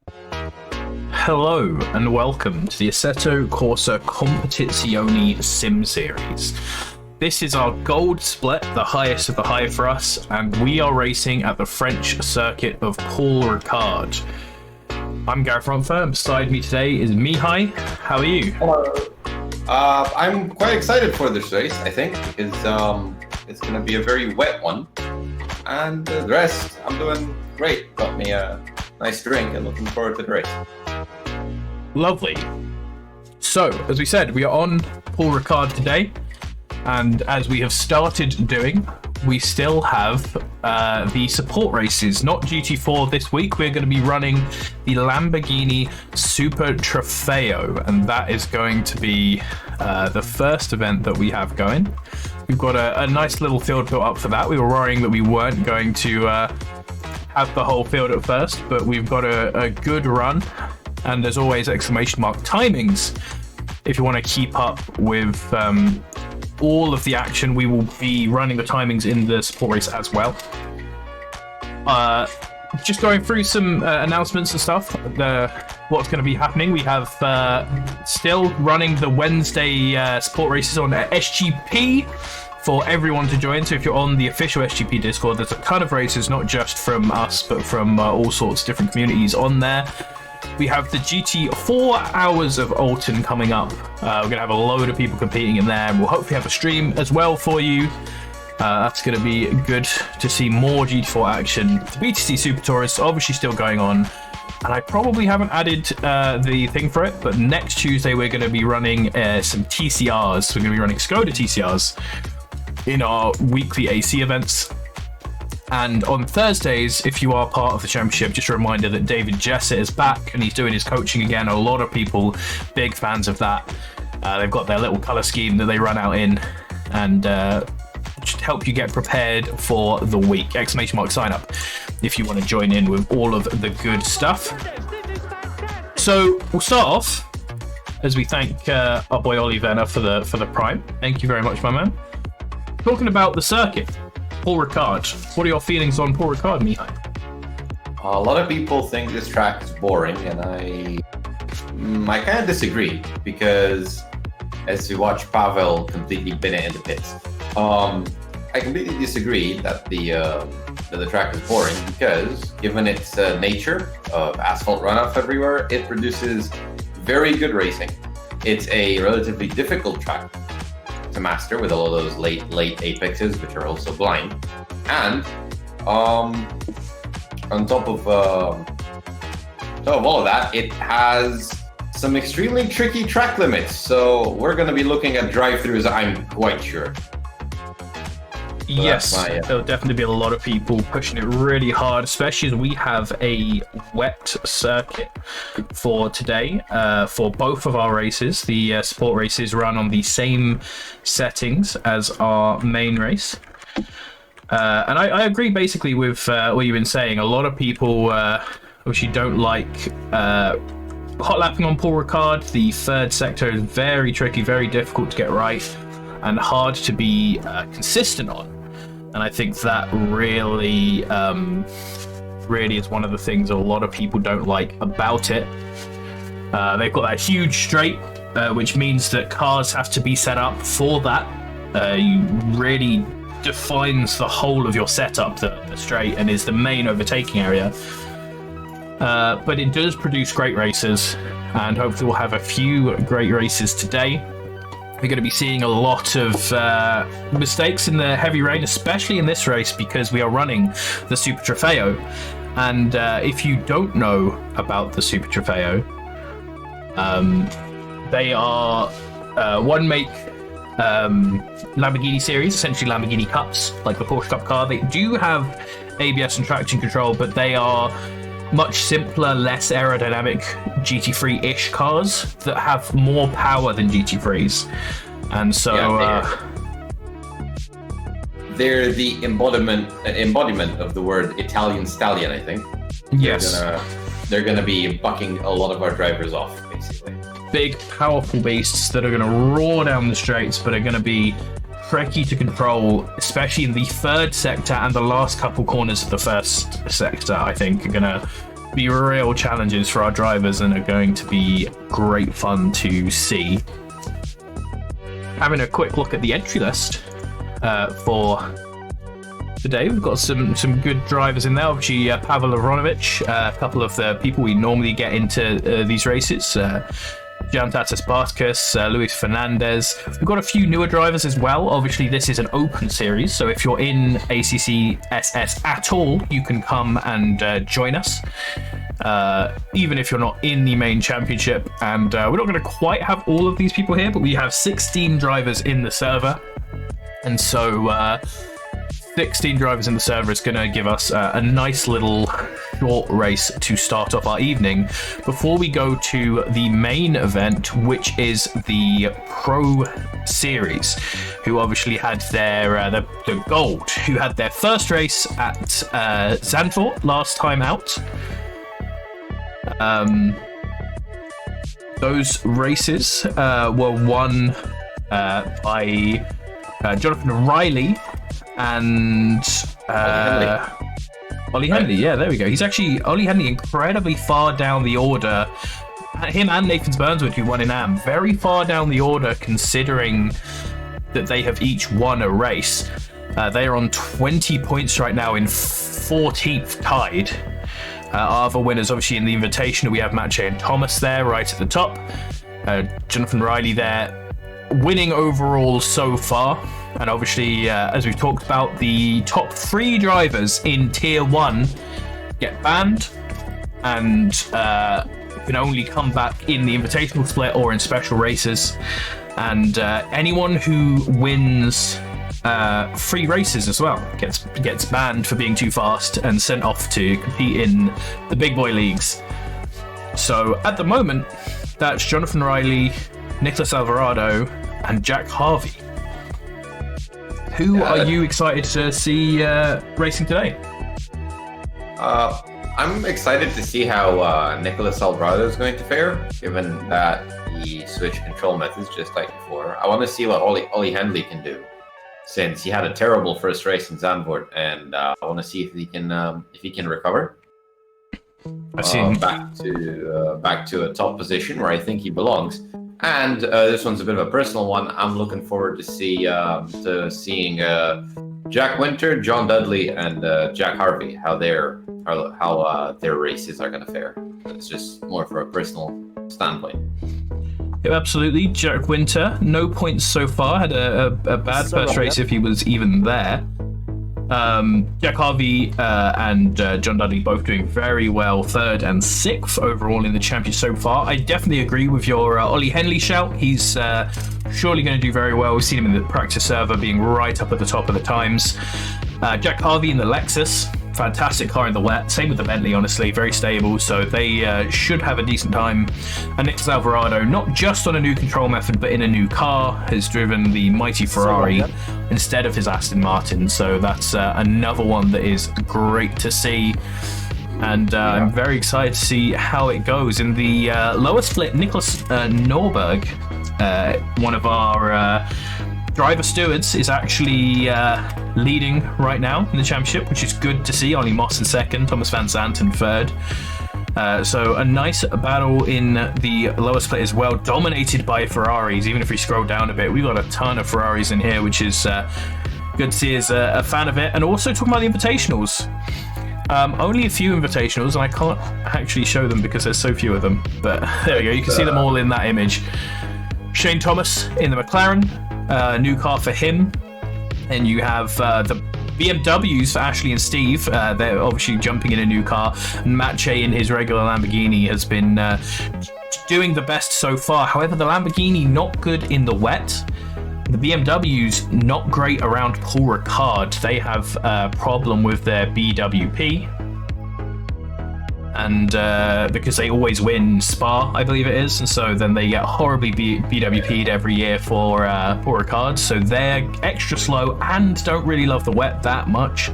Hello and welcome to the Assetto Corsa Competizione Sim Series. This is our gold split, the highest of the high for us, and we are racing at the French circuit of Paul Ricard. I'm Gareth Ronfer. Beside me today is Mihai. How are you? Hello. I'm quite excited for this race, I think, because it's going to be a very wet one. And the rest, I'm doing great. Got me a nice drink and looking forward to the race. Lovely. So, as we said, we are on Paul Ricard today, and as we have started doing, we still have the support races, not GT4 this week. We're going to be running the Lamborghini Super Trofeo, and that is going to be the first event that we have going. We've got a nice little field built up for that. We were worrying that we weren't going to have the whole field at first, but we've got a good run. And as always, exclamation mark timings. If you want to keep up with all of the action, we will be running the timings in the support race as well. Just going through some announcements and stuff. What's going to be happening? We have still running the Wednesday support races on SGP for everyone to join. So if you're on the official SGP Discord, there's a ton of races, not just from us, but from all sorts of different communities on there. We have the GT4 Hours of Alton coming up. We're going to have a load of people competing in there, and we'll hopefully have a stream as well for you. That's going to be good to see more GT4 action. The BTC Super Tour is obviously still going on, and I probably haven't added the thing for it, but next Tuesday we're going to be running some TCRs. We're going to be running Skoda TCRs in our weekly AC events. And on Thursdays, if you are part of the championship, just a reminder that David Jessett is back and he's doing his coaching again. A lot of people, big fans of that. They've got their little colour scheme that they run out in, and just help you get prepared for the week. Exclamation mark sign up if you want to join in with all of the good stuff. So we'll start off as we thank our boy Ollie Werner for the Prime. Thank you very much, my man. Talking about the circuit. Paul Ricard. What are your feelings on Paul Ricard, Mihai? A lot of people think this track is boring, and I kind of disagree, because as we watch Pavel completely bin it in the pits, I completely disagree that the track is boring, because given its nature of asphalt runoff everywhere, it produces very good racing. It's a relatively difficult track to master with all of those late apexes, which are also blind, and on top of all of that, it has some extremely tricky track limits. So we're going to be looking at drive-throughs, I'm quite sure. So yes, there'll definitely be a lot of people pushing it really hard, especially as we have a wet circuit for today for both of our races. The sport races run on the same settings as our main race. And I agree basically with what you've been saying. A lot of people obviously don't like hot lapping on Paul Ricard. The third sector is very tricky, very difficult to get right, and hard to be consistent on. And I think that really is one of the things a lot of people don't like about it. They've got that huge straight, which means that cars have to be set up for that. You really defines the whole of your setup, the straight, and is the main overtaking area. But it does produce great races, and hopefully we'll have a few great races today. We're going to be seeing a lot of mistakes in the heavy rain, especially in this race, because we are running the Super Trofeo. And if you don't know about the Super Trofeo, they are one make Lamborghini series, essentially Lamborghini Cups, like the Porsche Cup car. They do have ABS and traction control, but they are much simpler, less aerodynamic GT3-ish cars that have more power than GT3s. And so they're the embodiment of the word Italian stallion, I think. Yes. They're gonna be bucking a lot of our drivers off, basically. Big, powerful beasts that are going to roar down the straights, but are going to be tricky to control, especially in the third sector and the last couple corners of the first sector. I think are going to be real challenges for our drivers and are going to be great fun to see. Having a quick look at the entry list for today, we've got some good drivers in there. Obviously, Pavel Aronovich, a couple of the people we normally get into these races. Jan Tatas Bartkus, Luis Fernandez. We've got a few newer drivers as well. Obviously, this is an open series, so if you're in ACCSS at all, you can come and join us. Even if you're not in the main championship. And we're not going to quite have all of these people here, but we have 16 drivers in the server. And so 16 drivers in the server is going to give us a nice little short race to start off our evening before we go to the main event, which is the Pro Series, who obviously had their the Gold, who had their first race at Zandvoort last time out. Those races were won by Jonathan Riley and Ollie Henley. Yeah, there we go. He's actually Ollie Henley incredibly far down the order. Him and Nathan Burnswood, who won in AM, very far down the order considering that they have each won a race. They are on 20 points right now in 14th tied. Our other winners, obviously, in the invitation, we have Mache and Thomas there right at the top. Jonathan Riley there, winning overall so far. And obviously, as we've talked about, the top 3 drivers in Tier 1 get banned and can only come back in the invitational split or in special races. And anyone who wins 3 races as well gets banned for being too fast and sent off to compete in the big boy leagues. So at the moment, that's Jonathan Riley, Nicholas Alvarado, and Jack Harvey. Who are you excited to see racing today? I'm excited to see how Nicholas Alvarado is going to fare, given that he switched control methods just like before. I want to see what Ollie Henley can do, since he had a terrible first race in Zandvoort, and I want to see if he can recover. I've seen back to a top position where I think he belongs. And this one's a bit of a personal one. I'm looking forward to seeing Jack Winter, John Dudley, and Jack Harvey how their races are going to fare. It's just more for a personal standpoint. Yeah, absolutely. Jack Winter, no points so far. Had a bad first race if he was even there. Jack Harvey and John Dudley both doing very well, 3rd and 6th overall in the championship so far. I definitely agree with your Ollie Henley shout. He's surely going to do very well. We've seen him in the practice server being right up at the top of the times. Jack Harvey in the Lexus, fantastic car in the wet. Same with the Bentley, honestly, very stable. So they should have a decent time. And Nicholas Alvarado, not just on a new control method, but in a new car, has driven the mighty Ferrari instead of his Aston Martin. So that's another one that is great to see. And I'm very excited to see how it goes. In the lower split, Nicholas Norberg, one of our driver stewards, is actually leading right now in the championship, which is good to see. Ollie Moss in 2nd, Thomas Van Zandt in 3rd. So a nice battle in the lower split as well, dominated by Ferraris. Even if we scroll down a bit, we've got a ton of Ferraris in here, which is good to see as a fan of it. And also talking about the invitationals. Only a few invitationals, and I can't actually show them because there's so few of them. But there we go, you can see them all in that image. Shane Thomas in the McLaren, new car for him. And you have the BMWs for Ashley and Steve. They're obviously jumping in a new car. And Mache in his regular Lamborghini has been doing the best so far. However, the Lamborghini not good in the wet. The BMWs not great around Paul Ricard. They have a problem with their BWP. And because they always win Spa, I believe it is, and so then they get horribly BWP'd every year for Paul Ricard. So they're extra slow and don't really love the wet that much.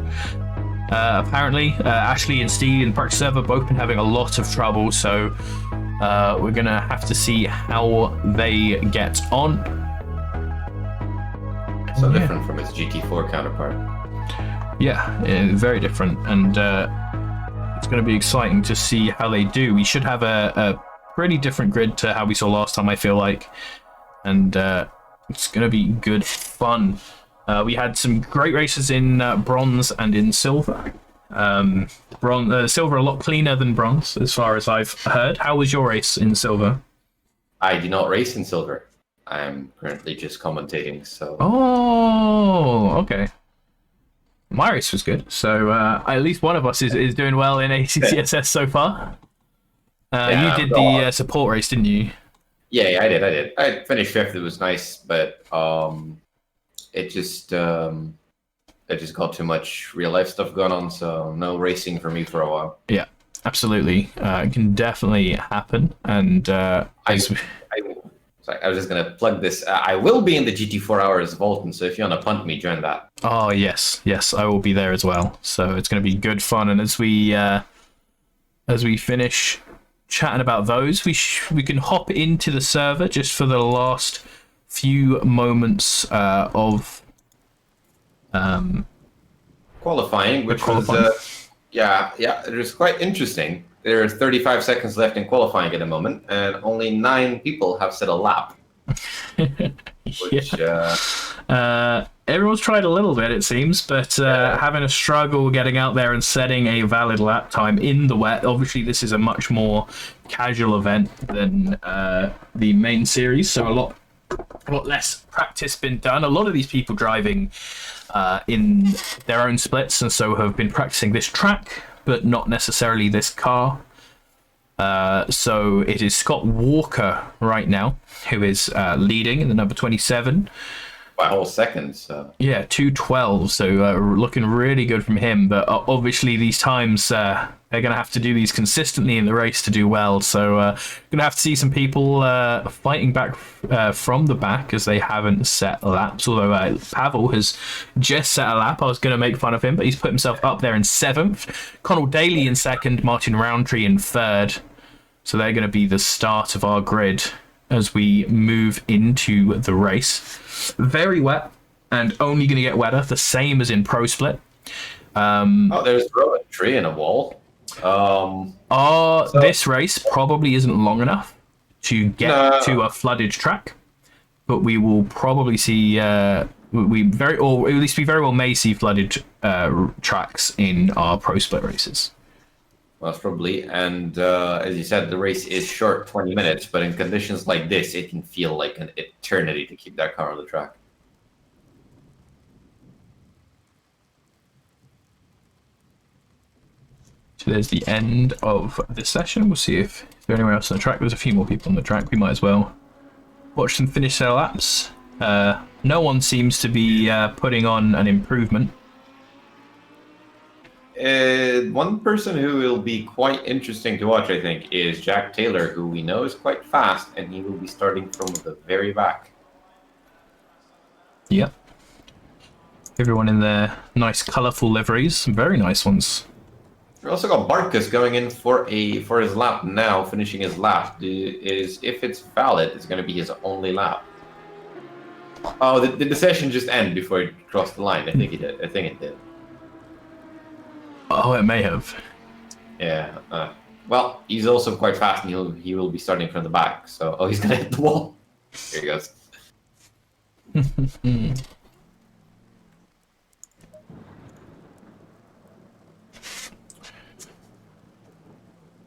Apparently, Ashley and Steve in practice server both been having a lot of trouble. So we're gonna have to see how they get on. So different from its GT4 counterpart. Yeah, very different. And It's going to be exciting to see how they do. We should have a pretty different grid to how we saw last time, I feel like. And it's going to be good fun. We had some great races in bronze and in silver. Silver a lot cleaner than bronze, as far as I've heard. How was your race in silver? I do not race in silver. I'm currently just commentating, so... Oh, okay. My race was good, so at least one of us is doing well in ACCSS so far. You did the support race, didn't you? Yeah, I did. I finished 5th. It was nice, but it just got too much real life stuff going on, so no racing for me for a while. Yeah, absolutely. It can definitely happen, and I was just gonna plug this. I will be in the GT4 Hours Volton, so if you want to punt me, join that. Oh yes, I will be there as well. So it's going to be good fun, and as we finish chatting about those, we can hop into the server just for the last few moments of qualifying, which was it was quite interesting. There are 35 seconds left in qualifying at the moment, and only 9 people have set a lap. Which, everyone's tried a little bit, it seems, but having a struggle getting out there and setting a valid lap time in the wet. Obviously, this is a much more casual event than the main series, so a lot less practice been done. A lot of these people driving in their own splits, and so have been practicing this track, but not necessarily this car. So it is Scott Walker right now who is leading in the number 27. By a whole second, so. Yeah, 2:12, so looking really good from him. But obviously these times, they're going to have to do these consistently in the race to do well. So going to have to see some people fighting back from the back as they haven't set laps. Although Pavel has just set a lap. I was going to make fun of him, but he's put himself up there in 7th. Connell Daly in 2nd, Martin Roundtree in 3rd. So they're going to be the start of our grid as we move into the race. Very wet and only going to get wetter, the same as in Pro Split. There's a tree in a wall. This race probably isn't long enough to get to a flooded track, but we will probably see or at least we very well may see flooded tracks in our Pro Split races. Most probably, and as you said, the race is short, 20 minutes, but in conditions like this, it can feel like an eternity to keep that car on the track. So there's the end of the session. We'll see if there's anyone else on the track. There's a few more people on the track. We might as well watch them finish their laps. No one seems to be putting on an improvement. One person who will be quite interesting to watch, I think, is Jack Taylor, who we know is quite fast, and he will be starting from the very back. Yep. Everyone in their nice, colourful liveries. Some very nice ones. We also got Barkus going in for his lap now, finishing his lap. If it's valid, it's going to be his only lap. Oh, did the session just end before he crossed the line? I think it did. Oh, it may have. Yeah. Well, he's also quite fast, and he will be starting from the back. So, he's gonna hit the wall. Here he goes.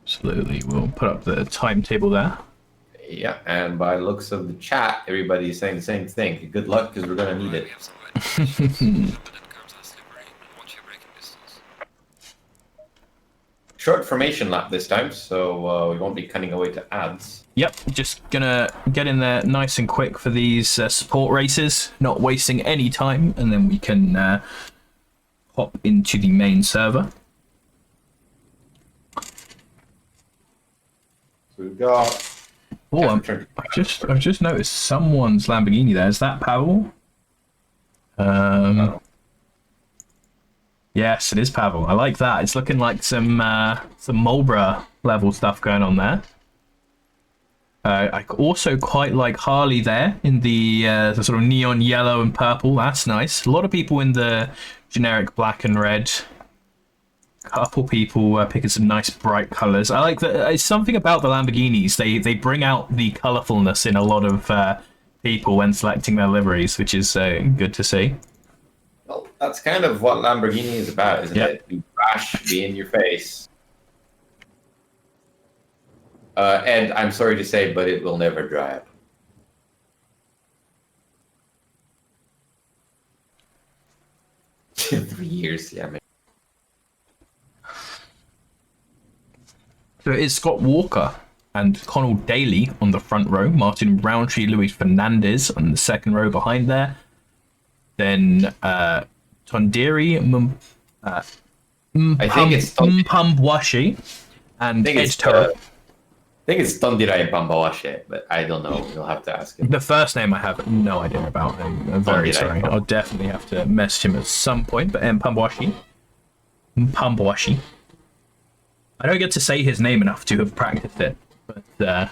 Absolutely. We'll put up the timetable there. Yeah, and by the looks of the chat, everybody is saying the same thing. Good luck, because we're gonna need it. Short formation lap this time, so we won't be cutting away to ads. Yep, just gonna get in there nice and quick for these support races, not wasting any time, and then we can hop into the main server. So we've got. Oh, I've just noticed someone's Lamborghini there. Is that Pavel? No. Yes, it is Pavel. I like that. It's looking like some Marlboro level stuff going on there. I also quite like Harley there in the sort of neon yellow and purple. That's nice. A lot of people in the generic black and red. couple people picking some nice bright colors. I like that. It's something about the Lamborghinis. They bring out the colorfulness in a lot of people when selecting their liveries, which is good to see. Well, that's kind of what Lamborghini is about, isn't it? Be brash, be in your face. And I'm sorry to say, but it will never dry up. $3 years, yeah, man. So it is Scott Walker and Connell Daly on the front row, Martin Roundtree, Luis Fernandez on the second row behind there. Then Tondiri I think it's Mpambwashi and Ed Toro. I think it's Tondirai Pambawashe, but I don't know. You'll have to ask him. The first name I have no idea about. I'm very sorry. I'll definitely have to message him at some point. But Mpambwashi. I don't get to say his name enough to have practiced it, but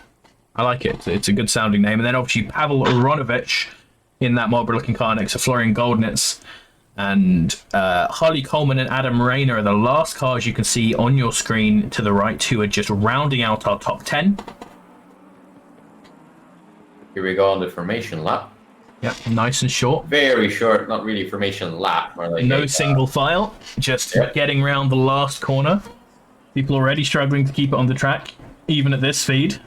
I like it. It's a good sounding name. And then obviously Pavel Aronovich in that Marlboro-looking car next to Florian Goldnitz. And Harley Coleman and Adam Rayner are the last cars you can see on your screen to the right, who are just rounding out our top 10. Here we go on the formation lap. Yep, nice and short. Very short, not really formation lap. More like no single file, just getting around the last corner. People already struggling to keep it on the track, even at this speed.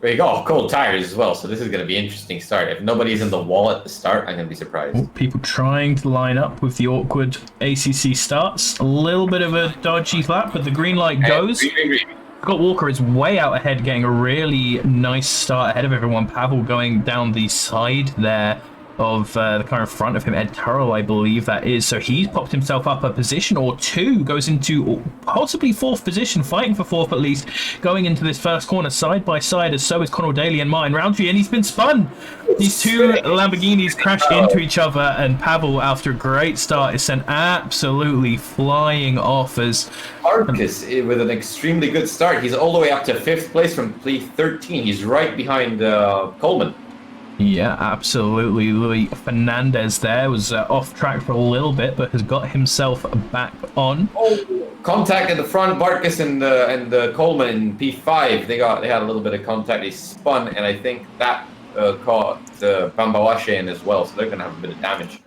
There you go, cold tires as well, so this is going to be an interesting start. If nobody's in the wall at the start, I'm going to be surprised. Ooh, people trying to line up with the awkward ACC starts. A little bit of a dodgy lap, but the green light goes. Green. Scott Walker is way out ahead, getting a really nice start ahead of everyone. Pavel going down the side there of the car in front of him. Ed Turrell, I believe that is. So he's popped himself up a position or two, goes into possibly fourth position, fighting for fourth at least, going into this first corner side by side, as so is Connell Daly and Martin Roundtree, and he's been spun. These two Lamborghinis crashed into each other, and Pavel, after a great start, is sent absolutely flying off as Marcus with an extremely good start. He's all the way up to 5th place from P13. He's right behind Coleman. Yeah, absolutely. Luis Fernandez there was off track for a little bit, but has got himself back on. Oh, contact at the front. Barkus and Coleman in P5. They had a little bit of contact. They spun, and I think that caught Pambawashe in as well. So they're going to have a bit of damage.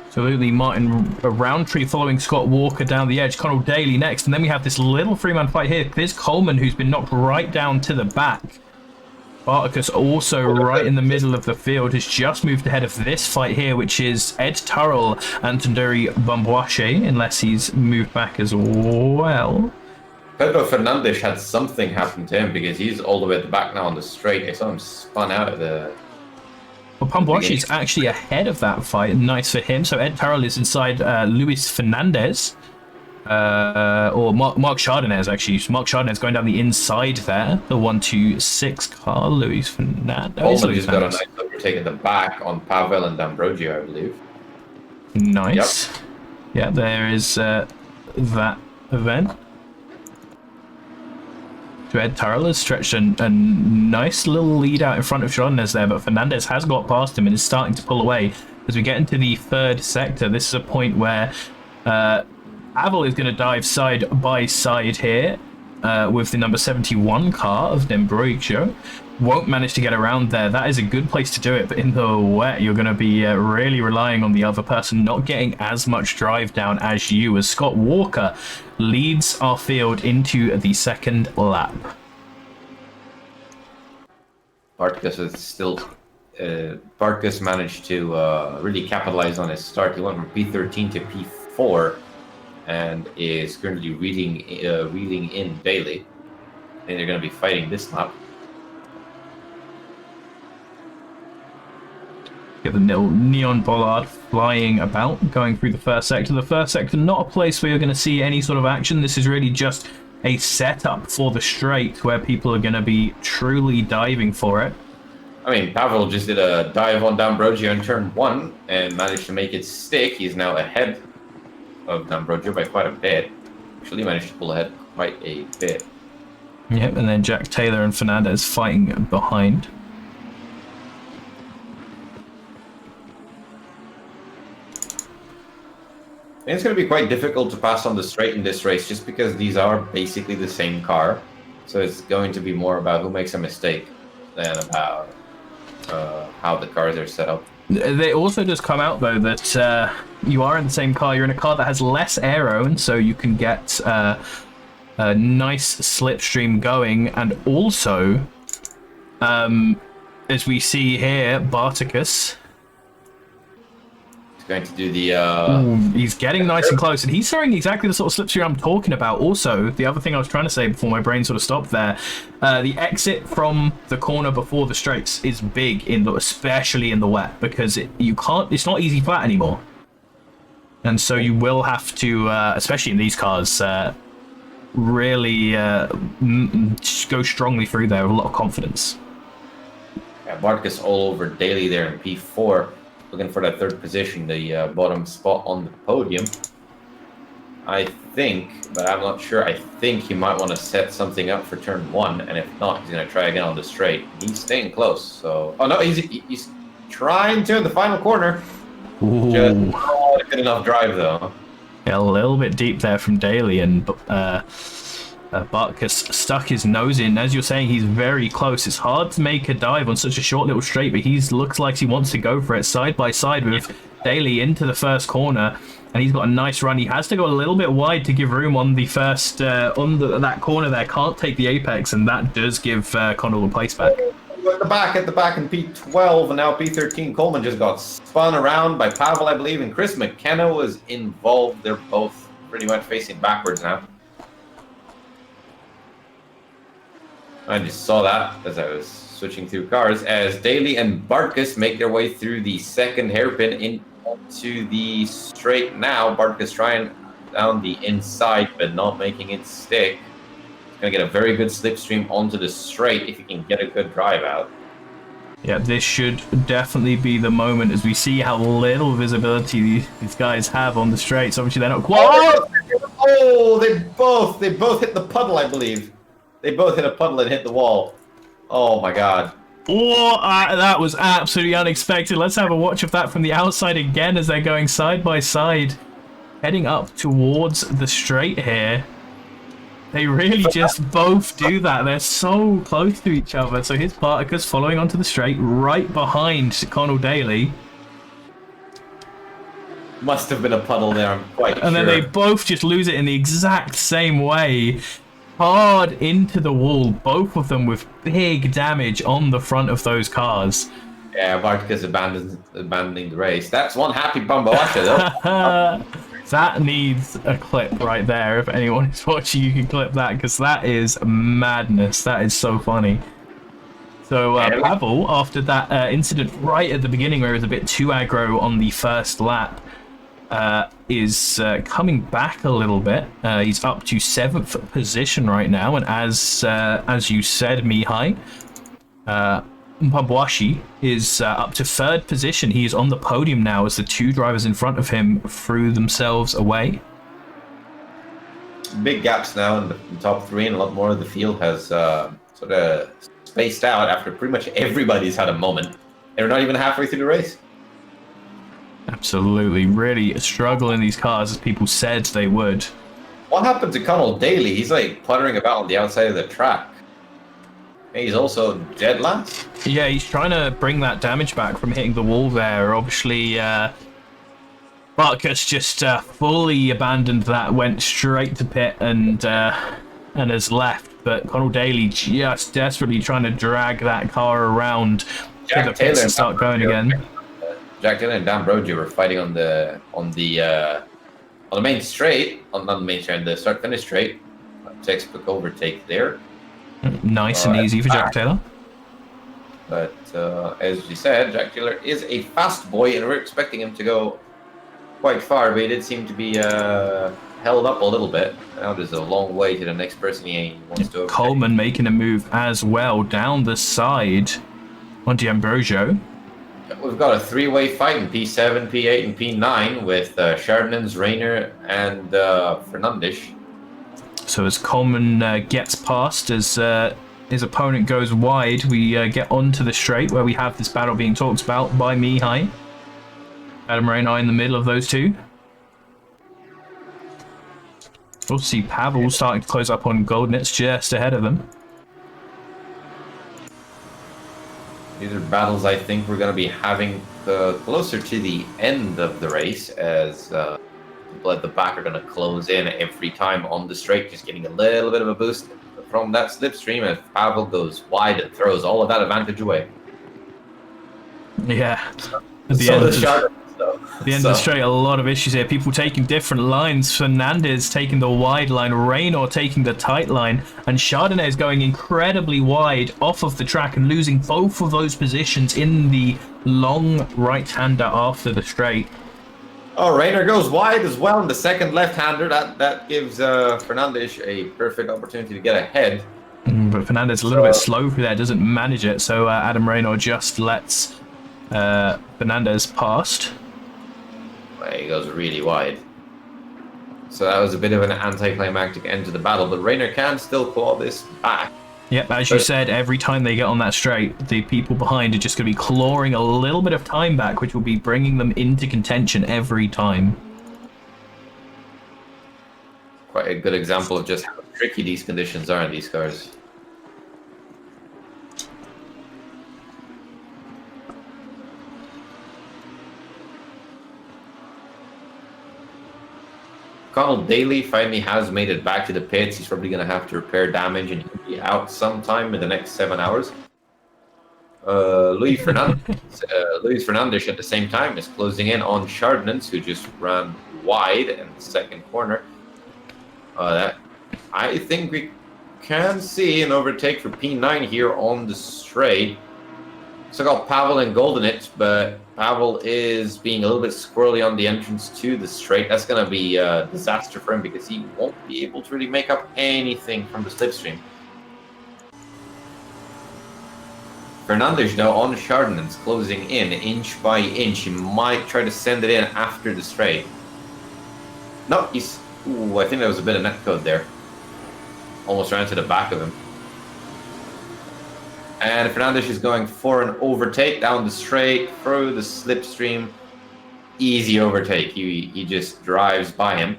Absolutely, Martin Roundtree following Scott Walker down the edge. Connell Daly next, and then we have this little three-man fight here. There's Coleman, who's been knocked right down to the back. Spartacus also right in the middle of the field has just moved ahead of this fight here, which is Ed Turrell and Tondiri Bambwache, unless he's moved back as well. Pedro Fernandes had something happen to him because he's all the way at the back now on the straight. I saw him spun out of the... Well, Bambwache is actually ahead of that fight. Nice for him. So Ed Turrell is inside Luis Fernandez. Or Mark Chardonnay actually. Mark Chardonnay going down the inside there. The 1-2-6 car. Luis Fernandez. Coleman just got a nice overtake at the back on Pavel and D'Ambrosio, I believe. Nice. Yep. Yeah, there is that event. So Ed Turrell has stretched a nice little lead out in front of Chardonnay there, but Fernandez has got past him and is starting to pull away. As we get into the third sector, this is a point where Pavel is going to dive side by side here with the number 71 car of D'Ambrosio. Won't manage to get around there. That is a good place to do it, but in the wet, you're going to be really relying on the other person not getting as much drive down as you, as Scott Walker leads our field into the second lap. Barkus is still... Barkus managed to really capitalize on his start. He went from P13 to P4 and is currently reeling in Daly. And they're going to be fighting this lap. Get the neon bollard flying about, going through the first sector. The first sector, not a place where you're going to see any sort of action. This is really just a setup for the straight where people are going to be truly diving for it. I mean, Pavel just did a dive on D'Ambrosio in turn 1 and managed to make it stick. He's now ahead of D'Ambrosio by quite a bit. Actually managed to pull ahead quite a bit. Yep, and then Jack Taylor and Fernandez fighting behind. And it's going to be quite difficult to pass on the straight in this race, just because these are basically the same car. So it's going to be more about who makes a mistake than about how the cars are set up. They also just come out, though, that you are in the same car. You're in a car that has less aero, and so you can get a nice slipstream going. And also, as we see here, Barticus... going to do the he's getting nice and close, and he's throwing exactly the sort of slipstream I'm talking about. Also, the other thing I was trying to say before my brain sort of stopped there, the exit from the corner before the straights is big, especially in the wet, because it's not easy flat anymore, and so you will have to, especially in these cars, really go strongly through there with a lot of confidence. Yeah, Barticus all over Daly there in P4. Looking for that third position, the bottom spot on the podium. I think, but I'm not sure, I think he might want to set something up for turn 1, and if not, he's going to try again on the straight. He's staying close, so... Oh no, he's trying to in the final corner. Ooh. Just not a good enough drive, though. Yeah, a little bit deep there from Daly, and Barticus stuck his nose in. As you're saying, he's very close. It's hard to make a dive on such a short little straight, but he looks like he wants to go for it side by side with Daly into the first corner, and he's got a nice run. He has to go a little bit wide to give room on the first that corner there. Can't take the apex, and that does give Connell the place back. At the back in P12, and now P13. Coleman just got spun around by Pavel, I believe, and Chris McKenna was involved. They're both pretty much facing backwards now. I just saw that as I was switching through cars, as Daly and Barticus make their way through the second hairpin into the straight now. Barticus trying down the inside, but not making it stick. He's going to get a very good slipstream onto the straight if he can get a good drive out. Yeah, this should definitely be the moment, as we see how little visibility these guys have on the straights. Obviously, they're not quite... Oh, they both hit the puddle, I believe. They both hit a puddle and hit the wall. Oh my god. Oh, that was absolutely unexpected. Let's have a watch of that from the outside again as they're going side by side, heading up towards the straight here. They really just both do that. They're so close to each other. So here's Barticus following onto the straight right behind Connell Daly. Must have been a puddle there, I'm quite sure. And then they both just lose it in the exact same way. Hard into the wall, both of them with big damage on the front of those cars. Yeah, Barticus abandoning the race. That's one happy Bambawasha, though. That needs a clip right there. If anyone is watching, you can clip that, because that is madness. That is so funny. So Pavel, after that incident right at the beginning where he was a bit too aggro on the first lap, is coming back a little bit. He's up to 7th position right now, and as you said, Mihai, Mpabwashi is up to 3rd position. He is on the podium now as the 2 drivers in front of him threw themselves away. Big gaps now in the top 3, and a lot more of the field has sort of spaced out after pretty much everybody's had a moment. They're not even halfway through the race. Absolutely, really struggling these cars as people said they would. What happened to Connell Daly? He's like puttering about on the outside of the track. He's also dead last. Yeah, he's trying to bring that damage back from hitting the wall there. Obviously, Barticus just fully abandoned that, went straight to pit and has left. But Connell Daly just desperately trying to drag that car around to the pits and start going again. Jack Taylor and Dan Brogy were fighting on the main straight, on the start-finish straight. Textbook overtake there. Nice and easy for Jack Taylor. But as you said, Jack Taylor is a fast boy, and we're expecting him to go quite far, but he did seem to be held up a little bit. Now there's a long way to the next person he wants to overtake. Coleman making a move as well down the side onto Ambrosio. We've got a 3-way fight in P7, P8, and P9 with Shardnans, Rayner, and Fernandes. So as Coleman gets past, as his opponent goes wide, we get onto the straight where we have this battle being talked about by Mihai. Adam Rayner in the middle of those two. We'll see Pavel starting to close up on Goldenitz just ahead of them. These are battles I think we're going to be having closer to the end of the race, as people at the back are going to close in every time on the straight, just getting a little bit of a boost from that slipstream as Pavel goes wide and throws all of that advantage away. Yeah. At the end of the straight, a lot of issues here. People taking different lines. Fernandez taking the wide line, Raynor taking the tight line, and Chardonnay is going incredibly wide off of the track and losing both of those positions in the long right-hander after the straight. Oh, Raynor goes wide as well in the second left-hander. That gives Fernandez a perfect opportunity to get ahead. But Fernandez a little bit slow through there, doesn't manage it, so Adam Raynor just lets Fernandez past. He goes really wide. So that was a bit of an anticlimactic end to the battle, but Raynor can still claw this back. Yep, as you said, every time they get on that straight, the people behind are just going to be clawing a little bit of time back, which will be bringing them into contention every time. Quite a good example of just how tricky these conditions are in these cars. Connell Daly finally has made it back to the pits. He's probably going to have to repair damage and he'll be out sometime in the next 7 hours. Luis Fernandez at the same time is closing in on Chardonnay, who just ran wide in the second corner. I think we can see an overtake for P9 here on the straight. So got Pavel and Goldenitz, but Pavel is being a little bit squirrely on the entrance to the straight. That's going to be a disaster for him because he won't be able to really make up anything from the slipstream. Fernandez now on Chardonnay, closing in inch by inch. He might try to send it in after the straight. No, he's... Ooh, I think there was a bit of netcode there. Almost ran to the back of him. And Fernandez is going for an overtake down the straight, through the slipstream. Easy overtake. He just drives by him.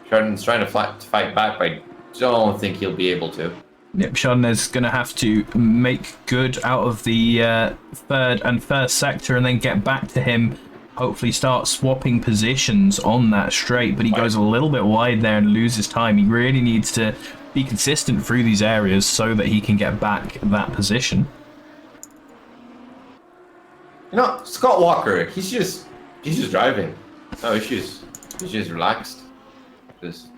Chardonnay's trying to fight back, but I don't think he'll be able to. Yep, Chardonnay's going to have to make good out of the third and first sector and then get back to him. Hopefully start swapping positions on that straight, but he goes a little bit wide there and loses time. He really needs to be consistent through these areas so that he can get back that position. You know, Scott Walker, he's just driving. No issues. He's just relaxed. Just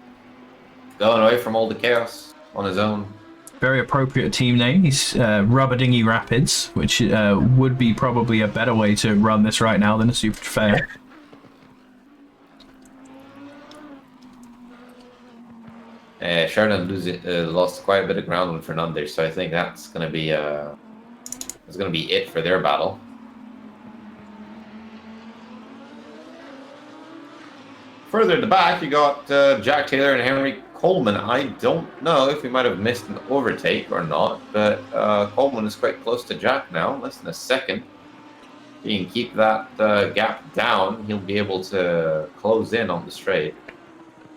going away from all the chaos on his own. Very appropriate team name. He's Rubber Dinghy Rapids, which would be probably a better way to run this right now than a Super Trofeo. Chardonnay lost quite a bit of ground with Fernandez, so I think that's going to be it for their battle. Further at the back, you got Jack Taylor and Henry Coleman. I don't know if we might have missed an overtake or not, but Coleman is quite close to Jack now, less than a second. If he can keep that gap down, he'll be able to close in on the straight.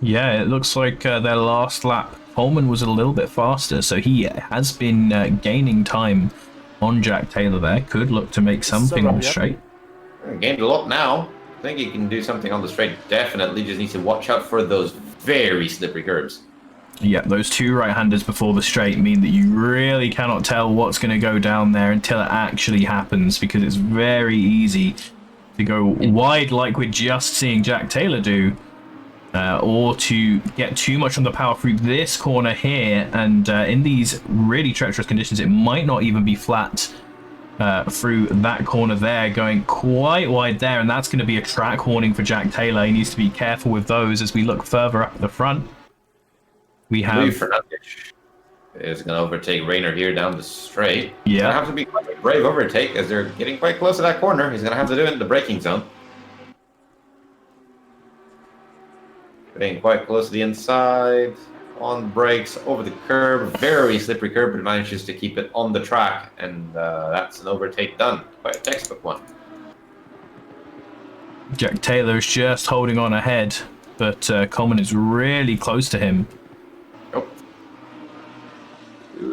Yeah, it looks like their last lap, Coleman was a little bit faster, so he has been gaining time on Jack Taylor there. Could look to make something on the straight. Gained a lot now. I think he can do something on the straight. Definitely just needs to watch out for those very slippery curves. Yeah, those two right-handers before the straight mean that you really cannot tell what's going to go down there until it actually happens, because it's very easy to go wide like we're just seeing Jack Taylor do, or to get too much on the power through this corner here, and in these really treacherous conditions it might not even be flat through that corner there, going quite wide there, and that's going to be a track warning for Jack Taylor. He needs to be careful with those as we look further up at the front. We have Fernandez is going to overtake Raynor here down the straight. Yeah, going to have to be quite a brave overtake as they're getting quite close to that corner. He's going to have to do it in the braking zone. Getting quite close to the inside. On brakes, over the curb, very slippery curb, but manages to keep it on the track, and that's an overtake done. Quite a textbook one. Jack Taylor is just holding on ahead but Coleman is really close to him. Oh.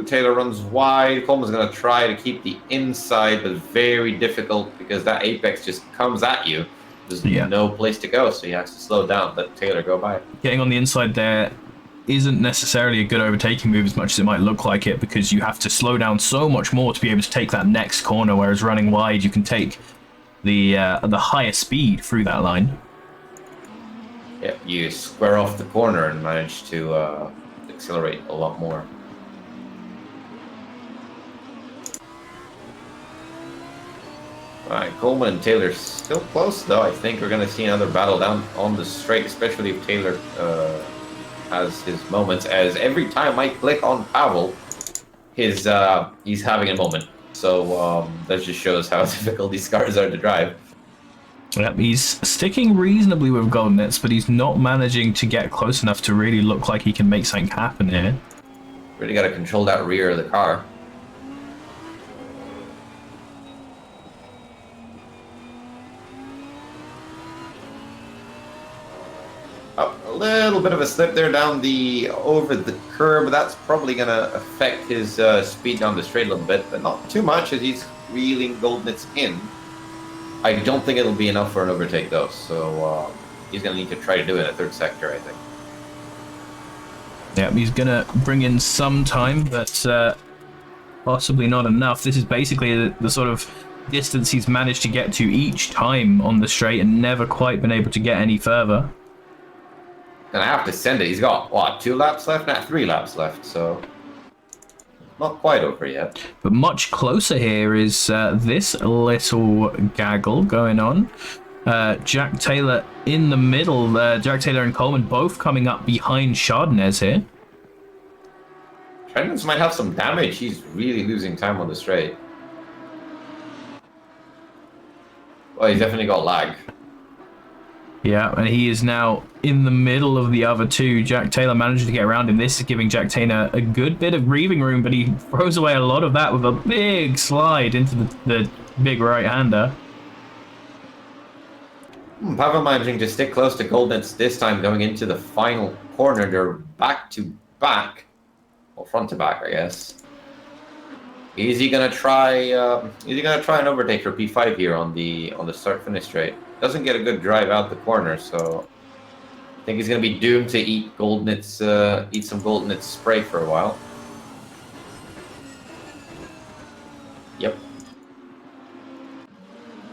Taylor runs wide. Coleman's going to try to keep the inside, but very difficult because that apex just comes at you. There's no place to go, so he has to slow down, let Taylor go by. Getting on the inside there isn't necessarily a good overtaking move as much as it might look like it, because you have to slow down so much more to be able to take that next corner, whereas running wide, you can take the higher speed through that line. Yep, you square off the corner and manage to accelerate a lot more. All right, Coleman and Taylor still close, though. I think we're going to see another battle down on the straight, especially if Taylor has his moments. As every time I click on Pavel, he's having a moment. So that just shows how difficult these cars are to drive. Yep, he's sticking reasonably with Goldenets, but he's not managing to get close enough to really look like he can make something happen here. Really got to control that rear of the car. A little bit of a slip there down over the curb. That's probably going to affect his speed down the straight a little bit, but not too much as he's reeling Goldenets in. I don't think it'll be enough for an overtake though, so he's going to need to try to do it in a third sector, I think. Yeah, he's going to bring in some time, but possibly not enough. This is basically the sort of distance he's managed to get to each time on the straight and never quite been able to get any further. Gonna have to send it. He's got, what, 2 laps left? Not 3 laps left, so not quite over yet. But much closer here is this little gaggle going on. Jack Taylor in the middle. Jack Taylor and Coleman both coming up behind Chardonnay here. Trenton's might have some damage. He's really losing time on the straight. Well, he's definitely got lag. Yeah, and he is now in the middle of the other two. Jack Taylor managed to get around him. This is giving Jack Taylor a good bit of breathing room, but he throws away a lot of that with a big slide into the big right-hander. Pavel managing to stick close to Goldenets this time going into the final corner. They're back to back. Well, front to back, I guess. Is he gonna try an overtake for P5 here on the start-finish straight? Doesn't get a good drive out the corner, so I think he's going to be doomed to eat some Goldenets spray for a while. Yep.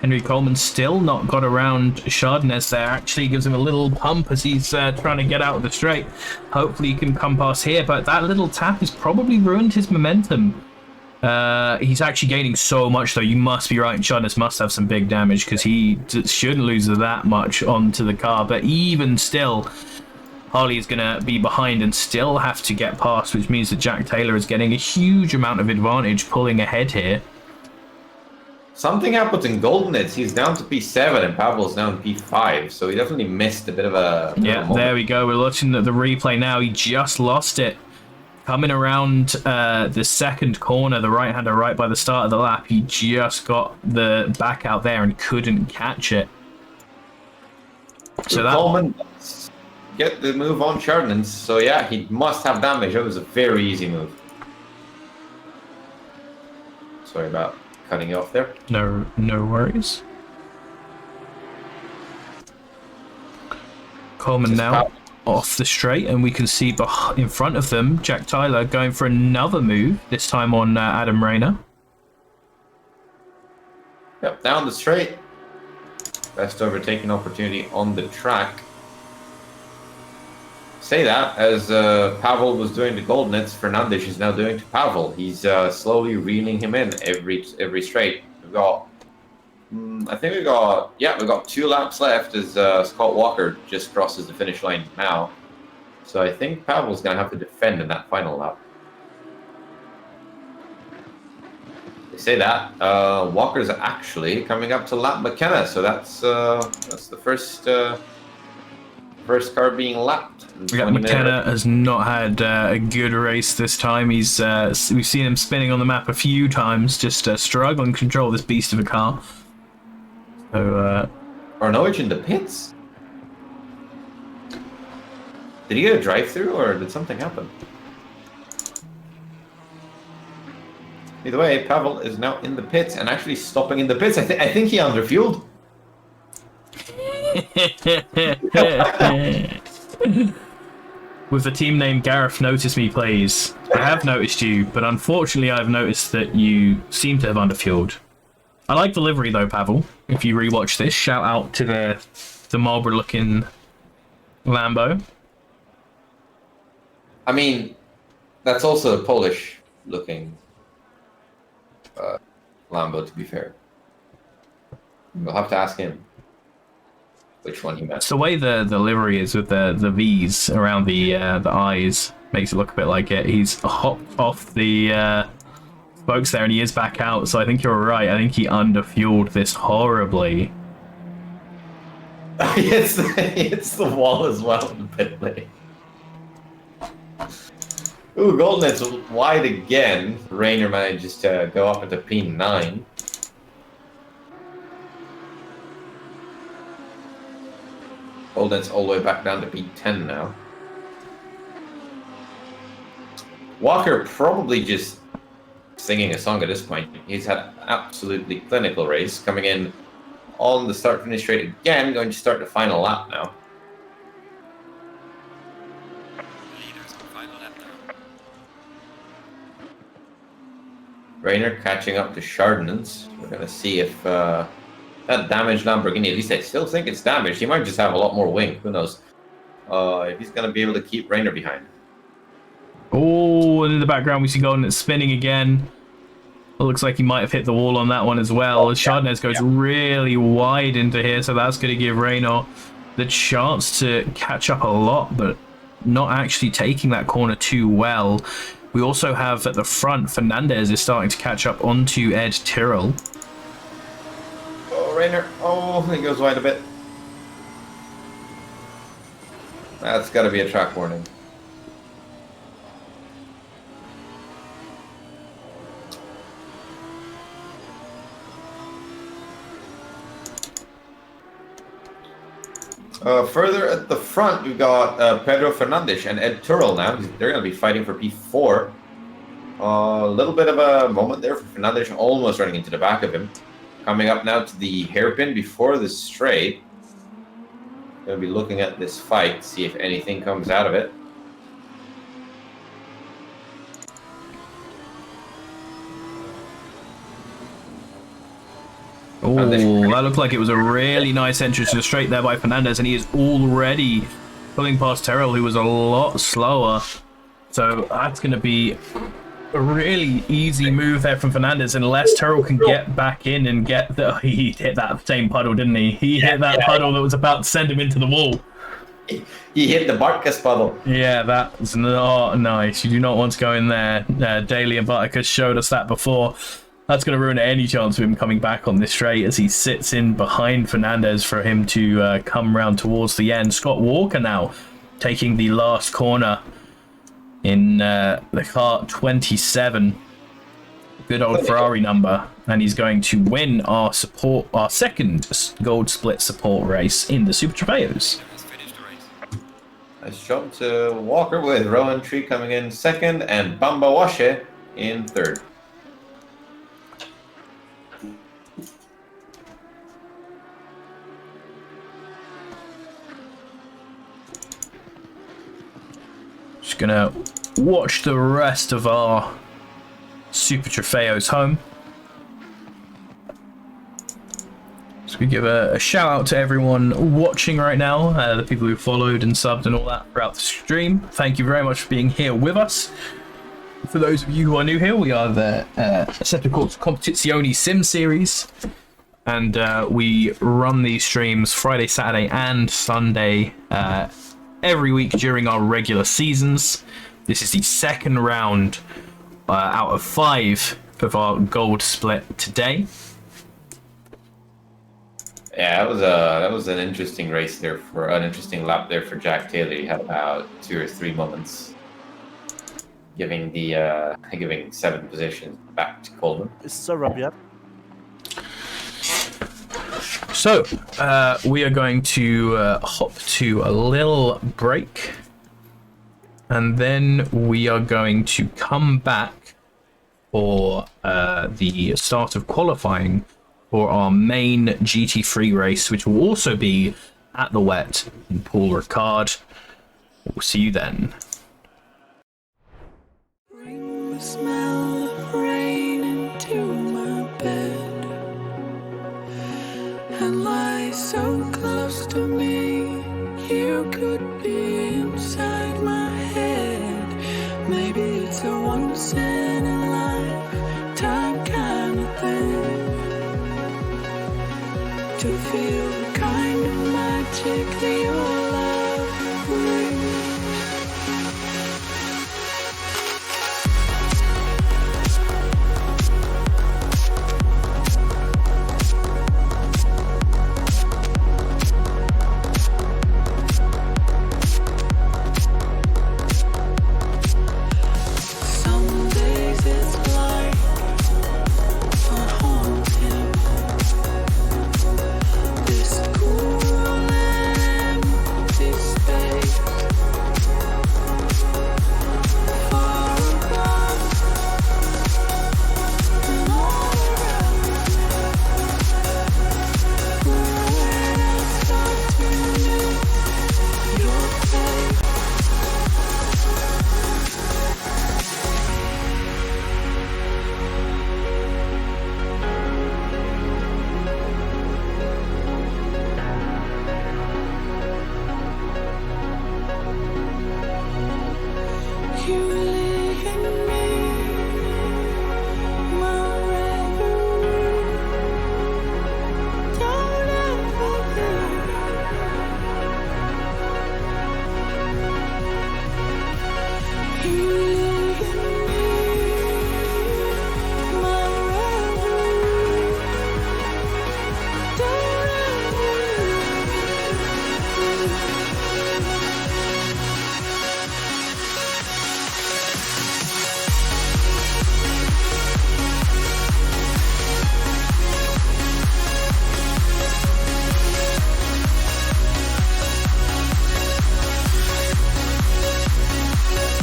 Henry Coleman still not got around Chardonnay there. Actually gives him a little pump as he's trying to get out of the straight. Hopefully he can come past here, but that little tap has probably ruined his momentum. He's actually gaining so much, though. You must be right. Chardonnay must have some big damage because he shouldn't lose that much onto the car. But even still, Harley is going to be behind and still have to get past, which means that Jack Taylor is getting a huge amount of advantage pulling ahead here. Something happens in Goldenets. He's down to P7 and Pavel's down to P5, so he definitely missed a bit of a... Yeah, there we go. We're watching the replay now. He just lost it. Coming around the second corner, the right-hander right by the start of the lap, he just got the back out there and couldn't catch it. So that Coleman get the move on Chardonnay. So yeah, he must have damage. It was a very easy move. Sorry about cutting you off there. No worries. Coleman Just now off the straight, and we can see in front of them Jack Taylor going for another move, this time on Adam Rayner. Yep, down the straight. Best overtaking opportunity on the track. Say that as Pavel was doing to Goldenets, Fernandez is now doing to Pavel. He's slowly reeling him in every straight. We've got, we got 2 laps left as Scott Walker just crosses the finish line now. So I think Pavel's going to have to defend in that final lap. They say that Walker's actually coming up to lap McKenna, so that's the first car being lapped. McKenna has not had a good race this time. We've seen him spinning on the map a few times, just struggling to control this beast of a car. So, Arnoich in the pits? Did he get a drive-through, or did something happen? Either way, Pavel is now in the pits and actually stopping in the pits. I think he underfueled. With the team name Gareth Notice Me Plays, I have noticed you, but unfortunately I've noticed that you seem to have underfueled. I like the livery though, Pavel. If you rewatch this, shout out to the Marlboro looking Lambo. I mean, that's also a Polish looking Lambo, to be fair. We'll have to ask him which one he meant. It's the way the livery is with the V's around the eyes makes it look a bit like it. He's hopped off the spokes there and he is back out, so I think you're right. I think he underfueled this horribly. He hits the wall as well in the pit lane. Ooh, Goldenet's wide again. Rainer manages to go up into P9. Goldenet's all the way back down to P10 now. Walker probably just singing a song at this point. He's had an absolutely clinical race, coming in on the start-finish straight again, going to start the final lap now. Rainer catching up to Chardonnans. We're going to see if that damaged Lamborghini, at least I still think it's damaged. He might just have a lot more wing. Who knows? If he's going to be able to keep Rainer behind. Oh, and in the background we see Golden spinning again. It looks like he might have hit the wall on that one as well. Chardonnay goes really wide into here, so that's going to give Rainer the chance to catch up a lot, but not actually taking that corner too well. We also have at the front, Fernandez is starting to catch up onto Ed Tyrrell. Oh, Rainer. Oh, he goes wide a bit. That's got to be a track warning. Further at the front, we've got Pedro Fernandes and Ed Tyrrell now. They're going to be fighting for P4. A little bit of a moment there for Fernandes, almost running into the back of him. Coming up now to the hairpin before the straight. Going to be looking at this fight, see if anything comes out of it. Oh, that looked like it was a really nice entrance to the straight there by Fernandez, and he is already pulling past Terrell, who was a lot slower. So that's going to be a really easy move there from Fernandez, unless Terrell can get back in and get the... He hit that same puddle, didn't he? He hit that puddle that was about to send him into the wall. He hit the Bartkus puddle. Yeah, that was not nice. You do not want to go in there. Daly and Bartkus showed us that before. That's going to ruin any chance of him coming back on this straight as he sits in behind Fernandez for him to come round towards the end. Scott Walker now taking the last corner in the car 27. Good old Ferrari number. And he's going to win our second gold split support race in the Super Trofeos. Nice jump to Walker with Rowan Tree coming in second and Bamba Washe in third. Just gonna watch the rest of our Super Trofeos home. So we give a shout out to everyone watching right now, the people who followed and subbed and all that throughout the stream. Thank you very much for being here with us. For those of you who are new here, we are the ACCSimSeries, and we run these streams Friday, Saturday, and Sunday every week during our regular seasons. This is the second round out of 5 of our gold split today. Yeah, that was an interesting race there for an interesting lap there for Jack Taylor. He had about 2 or 3 moments, giving 7 positions back to Coleman. So Rob, yeah. So we are going to hop to a little break And then we are going to come back for the start of qualifying for our main GT3 race, which will also be at the wet in Paul Ricard. We'll see you then. Bring the smell of rain into my bed and lie so close to me. You could be inside my head. Maybe it's a once in a lifetime kind of thing to feel the kind of magic that your love brings. Some days it's like a haunting. This cool empty space far above and all around me. When I start to miss your face. You live in me, my reverie. Don't ever leave. You live in me, my reverie. Don't ever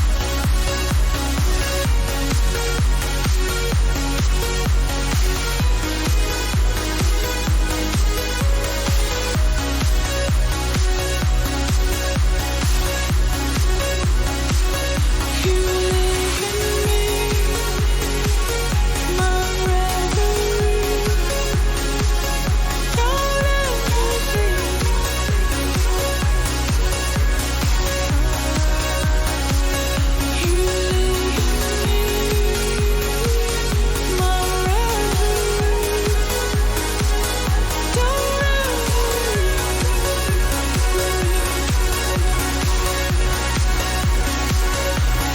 leave. You live in me, my reverie. Don't ever leave. You live in me, my reverie. Don't ever leave. You live in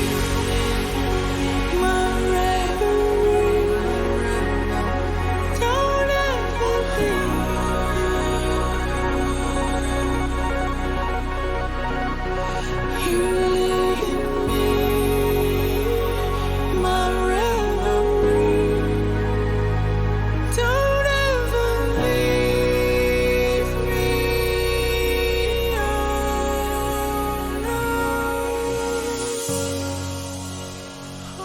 me, my reverie. Don't ever leave. You live in me, my reverie. Don't ever leave me. Oh,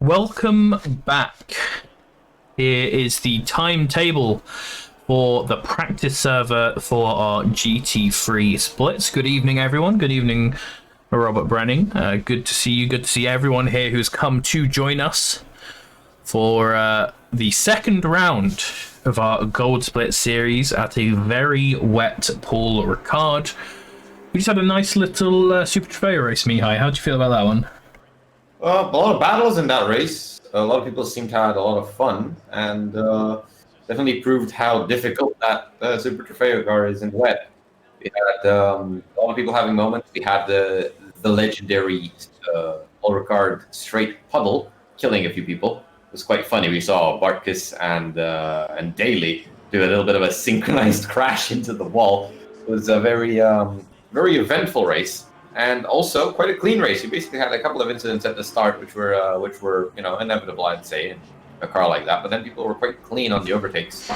Welcome back. Here is the timetable for the practice server for our GT3 splits. Good evening, everyone. Good evening, Robert Brenning. Good to see you. Good to see everyone here who's come to join us for the second round of our Gold Split series at a very wet Paul Ricard. We just had a nice little Super Trofeo race, Mihai. How'd you feel about that one? A lot of battles in that race. A lot of people seemed to have had a lot of fun, and definitely proved how difficult that Super Trofeo car is in wet. We had a lot of people having moments. We had the legendary Paul Ricard straight puddle killing a few people. It was quite funny. We saw Bartkus and Daly do a little bit of a synchronized crash into the wall. It was a very eventful race, and also quite a clean race. You basically had a couple of incidents at the start, which were inevitable, I'd say, in a car like that. But then people were quite clean on the overtakes.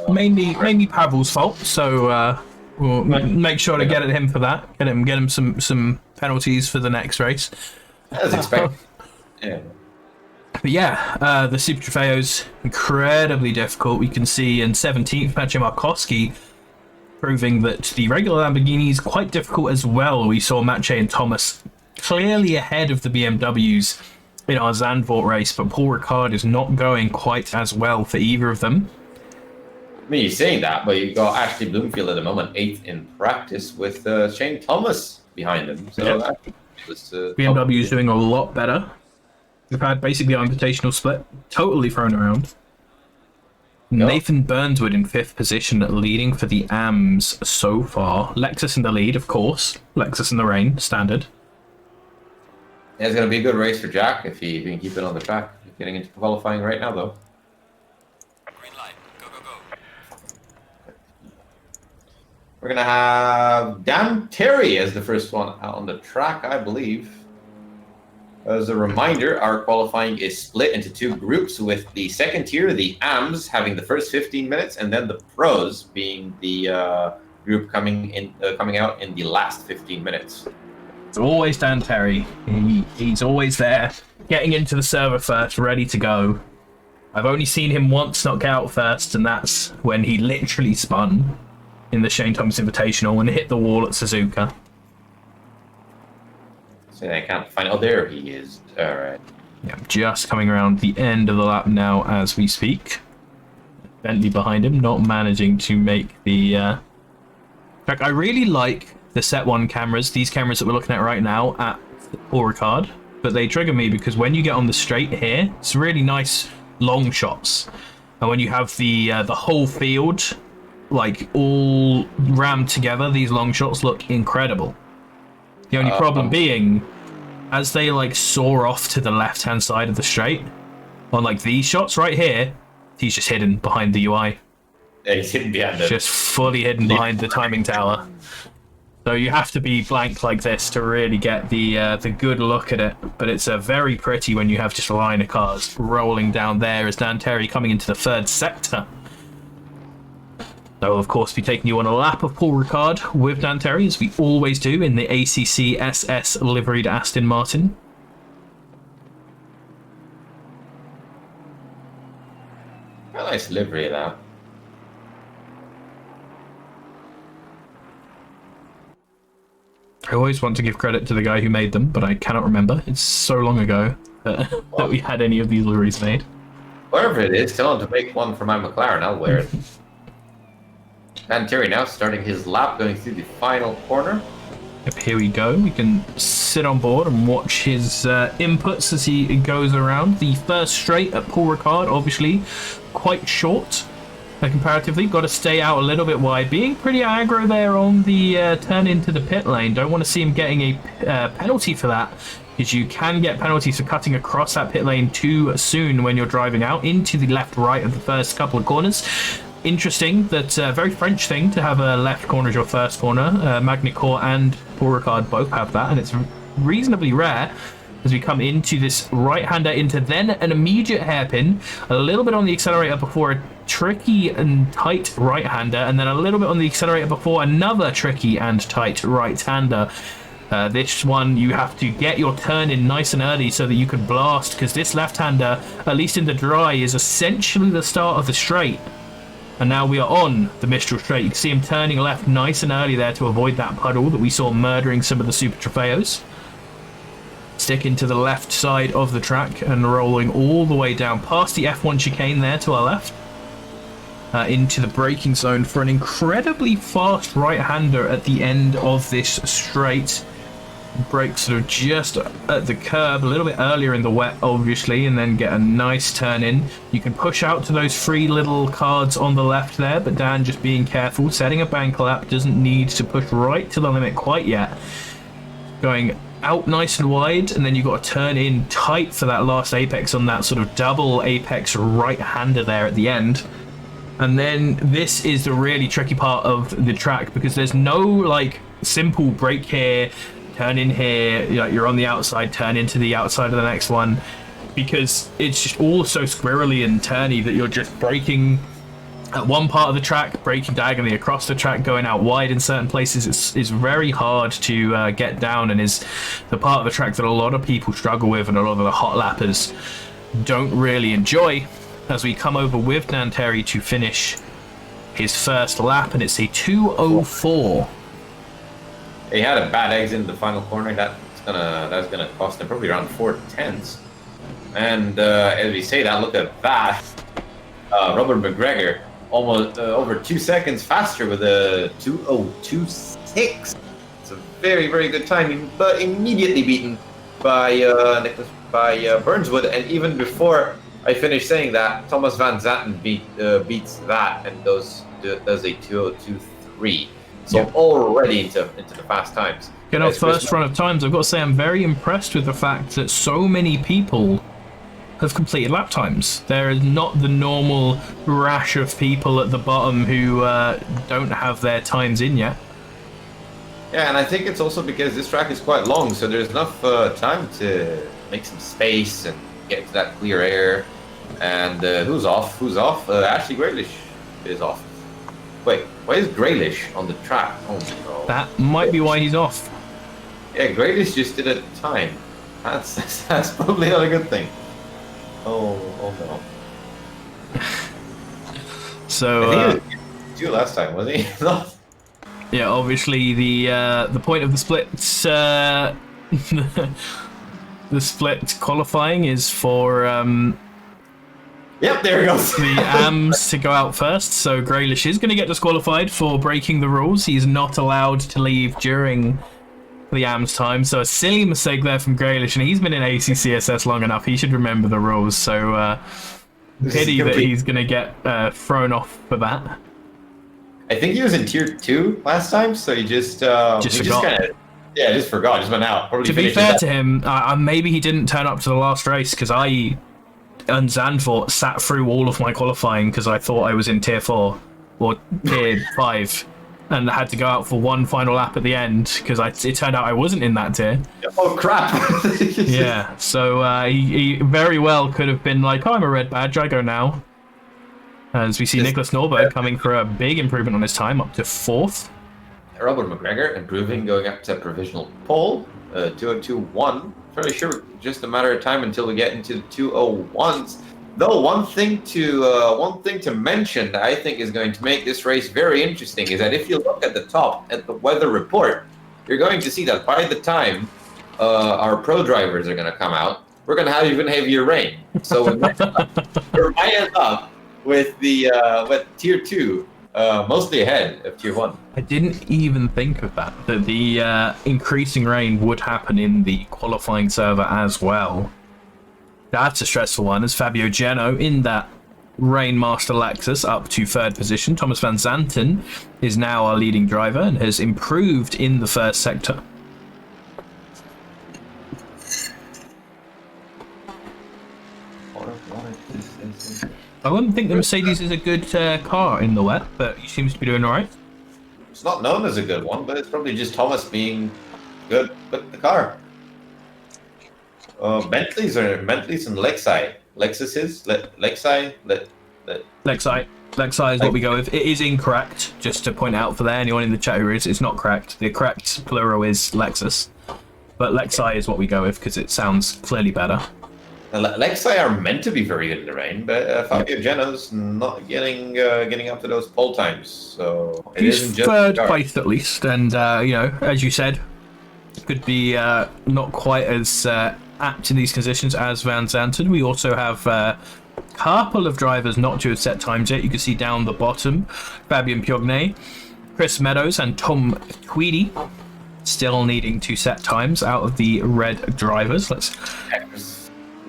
Mainly Pavel's fault. So we'll make sure to get at him for that. Get him some penalties for the next race. As expected. Yeah. But yeah, the Super Trofeos, incredibly difficult. We can see in 17th, Maciej Markowski proving that the regular Lamborghini is quite difficult as well. We saw Maciej and Thomas clearly ahead of the BMWs in our Zandvoort race, but Paul Ricard is not going quite as well for either of them. I mean, you're saying that, but you got Ashley Bloomfield at the moment, 8th in practice, with Shane Thomas behind him. So that was BMW is doing a lot better. We've had basically our invitational split totally thrown around. Yep. Nathan Burnswood in 5th position, leading for the AMs so far. Lexus in the lead, of course. Lexus in the rain, standard. Yeah, it's going to be a good race for Jack if he can keep it on the track. He's getting into qualifying right now, though. Green light. Go, go, go. We're going to have Dan Terry as the first one out on the track, I believe. As a reminder, our qualifying is split into 2 groups, with the second tier, the AMs, having the first 15 minutes, and then the pros being the group coming out in the last 15 minutes. It's always Dan Terry. He's always there, getting into the server first, ready to go. I've only seen him once not get out first, and that's when he literally spun in the Shane Thomas Invitational and hit the wall at Suzuka. So I can't find. Oh, there he is. All right. Yeah, just coming around the end of the lap now as we speak. Bentley behind him, not managing to make the. In fact, I really like the Set 1 cameras. These cameras that we're looking at right now at Paul Ricard, but they trigger me because when you get on the straight here, it's really nice long shots, and when you have the whole field like all rammed together, these long shots look incredible. The only problem being, as they like soar off to the left-hand side of the straight, on like these shots right here, he's just hidden behind the UI. Yeah, he's hidden behind it. Just fully hidden behind the timing tower. So you have to be blank like this to really get the good look at it. But it's very pretty when you have just a line of cars rolling down there as Dan Terry coming into the 3rd sector. I will, of course, be taking you on a lap of Paul Ricard with Dan Terry, as we always do in the ACCSS liveried Aston Martin. A nice livery, that. I always want to give credit to the guy who made them, but I cannot remember. It's so long ago that we had any of these liveries made. Whatever it is, tell him to make one for my McLaren. I'll wear it. Dan Terry now starting his lap, going through the final corner. Yep, here we go. We can sit on board and watch his inputs as he goes around. The first straight at Paul Ricard, obviously quite short comparatively. Got to stay out a little bit wide. Being pretty aggro there on the turn into the pit lane. Don't want to see him getting a penalty for that, because you can get penalties for cutting across that pit lane too soon when you're driving out into the left-right of the first couple of corners. Interesting that very French thing to have a left corner as your first corner. Magny-Cours and Paul Ricard both have that, and it's reasonably rare as we come into this right-hander into then an immediate hairpin, a little bit on the accelerator before a tricky and tight right-hander, and then a little bit on the accelerator before another tricky and tight right-hander. This one you have to get your turn in nice and early so that you can blast, because this left-hander, at least in the dry, is essentially the start of the straight. And now we are on the Mistral Straight. You can see him turning left nice and early there to avoid that puddle that we saw murdering some of the Super Trofeos. Sticking to the left side of the track and rolling all the way down past the F1 chicane there to our left. Into the braking zone for an incredibly fast right-hander at the end of this straight. Brake sort of just at the curb, a little bit earlier in the wet, obviously, and then get a nice turn in. You can push out to those 3 little cards on the left there, but Dan just being careful, setting a bank lap, doesn't need to push right to the limit quite yet. Going out nice and wide, and then you've got to turn in tight for that last apex on that sort of double apex right-hander there at the end. And then this is the really tricky part of the track because there's no like simple brake here, turn in here, like you're on the outside, turn into the outside of the next one, because it's just all so squirrely and turny that you're just braking at one part of the track, braking diagonally across the track, going out wide in certain places. It's very hard to get down, and is the part of the track that a lot of people struggle with and a lot of the hot lappers don't really enjoy. As we come over with Nanteri to finish his first lap, and it's a 2:04. He had a bad exit in the final corner. That's gonna cost him probably around 4/10. And as we say that, look at that. Robert McGregor almost over 2 seconds faster with a 2:02.6. It's a very, very good timing, but immediately beaten by Burnswood. And even before I finished saying that, Thomas Van Zanten beats that and does a 2:02.3. So already into the fast times. First run of times, I've got to say I'm very impressed with the fact that so many people have completed lap times. There is not the normal rash of people at the bottom who don't have their times in yet. Yeah, and I think it's also because this track is quite long, so there's enough time to make some space and get to that clear air. And who's off? Ashley Graylish is off. Wait, why is Graylish on the track? Oh no. That might be why he's off. Yeah, Graylish just did a time. That's probably not a good thing. Oh no. So I think he was 2 last time, wasn't he? yeah, obviously the point of the split the split qualifying is for yep, there it goes. the AMs to go out first. So Graylish is going to get disqualified for breaking the rules. He's not allowed to leave during the AMS time. So a silly mistake there from Graylish, and he's been in ACCSS long enough. He should remember the rules. So pity that he's going to get thrown off for that. I think he was in tier 2 last time, so he just forgot. Just forgot. Just went out. Probably To be fair to him, maybe he didn't turn up to the last race because I and Zandvoort sat through all of my qualifying because I thought I was in tier 4 or tier 5 and had to go out for one final lap at the end because it turned out I wasn't in that tier. Oh crap. Yeah, so he very well could have been like, oh, I'm a red badge, I go now. As we see Nicholas Norberg coming for a big improvement on his time, up to 4th. Robert McGregor improving, going up to provisional pole, 2:02.1. Fairly sure just a matter of time until we get into the 2:01s. Though one thing to mention that I think is going to make this race very interesting is that if you look at the top at the weather report, you're going to see that by the time our pro drivers are going to come out, we're going to have even heavier rain. So we might end up with the tier 2 mostly ahead of tier 1. I didn't even think of that the increasing rain would happen in the qualifying server as well. That's a stressful one, as Fabio Geno in that Rainmaster Lexus up to 3rd position. Thomas Van Zanten is now our leading driver and has improved in the first sector. I wouldn't think the Mercedes is a good car in the wet, but he seems to be doing alright. It's not known as a good one, but it's probably just Thomas being good with the car. Bentleys and Lexi. Lexi is what we go with. It is incorrect, just to point out for anyone in the chat who is, it's not correct. The correct plural is Lexus, but Lexi is what we go with because it sounds clearly better. Lexi are meant to be very good in the rain, but Fabio Geno's not getting up to those pole times. So it he's isn't just 3rd place at least, and as you said, could be not quite as apt in these conditions as Van Zanten. We also have a couple of drivers not to have set times yet. You can see down the bottom, Fabien Piognet, Chris Meadows, and Tom Tweedy still needing to set times out of the red drivers. I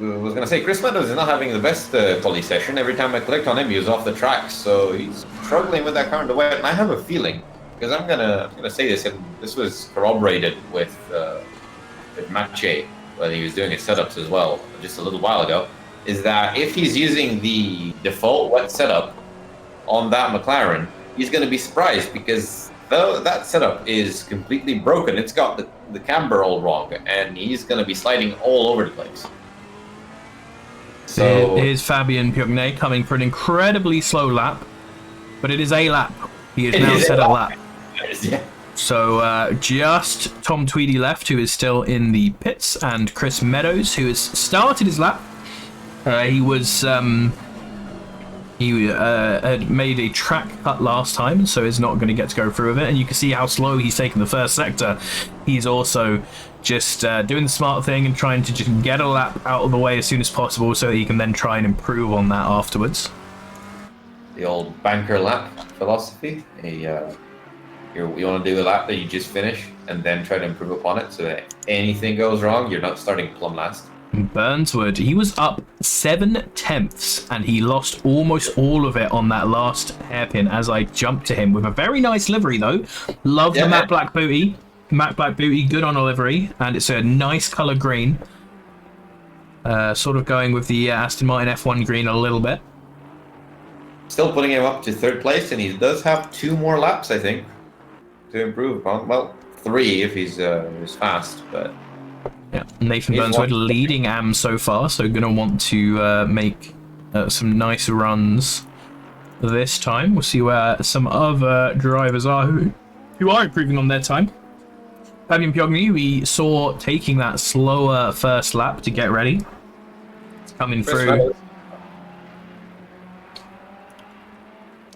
was going to say, Chris Meadows is not having the best quali session. Every time I clicked on him, he was off the track, so he's struggling with that car in the wet. And I have a feeling, because I'm gonna say this, and this was corroborated with Mathieu when he was doing his setups as well, just a little while ago, is that if he's using the default wet setup, on that McLaren, he's going to be surprised because though that setup is completely broken, it's got the camber all wrong, and he's going to be sliding all over the place. So here's Fabian Puignet coming for an incredibly slow lap, but it is a lap. He has now set a lap. Yeah. So just Tom Tweedy left, who is still in the pits, and Chris Meadows, who has started his lap. He had made a track cut last time, so is not going to get to go through with it. And you can see how slow he's taking the first sector. He's also just doing the smart thing and trying to just get a lap out of the way as soon as possible so that he can then try and improve on that afterwards. The old banker lap philosophy. You want to do a lap that you just finish and then try to improve upon it so that anything goes wrong, you're not starting plumb last. Burnswood, he was up 7/10 and he lost almost all of it on that last hairpin as I jumped to him with a very nice livery though. Love the matte black booty. Matte black booty, good on a livery, and it's a nice colour green. Sort of going with the Aston Martin F1 green a little bit. Still putting him up to third place, and he does have 2 more laps, I think, to improve upon. Well, 3 if he's fast, but... Yeah, Nathan Burnswood leading AM so far, so going to want to make some nice runs this time. We'll see where some other drivers are who are improving on their time. Fabian Puignet, we saw taking that slower first lap to get ready. It's coming through.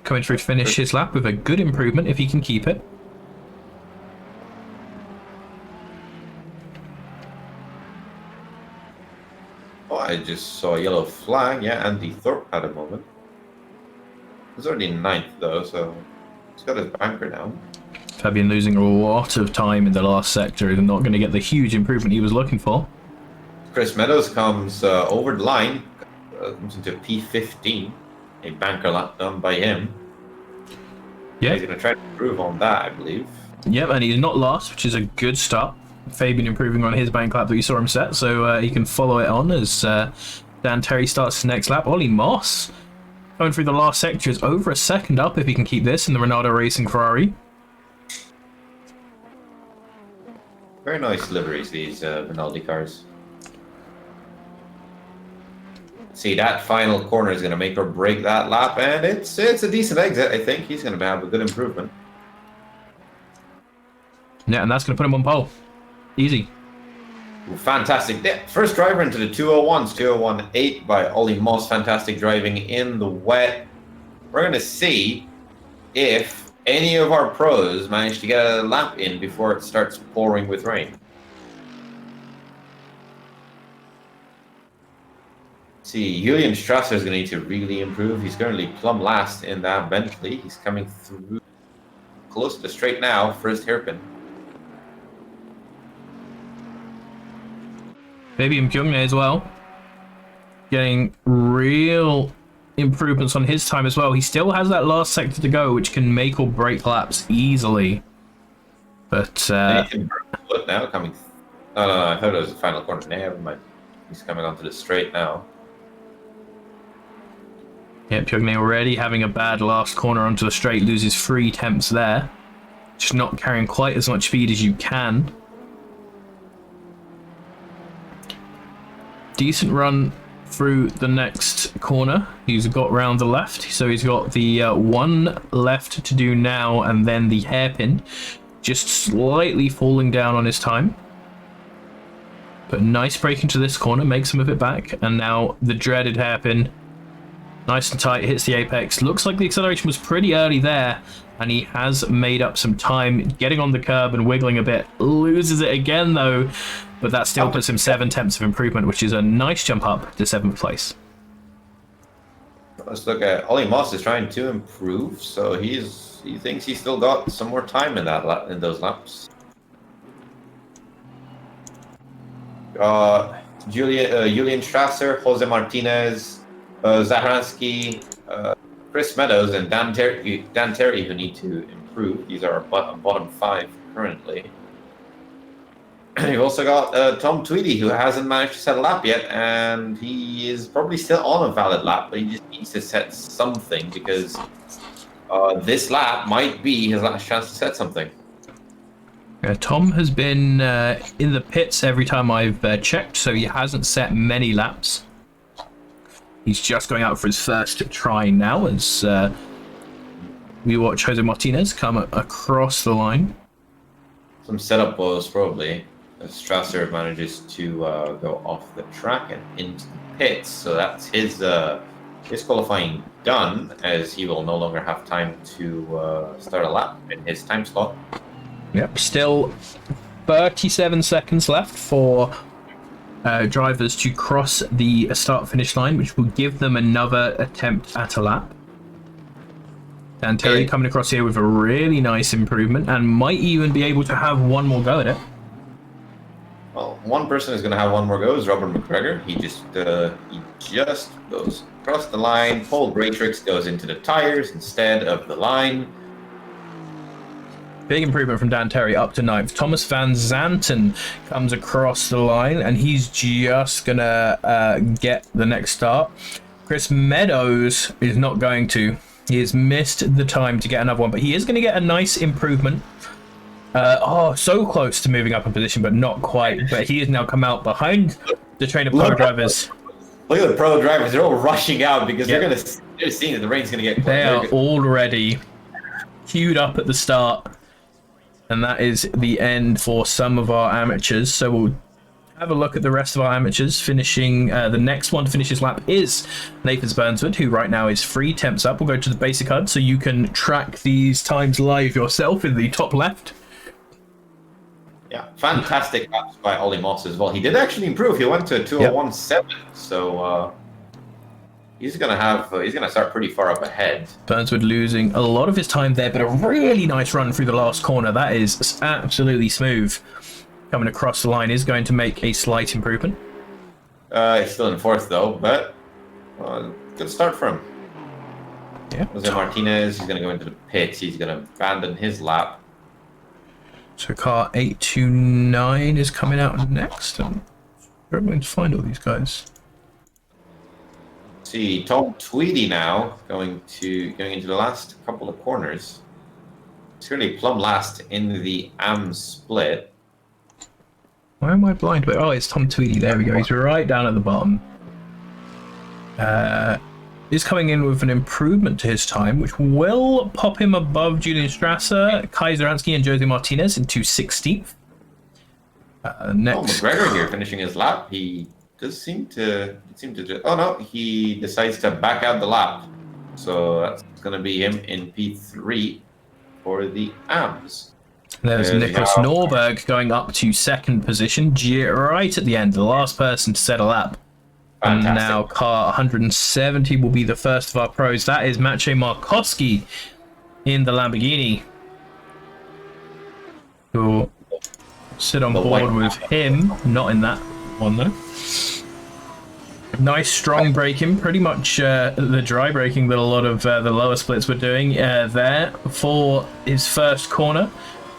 Coming through to finish his lap with a good improvement if he can keep it. Oh, I just saw a yellow flag. Yeah, Andy Thorpe had a moment. He's already 9th though, so he's got his banker now. Fabian losing a lot of time in the last sector and not going to get the huge improvement he was looking for. Chris Meadows comes over the line, comes into P15, a banker lap done by him. Yeah. He's going to try to improve on that, I believe. Yep, and he's not lost, which is a good start. Fabian improving on his bank lap that we saw him set, so he can follow it on as Dan Terry starts his next lap. Ollie Moss going through the last sector is over a second up if he can keep this in the Ronaldo Racing Ferrari. Very nice liveries, these Rinaldi cars. See, that final corner is going to make or break that lap, and it's a decent exit, I think. He's going to have a good improvement. Yeah, and that's going to put him on pole. Easy. Ooh, fantastic. Yeah, first driver into the 201s, 201.8 by Ollie Moss. Fantastic driving in the wet. We're going to see if any of our pros manage to get a lap in before it starts pouring with rain. See, Julian Strasser is going to need to really improve. He's currently plumb last in that Bentley. He's coming through close to the straight now, first hairpin. Fabian Puignet as well. Getting real improvements on his time as well. He still has that last sector to go, which can make or break laps easily. But now coming. Oh, no, I thought it was the final corner. Never mind. He's coming onto the straight now. Yeah, Puignet already having a bad last corner onto the straight, loses 3 temps there. Just not carrying quite as much speed as you can. Decent run through the next corner. He's got round the left, so he's got the 1 left to do now, and then the hairpin. Just slightly falling down on his time. But nice break into this corner, makes some of it back, and now the dreaded hairpin. Nice and tight, hits the apex. Looks like the acceleration was pretty early there, and he has made up some time getting on the curb and wiggling a bit. Loses it again though, but that still puts him 7 temps of improvement, which is a nice jump up to 7th place. Let's look at Ollie Moss is trying to improve, so he thinks he's still got some more time in in those laps. Julian Strasser, Jose Martinez, Zahransky, Chris Meadows, and Dan Terry who need to improve. These are our bottom 5 currently. You've also got Tom Tweedy, who hasn't managed to set a lap yet, and he is probably still on a valid lap, but he just needs to set something because This lap might be his last chance to set something. Tom has been in the pits every time I've checked, so he hasn't set many laps. He's just going out for his first try now as we watch Jose Martinez come across the line. Some setup woes probably, as Strasser manages to go off the track and into the pits. So that's his qualifying done, as he will no longer have time to start a lap in his time slot. Yep, still 37 seconds left for drivers to cross the start-finish line, which will give them another attempt at a lap. Dan Terry coming across here with a really nice improvement and might even be able to have one more go at it. Well, one person is going to have one more go is Robert McGregor. He just goes across the line. Pole brake tricks goes into the tires instead of the line. Big improvement from Dan Terry up to 9th. Thomas Van Zanten comes across the line and he's just going to get the next start. Chris Meadows is not going to. He has missed the time to get another one, but he is going to get a nice improvement. So close to moving up in position, but not quite. But he has now come out behind the train of pro drivers. Look at the pro drivers. They're all rushing out because they're seeing that the rain's going to get close. They are already queued up at the start. And that is the end for some of our amateurs. So we'll have a look at the rest of our amateurs. Finishing the next one to finish his lap is Nathan Burnswood, who right now is 3 temps up. We'll go to the basic HUD so you can track these times live yourself in the top left. Yeah, fantastic laps by Ollie Moss as well. He did actually improve. He went to 2:01.7, so he's gonna start pretty far up ahead. Burnswood losing a lot of his time there, but a really nice run through the last corner. That is absolutely smooth. Coming across the line is going to make a slight improvement. He's still in 4th though, but good start for him. Yeah. Jose Martinez, he's going to go into the pits. He's going to abandon his lap. So car 829 is coming out next. And we're going to find all these guys. See, Tom Tweedy now going into the last couple of corners. It's really plumb last in the AM split. Why am I blind? Oh, it's Tom Tweedy. There we go. He's right down at the bottom. He's coming in with an improvement to his time, which will pop him above Julian Strasser, Kaiser Ansky, and Jose Martinez into 16th. Next, McGregor here finishing his lap. He does seem to. Oh no, he decides to back out the lap. So that's going to be him in P3 for the AMS. There's Nicholas Norberg going up to 2nd position, right at the end, the last person to set a lap. Fantastic. And now car 170 will be the first of our pros. That is Maciej Markowski in the Lamborghini. We'll sit on board with him, not in that one though. Nice strong braking, pretty much the dry braking that a lot of the lower splits were doing there for his first corner.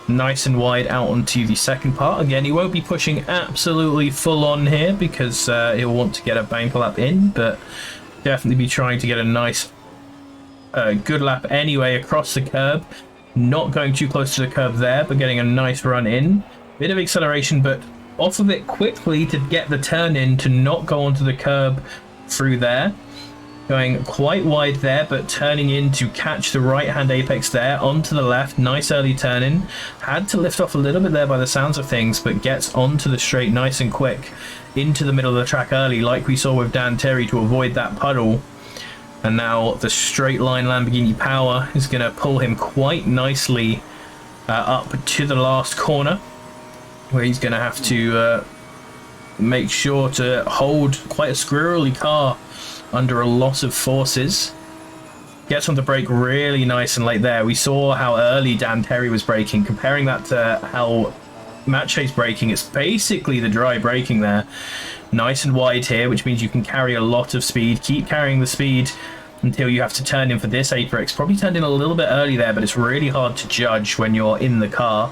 Nice and wide out onto the second part. Again, he won't be pushing absolutely full on here because he'll want to get a bank lap in, but definitely be trying to get a nice good lap anyway across the curb. Not going too close to the curb there, but getting a nice run in. Bit of acceleration, but off of it quickly to get the turn in to not go onto the curb through there. Going quite wide there, but turning in to catch the right-hand apex there, onto the left, nice early turn in. Had to lift off a little bit there by the sounds of things, but gets onto the straight nice and quick into the middle of the track early, like we saw with Dan Terry to avoid that puddle. And now the straight line Lamborghini power is going to pull him quite nicely up to the last corner, where he's going to have to make sure to hold quite a squirrely car under a lot of forces. Gets on the brake really nice and late there. We saw how early Dan Terry was braking. Comparing that to how Maciej's braking, it's basically the dry braking there. Nice and wide here, which means you can carry a lot of speed. Keep carrying the speed until you have to turn in for this apex. Probably turned in a little bit early there, but it's really hard to judge when you're in the car.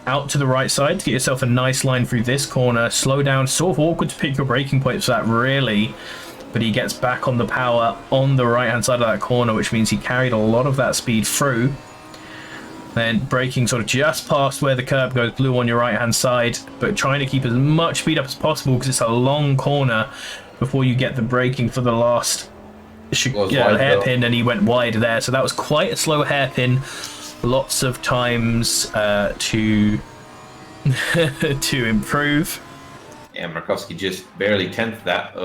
Out to the right side to get yourself a nice line through this corner. Slow down, sort of awkward to pick your braking points for that really. but he gets back on the power on the right-hand side of that corner, which means he carried a lot of that speed through. Then braking sort of just past where the curb goes blue on your right-hand side, but trying to keep as much speed up as possible because it's a long corner before you get the braking for the last hairpin, and he went wide there. So that was quite a slow hairpin. Lots of times to to improve. Yeah, Markowski just barely 10th that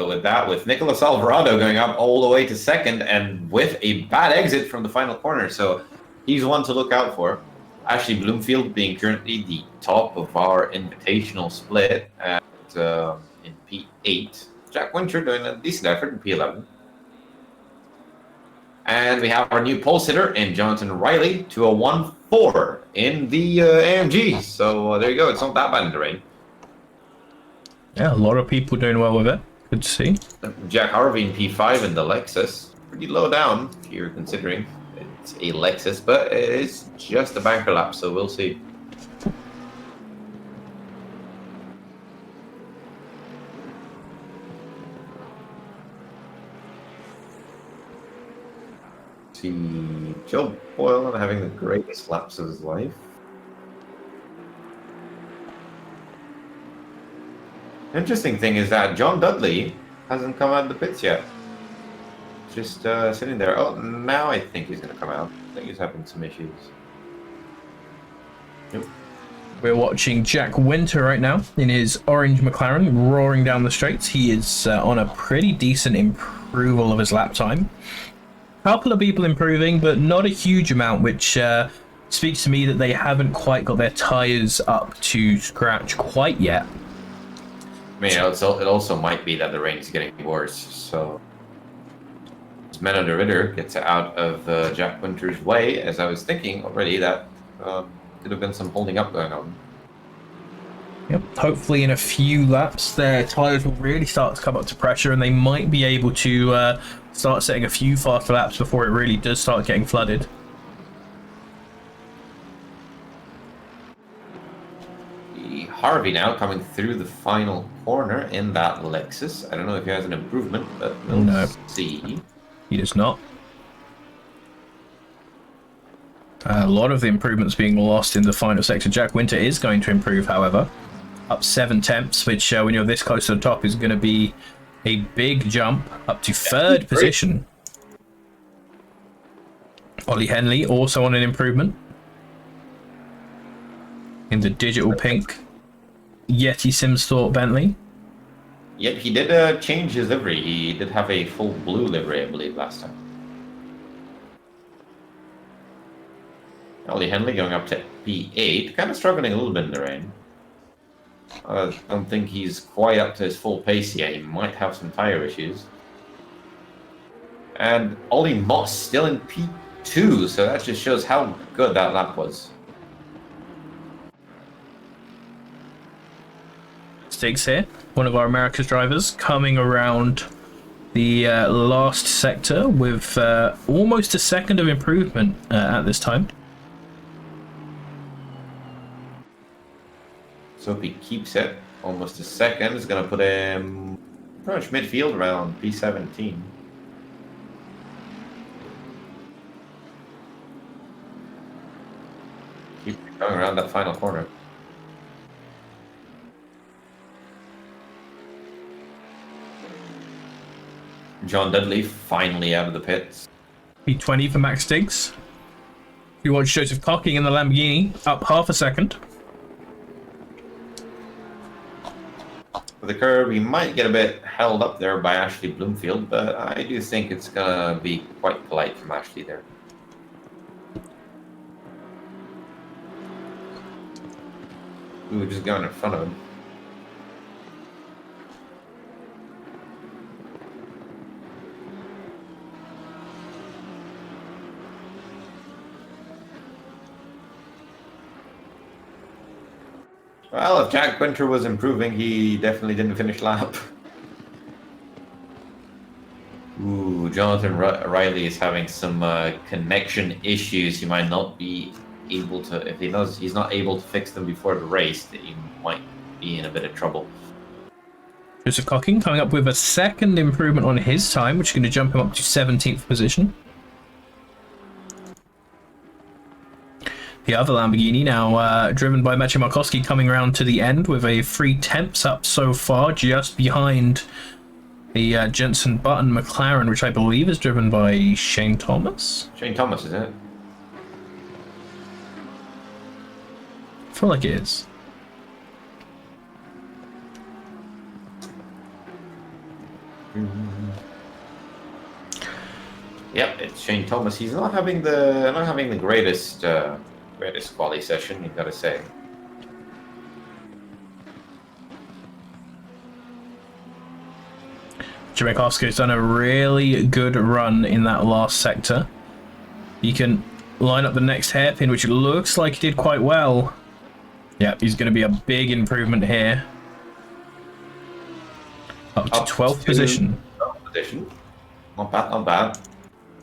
with Nicolas Alvarado going up all the way to second and with a bad exit from the final corner. So he's one to look out for. Ashley Bloomfield being currently the top of our invitational split at in P8. Jack Winter doing a decent effort in P11. And we have our new pole sitter in Jonathan Riley to a 1-4 in the AMG. So there you go. It's not that bad in the rain. Yeah, a lot of people doing well with it. Good to see. Jack Harvey in P5 in the Lexus. Pretty low down if you're considering it's a Lexus, but it is just a banker lap, so we'll see. See Joe Boyle not having the greatest laps of his life. Interesting thing is that John Dudley hasn't come out of the pits yet. Just sitting there. Oh, now I think he's going to come out. I think he's having some issues. Yep. We're watching Jack Winter right now in his orange McLaren roaring down the straights. He is on a pretty decent improval of his lap time. Couple of people improving, but not a huge amount, which speaks to me that they haven't quite got their tires up to scratch quite yet. I mean, it also might be that the rain is getting worse, so as Menno de Ridder gets out of Jack Winter's way, as I was thinking already, that could have been some holding up going on. Yep. Hopefully in a few laps their tires will really start to come up to pressure, and they might be able to start setting a few faster laps before it really does start getting flooded. Harvey now coming through the final corner in that Lexus. I don't know if he has an improvement, but we'll see. He does not. A lot of the improvements being lost in the final sector. Jack Winter is going to improve, however. Up 7 tenths, which when you're this close to the top is going to be a big jump up to third position. Ollie Henley also on an improvement in the digital pink ACCSimSeries Bentley. Yep, he did change his livery. He did have a full blue livery, I believe, last time. Ollie Henley going up to P8, kind of struggling a little bit in the rain. I don't think he's quite up to his full pace yet. He might have some tire issues. And Ollie Moss still in P2, so that just shows how good that lap was. Stiggs here, one of our America's drivers, coming around the last sector with almost a second of improvement at this time. So if he keeps it almost a second, it's going to put him pretty much midfield around P17. Keep going around that final corner. John Dudley finally out of the pits. P20 for Max Stiggs. You watch Joseph Cocking in the Lamborghini, up half a second. For the curve, he might get a bit held up there by Ashley Bloomfield, but I do think it's going to be quite polite from Ashley there. Ooh, just going in front of him. Well, if Jack Winter was improving, he definitely didn't finish lap. Ooh, Jonathan Riley is having some connection issues. He might not be able to, if he knows he's not able to fix them before the race, that he might be in a bit of trouble. Joseph Cocking coming up with a second improvement on his time, which is going to jump him up to 17th position. The other Lamborghini now driven by Maciej Markowski coming around to the end with a 3 tenths up so far, just behind the Jensen Button McLaren, which I believe is driven by Shane Thomas. Shane Thomas, isn't it? I feel like it is. Yep, it's Shane Thomas. He's not having the greatest quality session, you've got to say. Jamakowski's done a really good run in that last sector. He can line up the next hairpin, which looks like he did quite well. Yeah, he's going to be a big improvement here. Up to 12th position. 12th position. Not bad, not bad.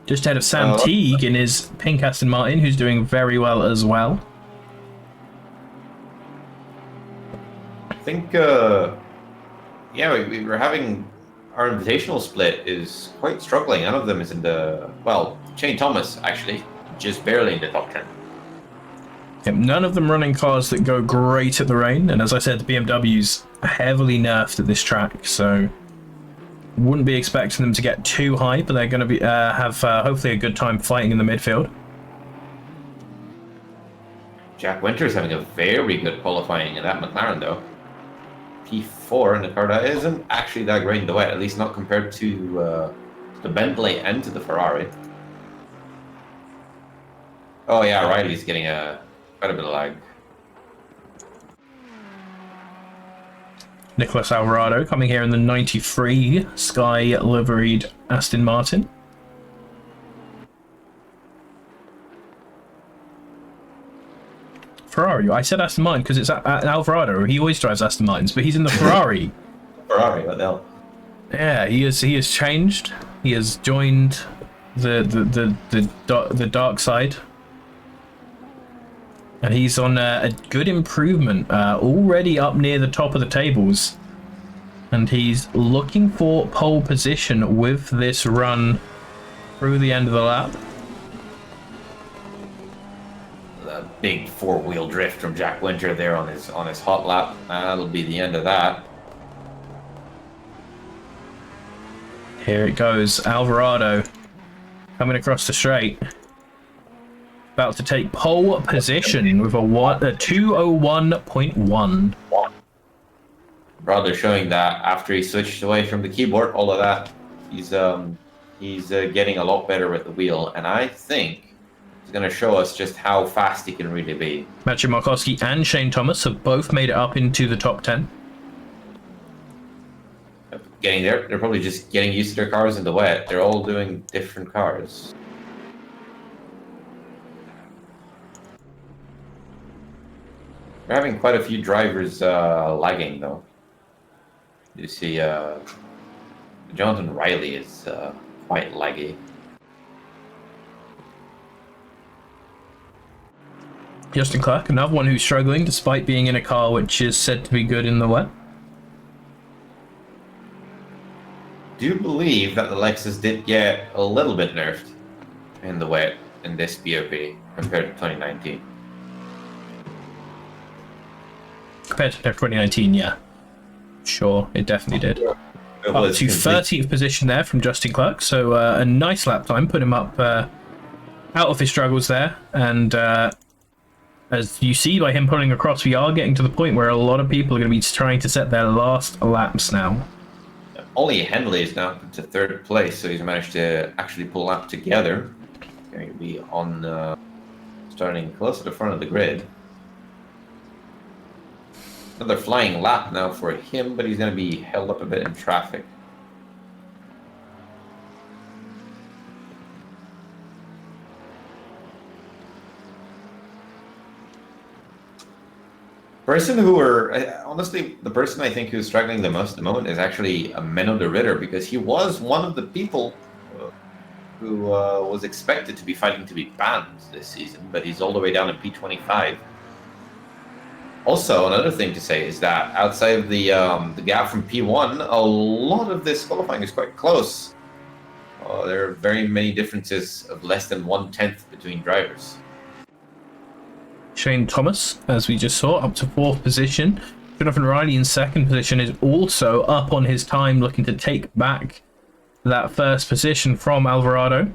Just ahead of Sam Teague in his pink Aston Martin, who's doing very well as well. I think, yeah, we were having... Our invitational split is quite struggling. None of them is in the... Well, Shane Thomas, actually, just barely in the top 10. Yep, none of them running cars that go great at the rain. And as I said, the BMW's heavily nerfed at this track, so... Wouldn't be expecting them to get too high, but they're going to be have hopefully a good time fighting in the midfield. Jack Winter's having a very good qualifying in that McLaren, though. P4 in the car that isn't actually that great in the wet, at least not compared to the Bentley and to the Ferrari. Oh yeah, Riley's getting quite a bit of lag. Nicholas Alvarado coming here in the 93 Sky liveried Aston Martin. Ferrari. I said Aston Martin because it's Alvarado. He always drives Aston Martins, but he's in the Ferrari. Ferrari, what the hell? Yeah, he has changed. He has joined the dark side, and he's on a good improvement, already up near the top of the tables, and he's looking for pole position with this run through the end of the lap. Big four-wheel drift from Jack Winter there on his hot lap. That'll be the end of that. Here it goes, Alvarado coming across the straight, about to take pole position with a 2:01.1. Brother showing that after he switched away from the keyboard, all of that, he's getting a lot better with the wheel, and I think going to show us just how fast he can really be. Maciej Markowski and Shane Thomas have both made it up into the top 10. Getting there, they're probably just getting used to their cars in the wet. They're all doing different cars. We're having quite a few drivers lagging though. You see, Jonathan Riley is quite laggy. Justin Clark, another one who's struggling despite being in a car which is said to be good in the wet. Do you believe that the Lexus did get a little bit nerfed in the wet in this BOP compared to 2019? Compared to 2019, yeah. Sure, it definitely did. Up to 30th position there from Justin Clark, so a nice lap time, put him up out of his struggles there, and as you see by him pulling across, we are getting to the point where a lot of people are going to be trying to set their last laps now. Only Henley is now to 3rd place, so he's managed to actually pull up together. He's going to be on starting close to the front of the grid. Another flying lap now for him, but he's going to be held up a bit in traffic. Honestly, the person I think who's struggling the most at the moment is actually Menno de Ridder, because he was one of the people who was expected to be fighting to be banned this season, but he's all the way down in P25. Also, another thing to say is that outside of the gap from P1, a lot of this qualifying is quite close. There are very many differences of less than 1/10 between drivers. Shane Thomas, as we just saw, up to 4th position. Jonathan Riley in 2nd position is also up on his time, looking to take back that 1st position from Alvarado.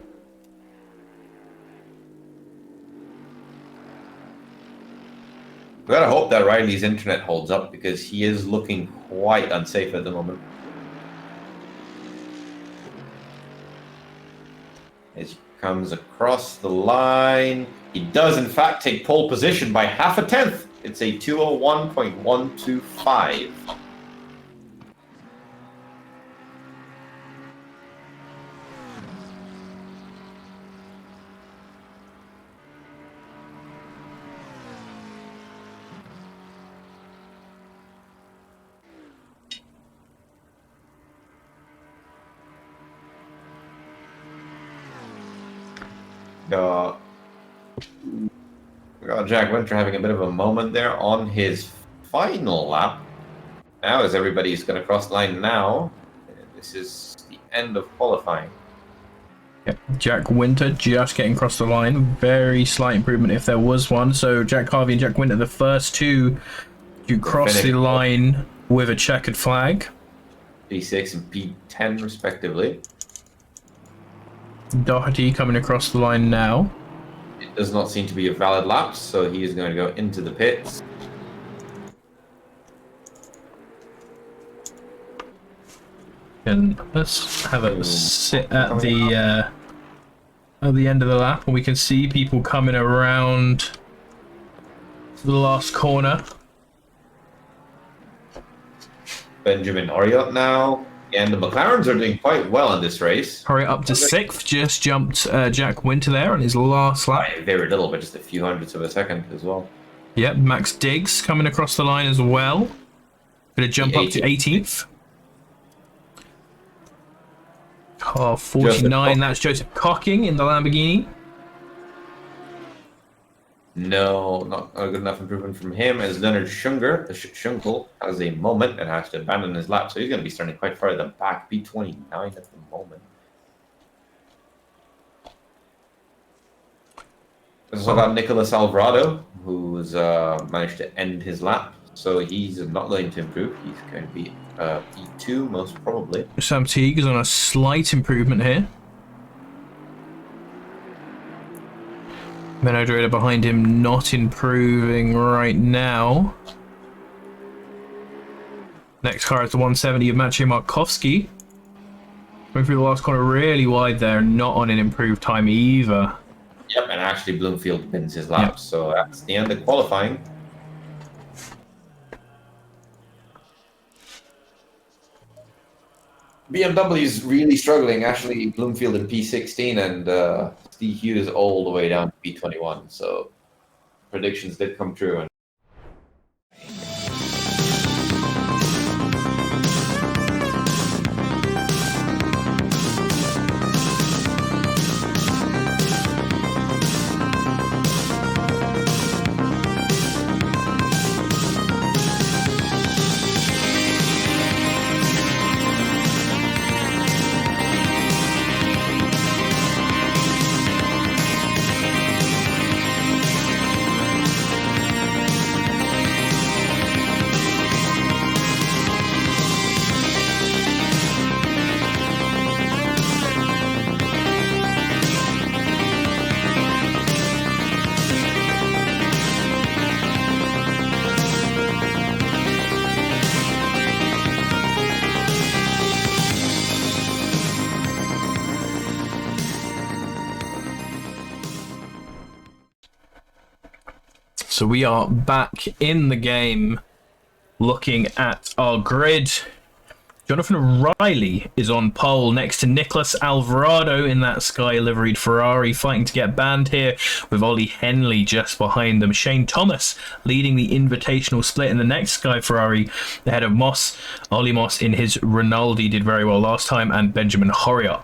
We gotta hope that Riley's internet holds up because he is looking quite unsafe at the moment. As he comes across the line, he does in fact take pole position by 0.5. It's a 201.125. We got Jack Winter having a bit of a moment there on his final lap. Now, as everybody's going to cross the line now, this is the end of qualifying. Yep. Jack Winter just getting across the line. Very slight improvement if there was one. So Jack Harvey and Jack Winter, the first two to cross the line with a checkered flag. P6 and P10 respectively. Doherty coming across the line now. It does not seem to be a valid lap, so he is going to go into the pits. And let's have a sit at the end of the lap, and we can see people coming around the last corner. Benjamin Oriot now. And the McLarens are doing quite well in this race. Hurry up to 6th, just jumped Jack Winter there on his last lap. By very little, but just a few hundredths of a second as well. Yep, Max Diggs coming across the line as well. Gonna jump up to 18th. Car 49, that's Joseph Cocking in the Lamborghini. No, not a good enough improvement from him, as Leonard Schunkel has a moment and has to abandon his lap, so he's going to be starting quite far at the back, B29 at the moment. We've also got Nicolas Alvarado, who's managed to end his lap, so he's not going to improve. He's going to be P2 most probably. Sam Teague is on a slight improvement here. Menodreda behind him, not improving right now. Next car is the 170 of Maciej Markowski. Going through the last corner really wide there, not on an improved time either. Yep, and actually Bloomfield wins his lap, yep. So that's the end of qualifying. BMW is really struggling. Actually, Bloomfield in P16 and Steve Hughes all the way down to P21. So predictions did come true. And so we are back in the game, looking at our grid. Jonathan Riley is on pole next to Nicolas Alvarado in that Sky liveried Ferrari, fighting to get banned here with Ollie Henley just behind them. Shane Thomas leading the invitational split in the next Sky Ferrari ahead of Moss. Ollie Moss in his Rinaldi did very well last time, and Benjamin Horiot.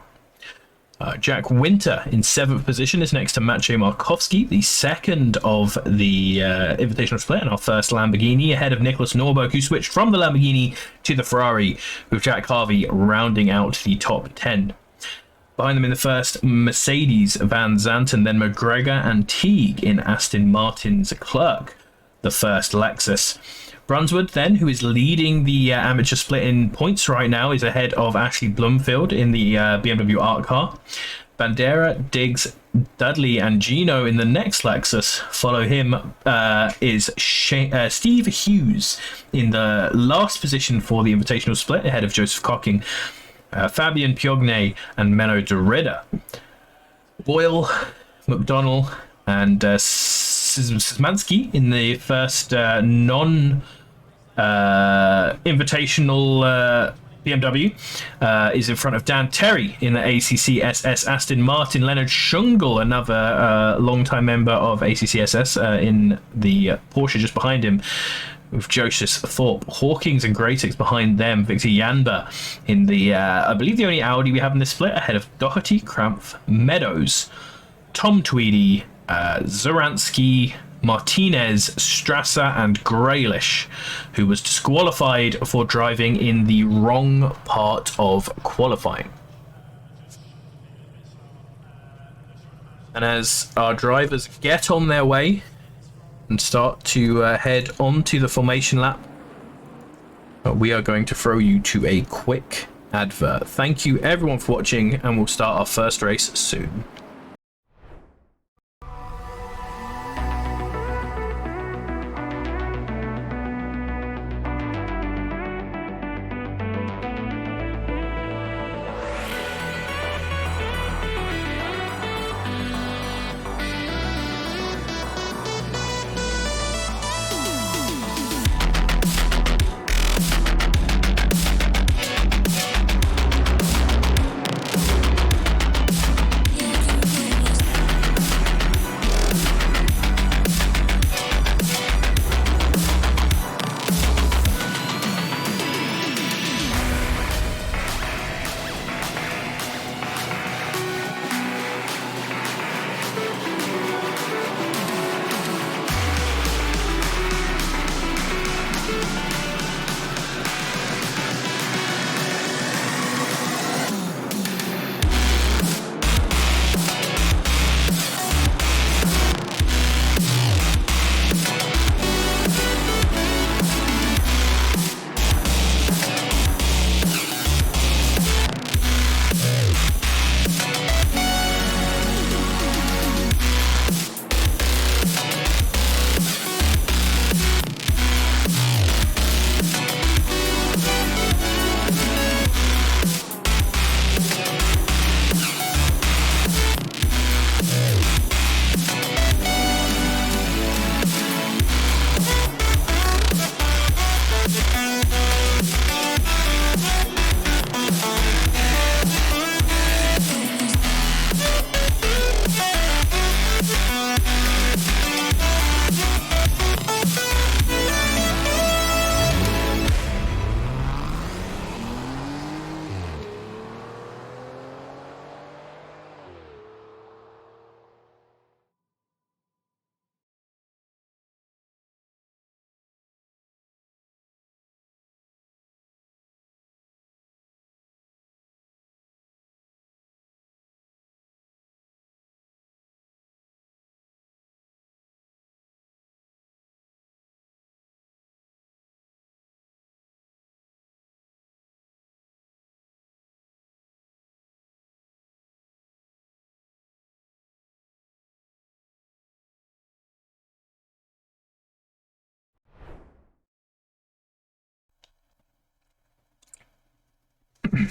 Jack Winter in 7th position is next to Maciej Markowski, the second of the Invitational Split, and our first Lamborghini, ahead of Nicholas Norberg, who switched from the Lamborghini to the Ferrari, with Jack Harvey rounding out the top 10. Behind them in the first, Mercedes, Van Zanten, then McGregor and Teague in Aston Martin's Clerk, the first Lexus. Brunswood, then, who is leading the amateur split in points right now, is ahead of Ashley Bloomfield in the BMW Art Car. Bandera, Diggs, Dudley, and Gino in the next Lexus. Follow him is Steve Hughes in the last position for the Invitational Split, ahead of Joseph Cocking, Fabian Piogne, and Menno de Ridder. Boyle, McDonnell, and Szymanski in the first non-invitational BMW is in front of Dan Terry in the ACCSS Aston Martin. Leonard Schungel, another long-time member of ACCSS, in the Porsche just behind him, with Joseph Thorpe. Hawkins and Greatix behind them. Victor Janber in the, I believe, the only Audi we have in this split, ahead of Doherty, Krampf, Meadows, Tom Tweedy, Zoransky, Martinez, Strasser, and Graylish, who was disqualified for driving in the wrong part of qualifying. And as our drivers get on their way and start to head onto the formation lap, we are going to throw you to a quick advert. Thank you everyone for watching, and we'll start our first race soon.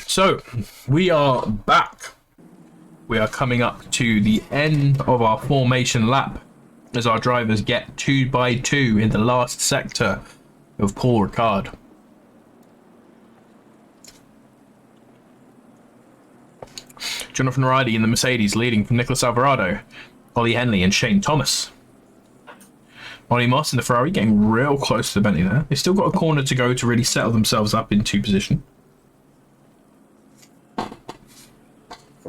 So, we are back. We are coming up to the end of our formation lap as our drivers get 2 by 2 in the last sector of Paul Ricard. Jonathan Riley in the Mercedes, leading from Nicholas Alvarado, Ollie Henley and Shane Thomas. Ollie Moss in the Ferrari getting real close to the Bentley there. They've still got a corner to go to really settle themselves up into position.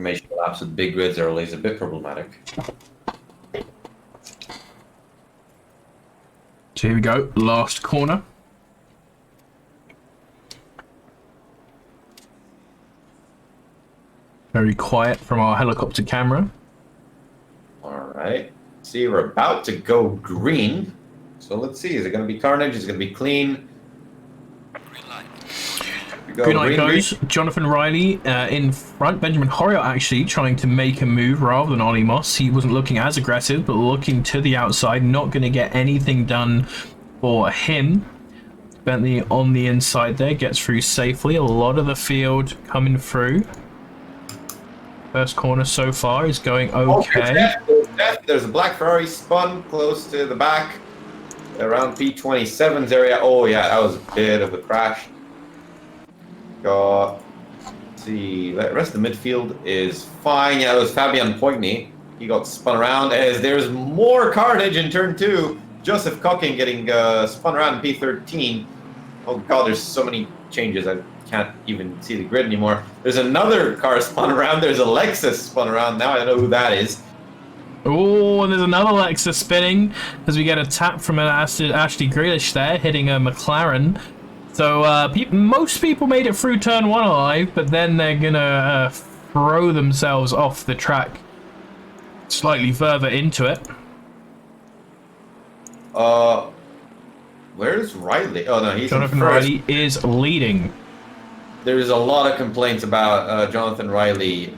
formation laps with big grids are always a bit problematic. So here we go, last corner. Very quiet from our helicopter camera. Alright. See, we're about to go green. So let's see, is it going to be carnage? Is it going to be clean? Green light. Green light goes. Jonathan Riley in front. Benjamin Horiot actually trying to make a move rather than Ollie Moss. He wasn't looking as aggressive, but looking to the outside. Not going to get anything done for him. Bentley on the inside there. Gets through safely. A lot of the field coming through. First corner so far is going okay. There's a black Ferrari spun close to the back. Around P27's area. Oh yeah, that was a bit of a crash. Let's see, the rest of the midfield is fine. Yeah, it was Fabian Poigny. He got spun around as there's more carnage in turn 2. Joseph Cocking getting spun around in P13. Oh god, there's so many changes. I can't even see the grid anymore. There's another car spun around. There's a Lexus spun around. Now I know who that is. Oh, and there's another Lexus spinning as we get a tap from an Ashley Grealish there, hitting a McLaren. So most people made it through turn 1 alive, but then they're gonna throw themselves off the track slightly further into it. Where's Riley? Oh no, he's Jonathan Riley is leading. There's a lot of complaints about Jonathan Riley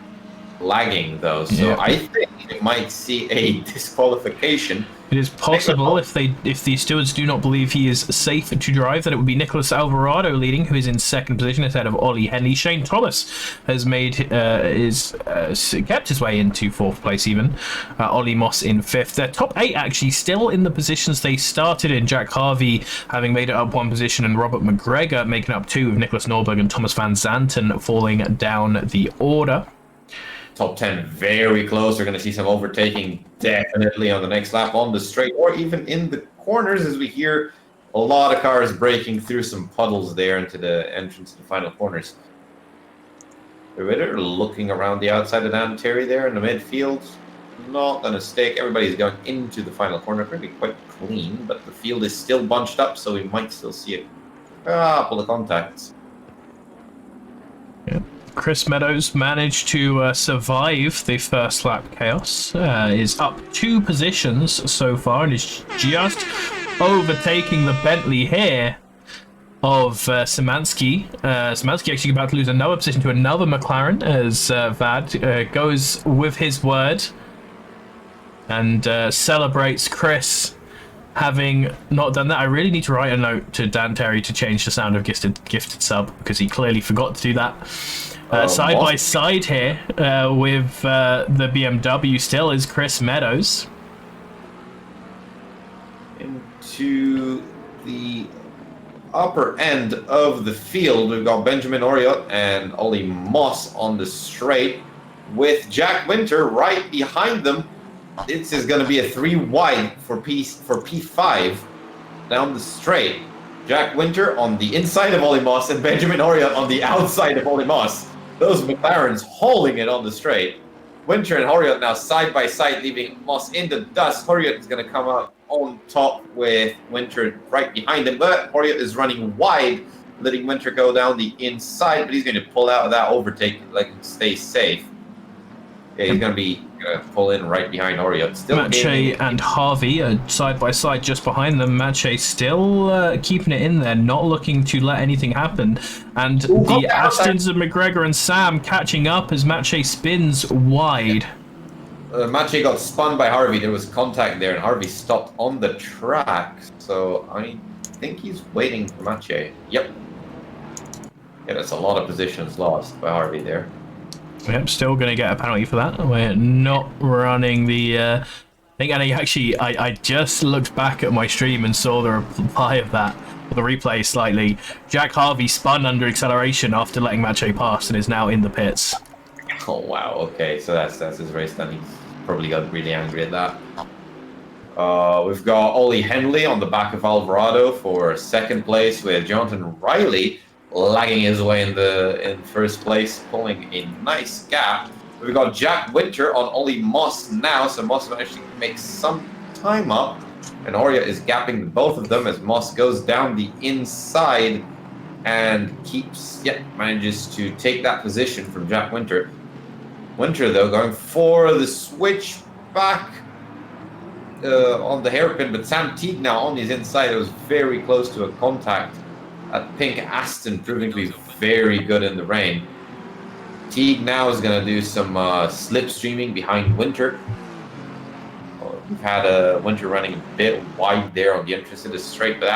lagging, though, so yeah. I think we might see a disqualification. It is possible if the stewards do not believe he is safe to drive, that it would be Nicholas Alvarado leading, who is in second position instead of Ollie Henley. Shane Thomas has made kept his way into fourth place even. Ollie Moss in fifth. Their top 8 actually still in the positions they started in. Jack Harvey having made it up 1 position, and Robert McGregor making up 2, with Nicholas Norberg and Thomas van Zanten falling down the order. Top 10 very close. We're going to see some overtaking definitely on the next lap on the straight, or even in the corners, as we hear a lot of cars breaking through some puddles there into the entrance to the final corners. They're looking around the outside of Dan Terry there in the midfield. Not going to stick. Everybody's going into the final corner. Pretty quite clean, but the field is still bunched up, so we might still see a couple of contacts. Yeah. Chris Meadows managed to survive the first lap chaos. Is up 2 positions so far and is just overtaking the Bentley here of Szymanski. Szymanski actually about to lose another position to another McLaren as Vad goes with his word and celebrates Chris having not done that. I really need to write a note to Dan Terry to change the sound of gifted sub, because he clearly forgot to do that. Side by side here with the BMW still is Chris Meadows. Into the upper end of the field, we've got Benjamin Horiot and Ollie Moss on the straight, with Jack Winter right behind them. This is going to be a 3 wide for P5 down the straight. Jack Winter on the inside of Ollie Moss and Benjamin Horiot on the outside of Ollie Moss. Those McLarens hauling it on the straight. Winter and Horiot now side by side, leaving Moss in the dust. Horiot is going to come out on top with Winter right behind him, but Horiot is running wide, letting Winter go down the inside, but he's going to pull out of that overtake, stay safe. Yeah, he's going to be pull in right behind Horiot. Still Mache and Harvey are side by side just behind them. Mache still keeping it in there, not looking to let anything happen. And the Astons of McGregor and Sam catching up as Mache spins wide. Mache got spun by Harvey. There was contact there, and Harvey stopped on the track. So I think he's waiting for Mache. Yep. Yeah, that's a lot of positions lost by Harvey there. Yep, still going to get a penalty for that. We're not running the... I think, and I just looked back at my stream and saw the reply of that, or the replay slightly. Jack Harvey spun under acceleration after letting Mache pass and is now in the pits. Oh, wow. Okay, so that's his race then. He's probably got really angry at that. We've got Ollie Henley on the back of Alvarado for second place, with Jonathan Riley lagging his way in first place, pulling a nice gap. We've got Jack Winter on Ollie Moss now, so Moss managed to make some time up. And Oria is gapping both of them as Moss goes down the inside and manages to take that position from Jack Winter. Winter, though, going for the switch back on the hairpin, but Sam Teague now on his inside. It was very close to a contact. Pink Aston proving to be very good in the rain. Teague now is going to do some slipstreaming behind Winter. We've had Winter running a bit wide there on the entrance of the straight, but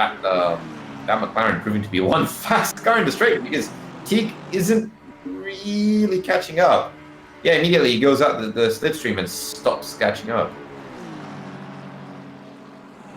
that McLaren proving to be one fast car in the straight because Teague isn't really catching up. Yeah, immediately he goes out the slipstream and stops catching up.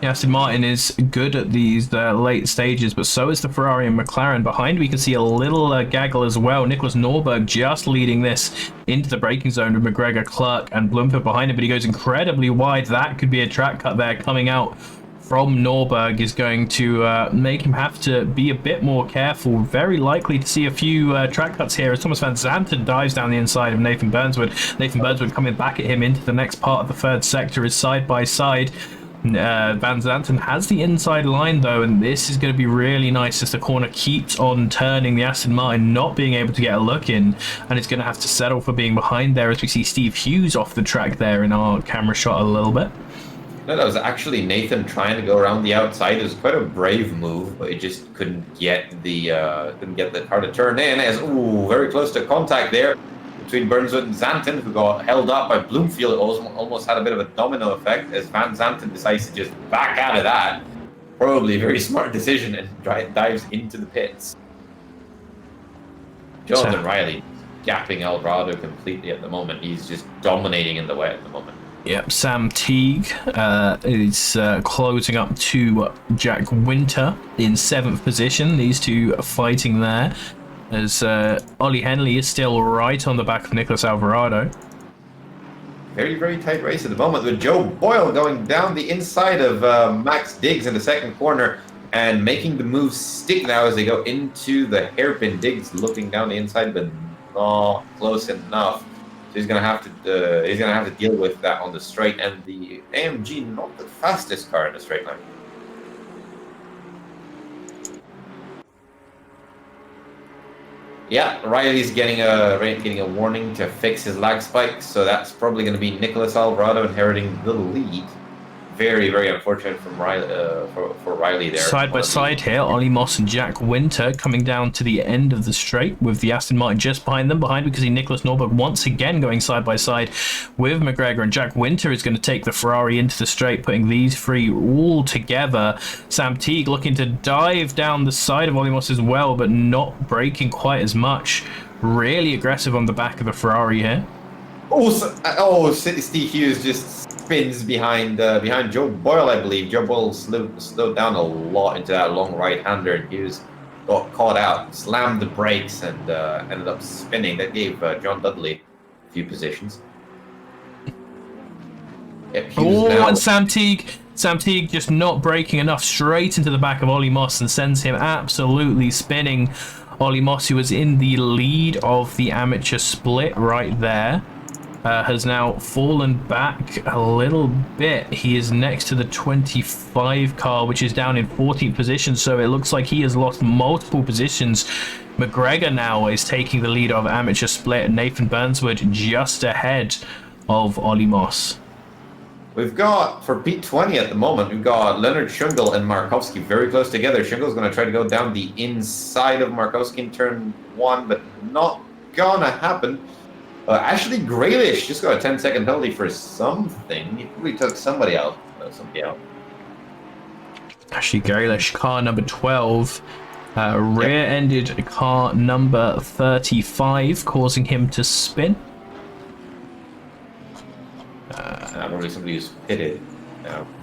Yeah, Aston Martin is good at these late stages, but so is the Ferrari and McLaren. Behind we can see a little gaggle as well. Nicholas Norberg just leading this into the braking zone with McGregor, Clark and Bloomfield behind him, but he goes incredibly wide. That could be a track cut there coming out from Norberg is going to make him have to be a bit more careful. Very likely to see a few track cuts here as Thomas Van Zanten dives down the inside of Nathan Burnswood. Nathan Burnswood coming back at him into the next part of the third sector is side by side. Van Zanten has the inside line though, and this is going to be really nice as the corner keeps on turning. The Aston Martin not being able to get a look in, and it's going to have to settle for being behind there as we see Steve Hughes off the track there in our camera shot a little bit. No, that was actually Nathan trying to go around the outside. It was quite a brave move, but it just couldn't get the car to turn in. As very close to contact there between Burnswood and Zanten, who got held up by Bloomfield. It almost had a bit of a domino effect as Van Zanten decides to just back out of that. Probably a very smart decision and dives into the pits. Jonathan Riley gapping Alvarado completely at the moment. He's just dominating in the wet at the moment. Yep, Sam Teague is closing up to Jack Winter in 7th position. These two are fighting there as Ollie Henley is still right on the back of Nicholas Alvarado. Very, very tight race at the moment with Joe Boyle going down the inside of Max Diggs in the second corner and making the move stick now as they go into the hairpin. Diggs looking down the inside, but not close enough. So he's gonna have to deal with that on the straight, and the AMG not the fastest car in the straight line. Yeah, Riley's getting a warning to fix his lag spike, so that's probably going to be Nicholas Alvarado inheriting the lead. Very, very unfortunate from Riley, for Riley there. Side by side here, Ollie Moss and Jack Winter coming down to the end of the straight with the Aston Martin just behind them. Behind we can see Nicholas Norberg once again going side by side with McGregor, and Jack Winter is going to take the Ferrari into the straight, putting these three all together. Sam Teague looking to dive down the side of Ollie Moss as well, but not braking quite as much. Really aggressive on the back of the Ferrari here. Steve Hughes just spins behind Joe Boyle, I believe. Joe Boyle slowed down a lot into that long right-hander, and Hughes got caught out, slammed the brakes, and ended up spinning. That gave John Dudley a few positions. Yep, and Sam Teague just not braking enough, straight into the back of Ollie Moss and sends him absolutely spinning. Ollie Moss, who was in the lead of the amateur split right there, has now fallen back a little bit. He is next to the 25 car, which is down in 14th position, so it looks like he has lost multiple positions. McGregor now is taking the lead of amateur split, and Nathan Burnswood just ahead of Ollie Moss. We've got, for P20 at the moment, we've got Leonard Schungel and Markowski very close together. Schungel's going to try to go down the inside of Markowski in turn 1, but not gonna happen. Ashley Graylish just got a 10-second penalty for something. He probably took somebody out. Ashley Graylish, car number 12, rear-ended car number 35, causing him to spin. Probably somebody who's pitted.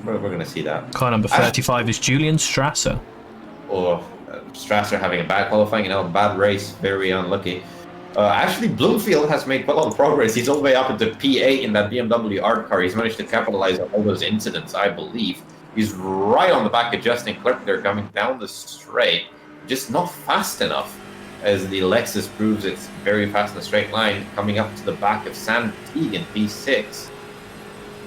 We're going to see that. Car number 35 is Julian Strasser. Or Strasser having a bad qualifying, a bad race, very unlucky. Actually, Bloomfield has made quite a lot of progress. He's all the way up into P8 in that BMW art car. He's managed to capitalize on all those incidents, I believe. He's right on the back of Justin Clark there, coming down the straight. Just not fast enough. as the Lexus proves it's very fast in a straight line, coming up to the back of Sam Teague in P6.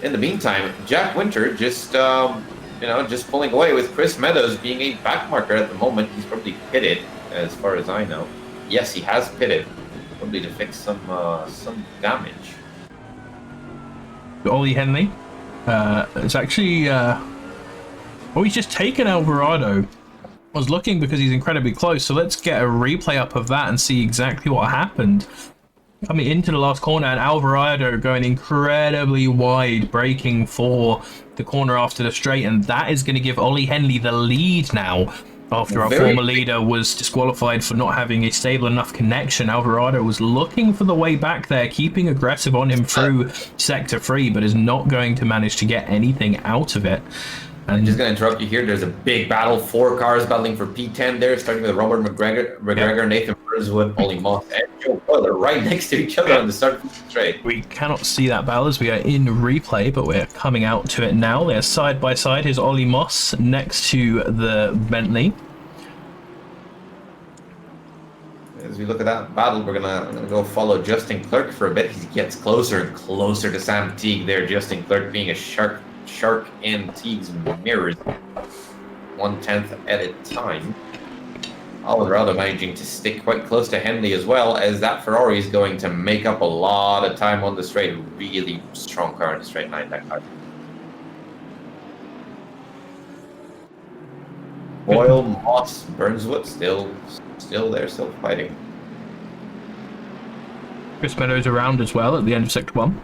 In the meantime, Jack Winter just, just pulling away with Chris Meadows being a backmarker at the moment. He's probably pitted, as far as I know. Yes, he has pitted, probably to fix some damage. Ollie Henley. It's actually... he's just taken Alvarado. I was looking because he's incredibly close, so let's get a replay up of that and see exactly what happened. Coming into the last corner, and Alvarado going incredibly wide, braking for the corner after the straight, and that is going to give Ollie Henley the lead now. After our former leader was disqualified for not having a stable enough connection, Alvarado was looking for the way back there, keeping aggressive on him through Sector 3, but is not going to manage to get anything out of it. I'm just going to interrupt you here. There's a big battle. 4 cars battling for P10 there, starting with Robert McGregor, Nathan Burnswood, Ollie Moss, and Joe Boiler right next to each other on the start of the straight. We cannot see that battle as we are in replay, but we're coming out to it now. They're side by side. Here's Ollie Moss next to the Bentley. As we look at that battle, we're gonna go follow Justin Clerk for a bit. He gets closer and closer to Sam Teague there. Justin Clerk being a shark in Teague's mirrors, 1/10 at a time. Alvarado managing to stick quite close to Henley as well, as that Ferrari is going to make up a lot of time on the straight. Really strong car in the straight line, that car. Boyle, Moss, Burnswood still there, still fighting. Chris Meadows around as well at the end of Sector 1.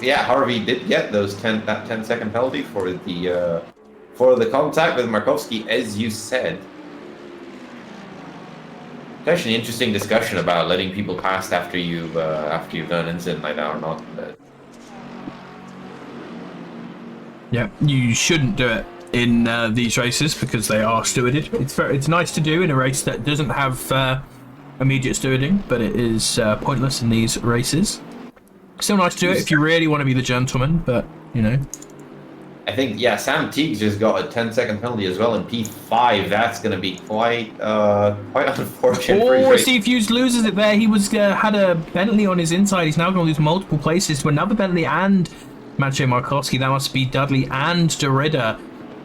Yeah, Harvey did get that 10-second penalty for the contact with Markowski, as you said. It's actually an interesting discussion about letting people pass after you've done an incident like that or not. But... Yeah, you shouldn't do it in these races because they are stewarded. It's nice to do in a race that doesn't have immediate stewarding, but it is pointless in these races. Still nice to do it if you really want to be the gentleman, but, you know. I think, yeah, Sam Teague just got a 10-second penalty as well in P5. That's going to be quite unfortunate. Oh, Steve Hughes loses it there. He had a Bentley on his inside. He's now going to lose multiple places to another Bentley and Maciej Markowski. That must be Dudley and Derrida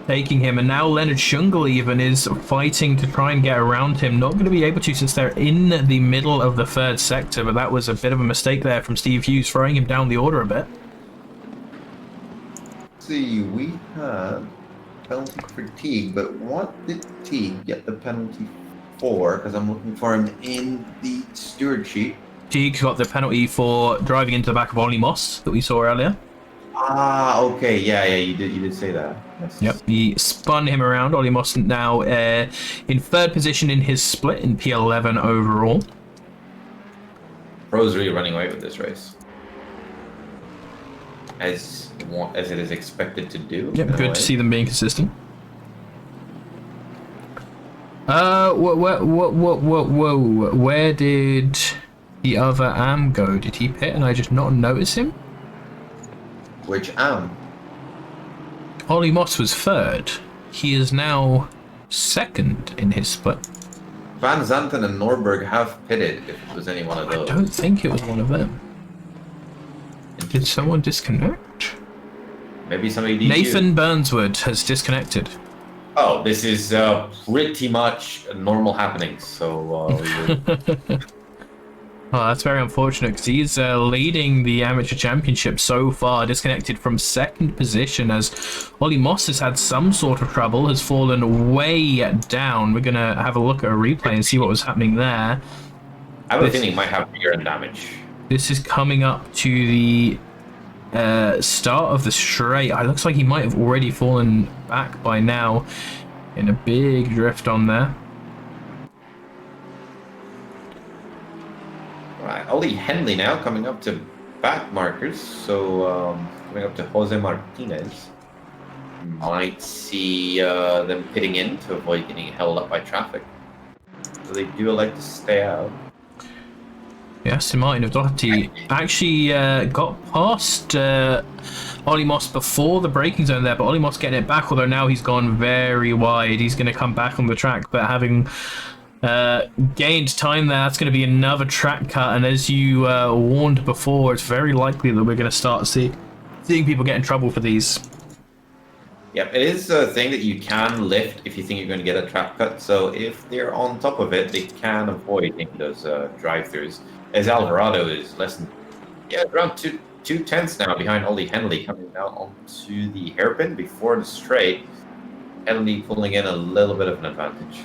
taking him. And now Leonard Schungel even is fighting to try and get around him. Not going to be able to since they're in the middle of the third sector. But that was a bit of a mistake there from Steve Hughes, throwing him down the order a bit. See, we had penalty for Teague, but what did Teague get the penalty for? Because I'm looking for him in the steward sheet. Teague got the penalty for driving into the back of Ollie Moss that we saw earlier. Ah, okay, yeah, you did say that. Yes. Yep, he spun him around. Ollie Moss now in third position in his split in P11 overall. Pro's really running away with this race, as it is expected to do. Yep, good to see them being consistent. Whoa. Where did the other Am go? Did he pit and I just not notice him? Which Am? Ollie Moss was third. He is now second in his split. Van Zanten and Norberg have pitted, if it was any one of those. I don't think it was one of them. Did someone disconnect? Maybe somebody DQ'd. Nathan Burnswood has disconnected. Oh, this is pretty much normal happenings, so... Oh, that's very unfortunate because he's leading the amateur championship so far, disconnected from second position as Ollie Moss has had some sort of trouble, has fallen way down. We're going to have a look at a replay and see what was happening there. I have a feeling he might have bigger damage. This is coming up to the start of the straight. It looks like he might have already fallen back by now in a big drift on there. Right, Ollie Henley now coming up to back markers, so coming up to Jose Martinez. Might see them pitting in to avoid getting held up by traffic. So they do like to stay out. Aston Martin of Doherty actually got past Ollie Moss before the braking zone there, but Ollie Moss getting it back, although now he's gone very wide. He's going to come back on the track, but having gained time there, that's going to be another track cut, and as you warned before, it's very likely that we're going to start seeing people get in trouble for these. Yep, it is a thing that you can lift if you think you're going to get a track cut. So if they're on top of it, they can avoid making those drive-throughs. As Alvarado is less than, around two tenths now behind Ollie Henley, coming down onto the hairpin before the straight. Henley pulling in a little bit of an advantage.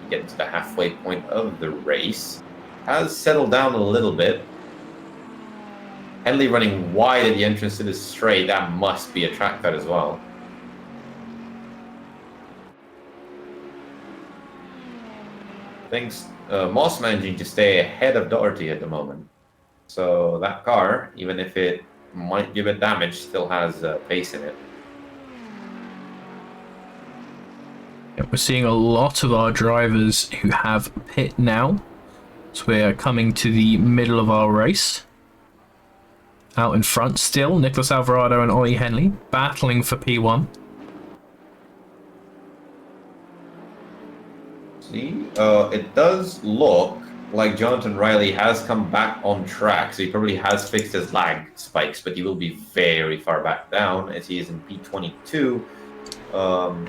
Getting to the halfway point of the race. Has settled down a little bit. Henley running wide at the entrance to the straight. That must be a track cut as well. Thanks, Moss managing to stay ahead of Doherty at the moment. So that car, even if it might give it damage, still has pace in it. Yeah, we're seeing a lot of our drivers who have pit now. So we're coming to the middle of our race. Out in front still, Nicholas Alvarado and Ollie Henley battling for P1. See, it does look like Jonathan Riley has come back on track, so he probably has fixed his lag spikes, but he will be very far back down as he is in P22,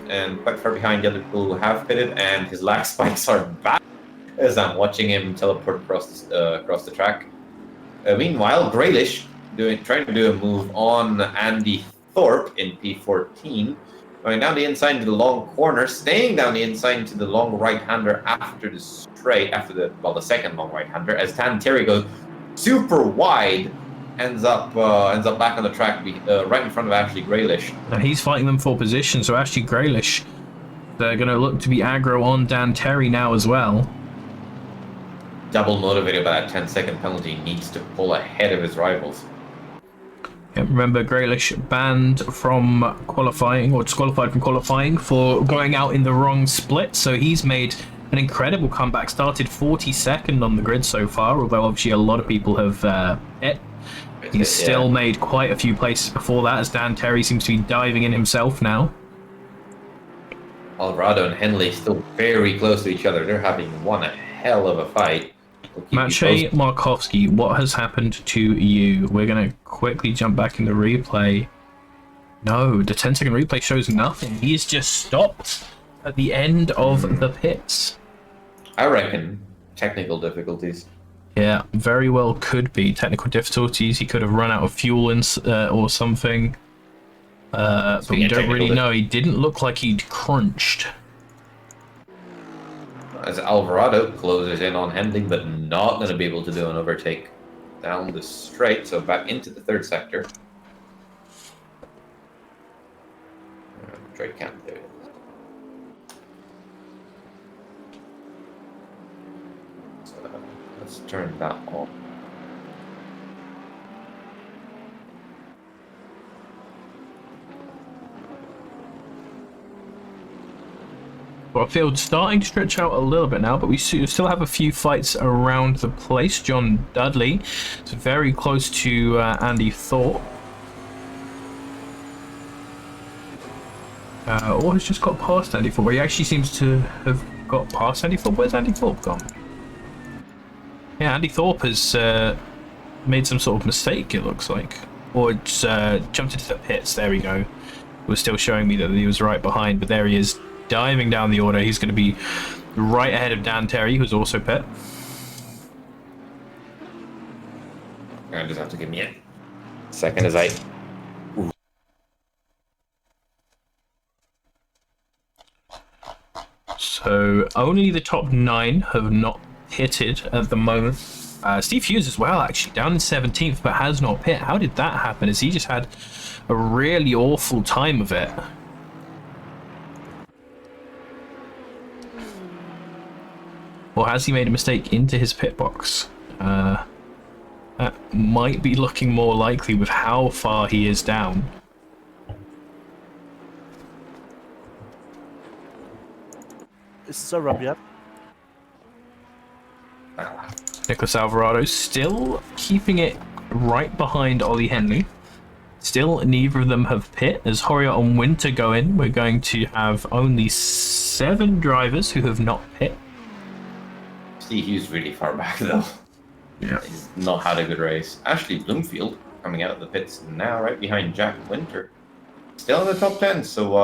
and quite far behind the other people who have pitted, and his lag spikes are back as I'm watching him teleport across the track. Meanwhile, Graylish trying to do a move on Andy Thorpe in P14. Going down the inside into the long corner, staying down the inside into the long right-hander after the straight, the second long right-hander, as Dan Terry goes super wide, ends up back on the track, right in front of Ashley Graylish. Now he's fighting them for position, so Ashley Graylish, they're going to look to be aggro on Dan Terry now as well. Double motivated by that 10-second penalty, needs to pull ahead of his rivals. Remember, Graylish banned from qualifying, or disqualified from qualifying for going out in the wrong split, so he's made an incredible comeback. Started 42nd on the grid so far, although obviously a lot of people have hit. He's still made quite a few places before that, as Dan Terry seems to be diving in himself now. Alvarado and Henley still very close to each other. They're having one hell of a fight. Maciej Markowski, what has happened to you? We're going to quickly jump back in the replay. No, the 10-second replay shows nothing. He's just stopped at the end of the pits. I reckon technical difficulties. Yeah, very well could be technical difficulties. He could have run out of fuel or something. But we don't really know. He didn't look like he'd crunched. As Alvarado closes in on Henley, but not going to be able to do an overtake down the straight, so back into the third sector. Straight camp there. So let's turn that on. Our field's starting to stretch out a little bit now, but we still have a few fights around the place. John Dudley is very close to Andy Thorpe. Or has just got past Andy Thorpe. He actually seems to have got past Andy Thorpe. Where's Andy Thorpe gone? Yeah, Andy Thorpe has made some sort of mistake, it looks like. Or it's jumped into the pits. There we go. It was still showing me that he was right behind, but there he is. Diving down the order. He's going to be right ahead of Dan Terry, who's also pit. I just have to give me a second as I... Ooh. So only the top 9 have not pitted at the moment. Steve Hughes as well, actually, down in 17th, but has not pit. How did that happen? As he just had a really awful time of it. Or has he made a mistake into his pit box? That might be looking more likely with how far he is down. Is this a rub yet? Nicholas Alvarado still keeping it right behind Ollie Henley. Still, neither of them have pit. As Horiot and Winter go in, we're going to have only 7 drivers who have not pit. Steve Hughes really far back though. Yeah. He's not had a good race. Ashley Bloomfield coming out of the pits now, right behind Jack Winter. Still in the top 10, so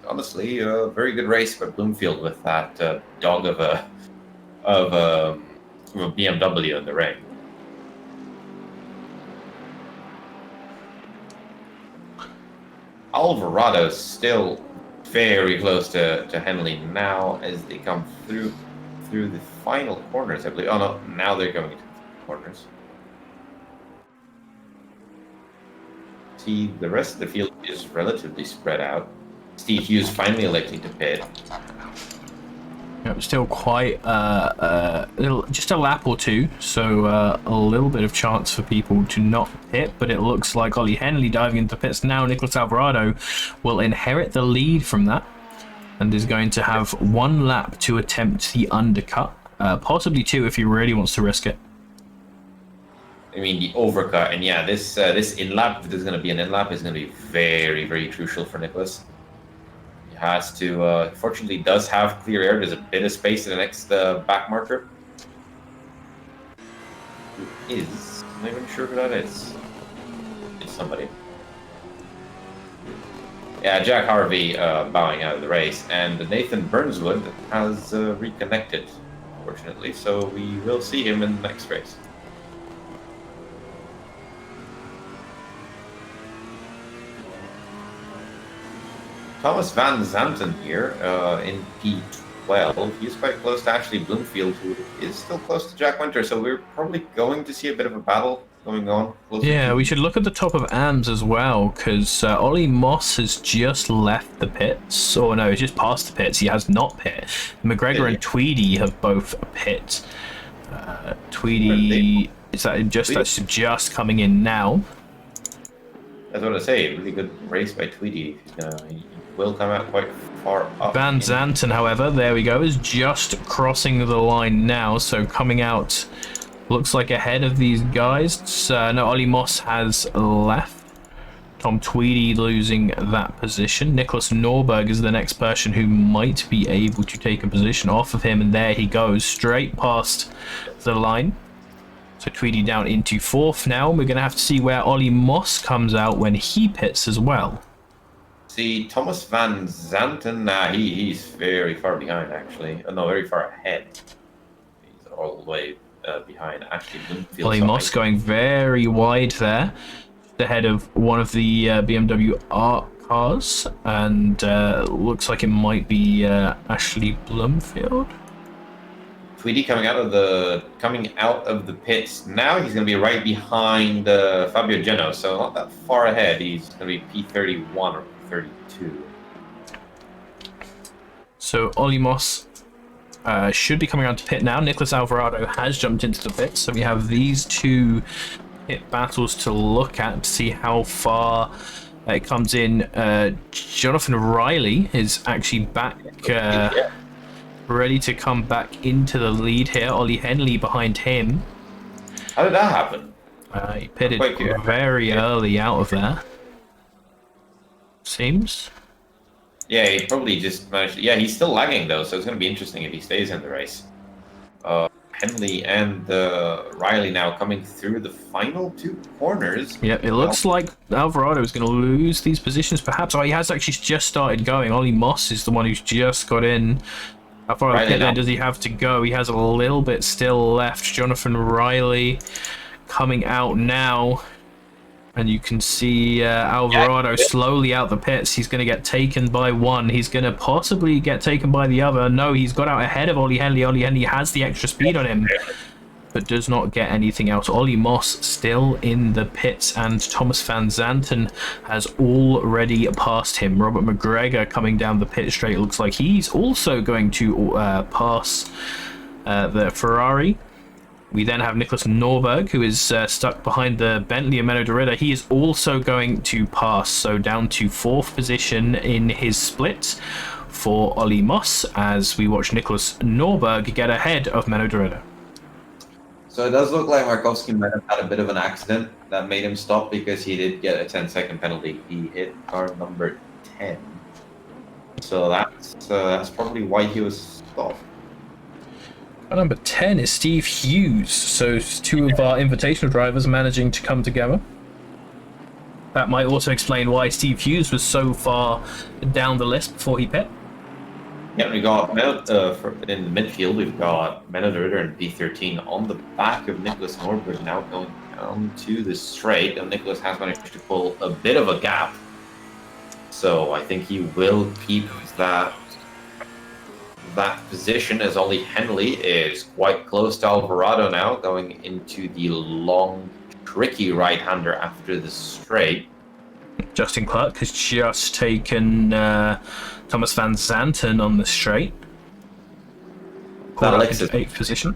honestly, a very good race by Bloomfield with that dog of a BMW in the ring. Alvarado still very close to Henley now as they come through the final corners, I believe. Oh no, now they're going into the corners. See, the rest of the field is relatively spread out. Steve Hughes finally electing to pit. Yep, still quite just a lap or two, so a little bit of chance for people to not pit, but it looks like Ollie Henley diving into pits now. Nicholas Alvarado will inherit the lead from that and is going to have 1 lap to attempt the undercut, possibly 2 if he really wants to risk it. I mean, the overcut, and yeah, this in-lap, if there's going to be an in-lap, is going to be very, very crucial for Nicholas. He has to, fortunately, does have clear air. There's a bit of space in the next back marker. Who is? I'm not even sure who that is. It's somebody. Yeah, Jack Harvey bowing out of the race, and Nathan Burnswood has reconnected, fortunately, so we will see him in the next race. Thomas Van Zanten here in P12. He's quite close to Ashley Bloomfield, who is still close to Jack Winter, so we're probably going to see a bit of a battle going on. Yeah, we should look at the top of AMS as well, because Ollie Moss has just left the pits. Or no, he's just passed the pits. He has not pit. McGregor and Tweedy have both pit. Tweedy, that's just coming in now. That's what I say. Really good race by Tweedy. He will come out quite far up. Van Zanten, however, there we go, is just crossing the line now, so coming out looks like ahead of these guys. No, Ollie Moss has left. Tom Tweedy losing that position. Nicholas Norberg is the next person who might be able to take a position off of him, and there he goes, straight past the line. So Tweedy down into 4th now. We're going to have to see where Ollie Moss comes out when he pits as well. See, Thomas Van Zanten, he's very far behind, actually. No, very far ahead. He's all the way behind. Actually, Bloomfield. Ollie Moss going very wide there. Ahead of one of the BMW art cars. And looks like it might be Ashley Bloomfield. Tweedy coming out of the pits. Now he's going to be right behind Fabio Geno, so not that far ahead. He's going to be P31 or 32. So Ollie Moss should be coming out to pit now. Nicholas Alvarado has jumped into the pit, so we have these 2 pit battles to look at to see how far it comes in. Jonathan Riley is actually back. Ready to come back into the lead here. Ollie Henley behind him. How did that happen? He pitted very early out of there. Seems. Yeah, he probably just managed. Yeah, he's still lagging though, so it's going to be interesting if he stays in the race. Henley and Riley now coming through the final 2 corners. Yeah, it looks like Alvarado is going to lose these positions. Perhaps. Oh, he has actually just started going. Ollie Moss is the one who's just got in. How far ahead then does he have to go? He has a little bit still left. Jonathan Riley coming out now. And you can see Alvarado slowly out the pits. He's going to get taken by one. He's going to possibly get taken by the other. No, he's got out ahead of Ollie Henley. Ollie Henley has the extra speed on him, but does not get anything out. Ollie Moss still in the pits, and Thomas Van Zanten has already passed him. Robert McGregor coming down the pit straight. Looks like he's also going to pass the Ferrari. We then have Nicholas Norberg, who is stuck behind the Bentley and Menno Dorida. He is also going to pass, so down to 4th position in his split for Ollie Moss, as we watch Nicholas Norberg get ahead of Menno Dorida. So it does look like Markowski might have had a bit of an accident that made him stop because he did get a 10-second penalty. He hit car number 10. So that's probably why he was stopped. Number 10 is Steve Hughes. So two of our invitational drivers managing to come together. That might also explain why Steve Hughes was so far down the list before he pit. Yeah, we got in the midfield. We've got Menodritter and P13 on the back of Nicholas Norberg now going down to the straight. And Nicholas has managed to pull a bit of a gap, so I think he will keep that position. As Ollie Henley is quite close to Alvarado now, going into the long, tricky right-hander after the straight. Justin Clark has just taken Thomas Van Zanten on the straight. That Lexus 8th position.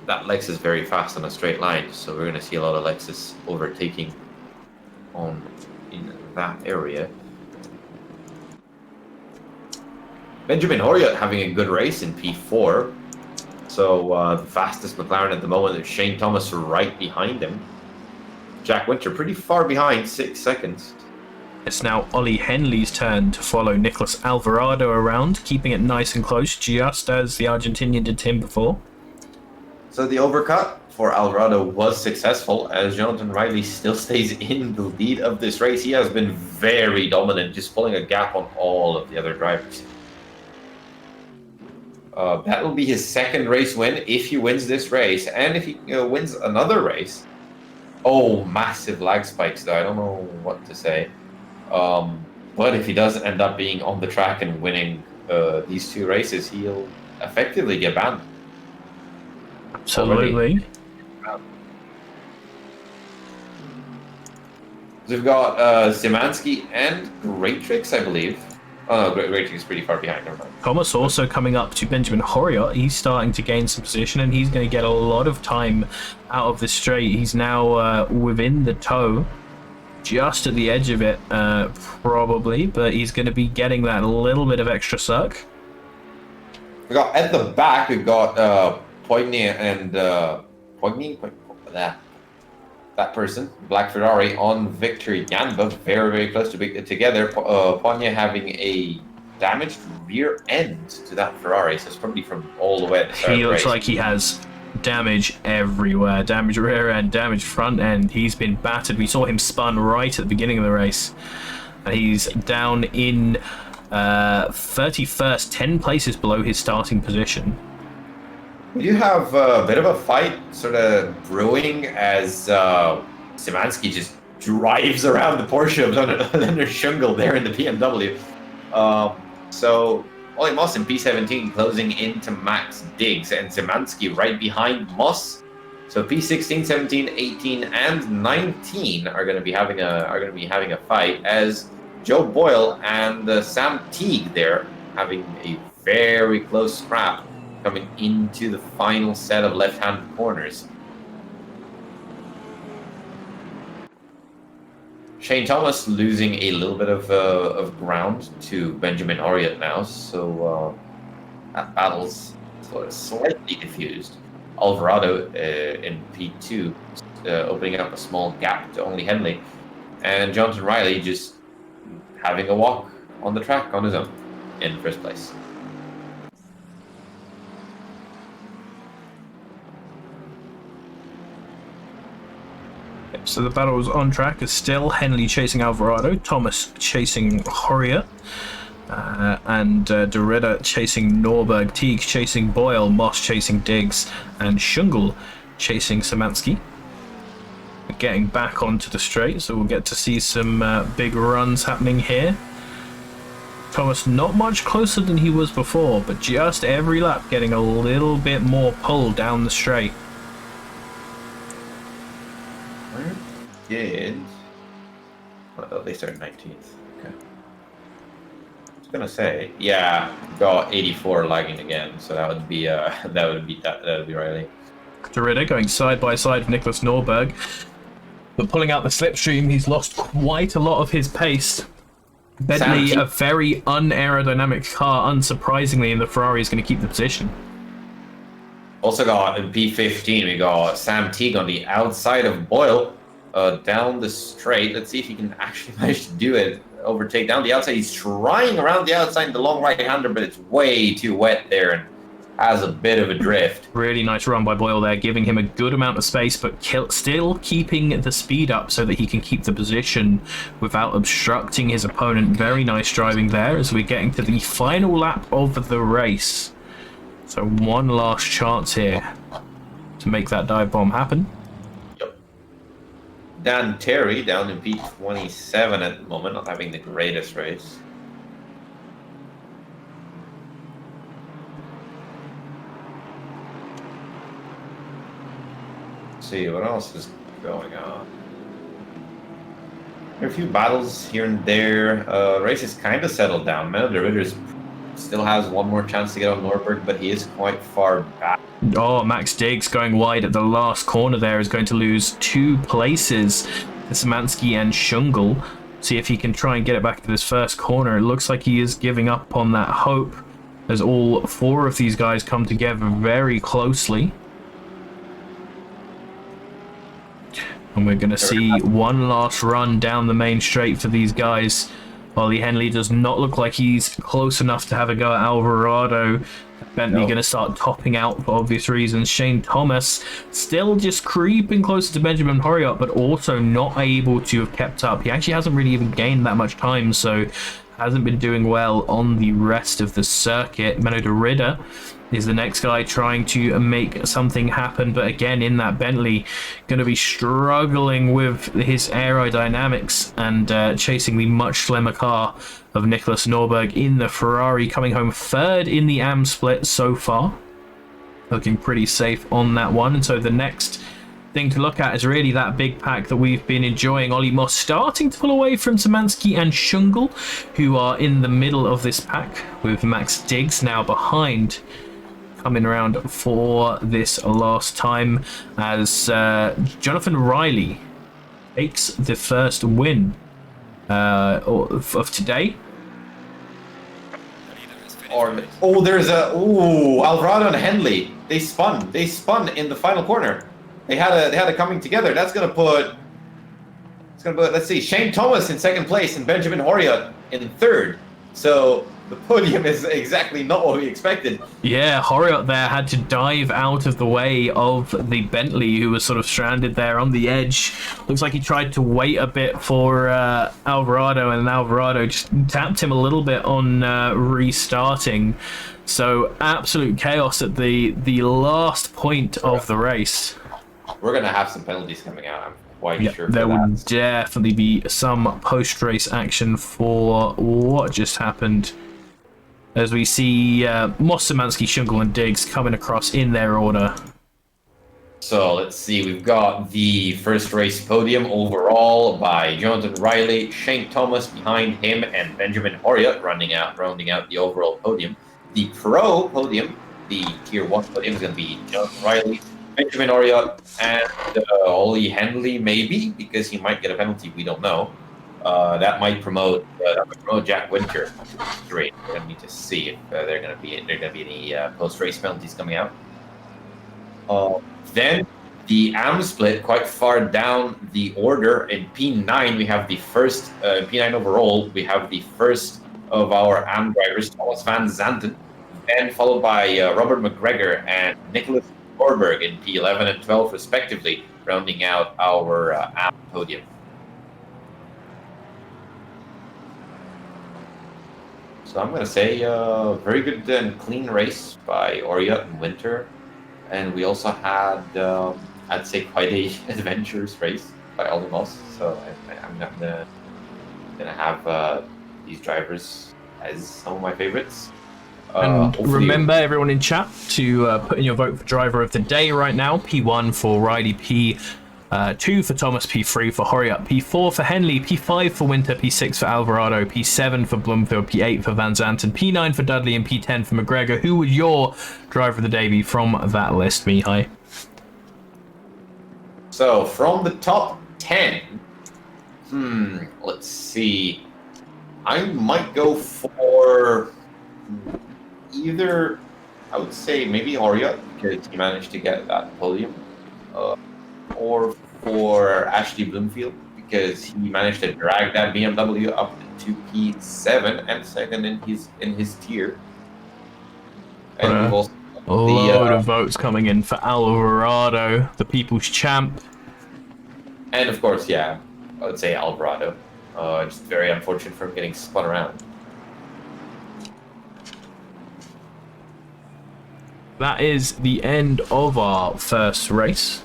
That Lexus is very fast on a straight line, so we're going to see a lot of Lexus overtaking in that area. Benjamin Horiot having a good race in P4. So the fastest McLaren at the moment is Shane Thomas right behind him. Jack Winter pretty far behind, 6 seconds. It's now Ollie Henley's turn to follow Nicholas Alvarado around, keeping it nice and close, just as the Argentinian did to him before. So the overcut for Alvarado was successful, as Jonathan Riley still stays in the lead of this race. He has been very dominant, just pulling a gap on all of the other drivers. That will be his second race win if he wins this race, and if he wins another race. Oh, massive lag spikes though. I don't know what to say. But if he does end up being on the track and winning these two races, he'll effectively get banned. Absolutely. We've got Szymanski and Greatrix, I believe. Oh, no, Greatrix is pretty far behind. Never mind. Thomas also coming up to Benjamin Horiot. He's starting to gain some position, and he's going to get a lot of time out of the straight. He's now within the toe, just at the edge of it, probably, but he's going to be getting that little bit of extra suck. We got at the back. We've got Poigny and that person, Black Ferrari, on Victor Janba, very, very close together. Poigny having a damaged rear end to that Ferrari, so it's probably from all the way at the start. He looks like he has damage everywhere. Damaged rear end, damaged front end. He's been battered. We saw him spun right at the beginning of the race. He's down in 31st, 10 places below his starting position. We do have a bit of a fight sort of brewing as Szymanski just drives around the Porsche under Schungel there in the BMW. So Ollie Moss in P17 closing into Max Diggs, and Szymanski right behind Moss. So P16, 17, 18, and 19 are going to be having a fight, as Joe Boyle and Sam Teague there having a very close scrap coming into the final set of left-hand corners. Shane Thomas losing a little bit of ground to Benjamin Horiot now, so that battle's sort of slightly diffused. Alvarado in P2 opening up a small gap to only Henley, and Jonathan Riley just having a walk on the track on his own in first place. So the battle is on track is still Henley chasing Alvarado, Thomas chasing Horiot, and Doretta chasing Norberg, Teague chasing Boyle, Moss chasing Diggs, and Schungel chasing Szymanski. Getting back onto the straight, so we'll get to see some big runs happening here. Thomas not much closer than he was before, but just every lap getting a little bit more pull down the straight. Well, they started 19th. Okay. I was gonna say, yeah, got 84 lagging again, so that would be Riley. Doretta going side by side with Nicholas Norberg, but pulling out the slipstream, he's lost quite a lot of his pace. Bentley, a very unaerodynamic car, unsurprisingly, and the Ferrari is going to keep the position. Also got in P15, we got Sam Teague on the outside of Boyle, down the straight. Let's see if he can actually manage to do it. Overtake down the outside. He's trying around the outside in the long right-hander, but it's way too wet there and has a bit of a drift. Really nice run by Boyle there, giving him a good amount of space, but still keeping the speed up so that he can keep the position without obstructing his opponent. Very nice driving there as we're getting to the final lap of the race. So one last chance here to make that dive bomb happen. Yep. Dan Terry down in P27 at the moment, not having the greatest race. Let's see what else is going on. There are a few battles here and there. Race is kind of settled down. Mel de Ritter's still has one more chance to get on Norberg, but he is quite far back. Oh, Max Diggs going wide at the last corner there is going to lose 2 places to Szymanski and Shungle. See if he can try and get it back to this first corner. It looks like he is giving up on that hope as all 4 of these guys come together very closely. And we're going to see one last run down the main straight for these guys. Ollie Henley does not look like he's close enough to have a go at Alvarado. Bentley going to start topping out for obvious reasons. Shane Thomas still just creeping closer to Benjamin Horiot, but also not able to have kept up. He actually hasn't really even gained that much time, so hasn't been doing well on the rest of the circuit. Menno de Ridder is the next guy trying to make something happen, but again in that Bentley going to be struggling with his aerodynamics and chasing the much slimmer car of Nicholas Norberg in the Ferrari, coming home 3rd in the AM split so far, looking pretty safe on that one. And so the next thing to look at is really that big pack that we've been enjoying. Ollie Moss starting to pull away from Szymanski and Shungle, who are in the middle of this pack, with Max Diggs now behind, coming around for this last time as Jonathan Riley takes the first win of today. There's Alvarado and Henley. They spun in the final corner. They had a coming together. That's gonna put let's see, Shane Thomas in 2nd place and Benjamin Horiot in 3rd. So the podium is exactly not what we expected. Yeah, Horiot there had to dive out of the way of the Bentley, who was sort of stranded there on the edge. Looks like he tried to wait a bit for Alvarado, and Alvarado just tapped him a little bit on restarting. So absolute chaos at the last point of the race. We're going to have some penalties coming out, I'm quite sure. There will definitely be some post-race action for what just happened, as we see Moss, Szymanski, Shungle and Diggs coming across in their order. So let's see, we've got the first race podium overall by Jonathan Riley, Shane Thomas behind him, and Benjamin Horiot rounding out the overall podium. The pro podium, the tier 1 podium, is going to be Jonathan Riley, Benjamin Horiot, and Ollie Henley, maybe, because he might get a penalty, we don't know. That might promote Jack Winter. Great. We're gonna need to see if there are gonna be any post-race penalties coming out. Then the AM split, quite far down the order. In P9, we have the first P9 overall. We have the first of our AM drivers, Thomas van Zanten, then followed by Robert McGregor and Nicholas Norberg in P11 and 12, respectively, rounding out our AM podium. So I'm going to say very good and clean race by Horiot and Winter. And we also had, I'd say, quite a adventurous race by Ollie Moss. So I'm not going to have these drivers as some of my favorites. And remember, everyone in chat, to put in your vote for driver of the day right now. P1 for Riley, P2 for Thomas, P3 for Horiot, P4 for Henley, P5 for Winter, P6 for Alvarado, P7 for Bloomfield, P8 for Van Zanten, P9 for Dudley, and P10 for McGregor. Who would your driver of the day be from that list, Mihai? So from the top 10, let's see. I might go for either, I would say maybe Horiot, because he managed to get that podium, or for Ashley Bloomfield because he managed to drag that BMW up to P7 and second in his tier. And we've also A load of votes coming in for Alvarado, the people's champ. and of course, yeah, I would say Alvarado. Just very unfortunate for him getting spun around. That is the end of our first race.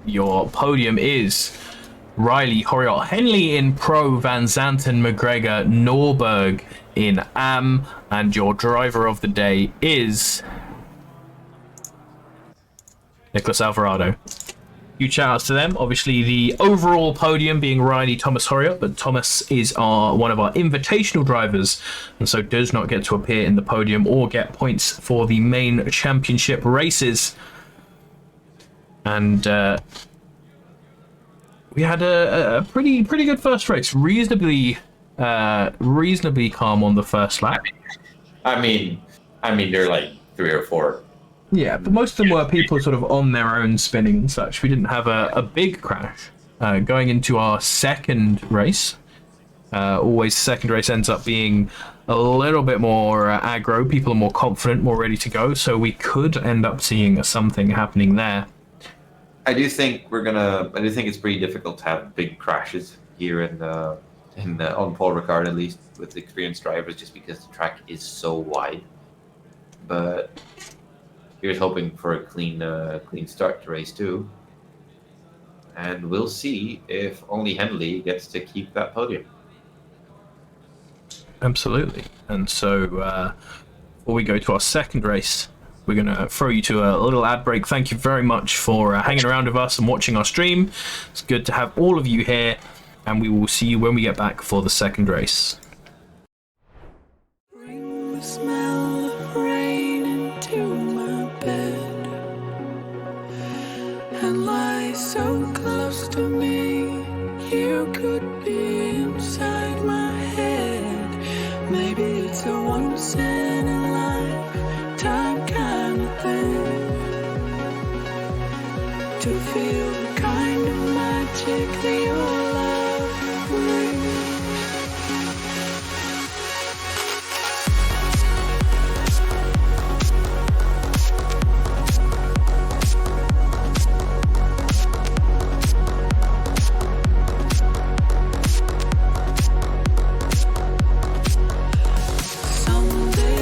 Your podium is Riley, Horiot, Henley in Pro, Van Zanten, McGregor, Norberg in Am, and your driver of the day is Nicholas Alvarado. Huge shout outs to them. Obviously, the overall podium being Riley, Thomas, Horiot, but Thomas is one of our invitational drivers, and so does not get to appear in the podium or get points for the main championship races. And we had a pretty good first race, reasonably calm on the first lap. I mean, there are like 3 or 4. Yeah, but most of them were people sort of on their own spinning and such. We didn't have a big crash. Going into our second race, always second race ends up being a little bit more aggro. People are more confident, more ready to go. So we could end up seeing something happening there. I do think it's pretty difficult to have big crashes here on Paul Ricard, at least with experienced drivers, just because the track is so wide. But here's hoping for a clean start to race 2, and we'll see if only Henley gets to keep that podium. Absolutely. And so before we go to our second race, we're going to throw you to a little ad break. Thank you very much for hanging around with us and watching our stream. It's good to have all of you here, and we will see you when we get back for the second race. Bring the smell of rain into my bed and lie so close to me. You could be inside my head. Maybe it's a once in a lifetime kind of thing to feel the kind of magic that your love brings. Someday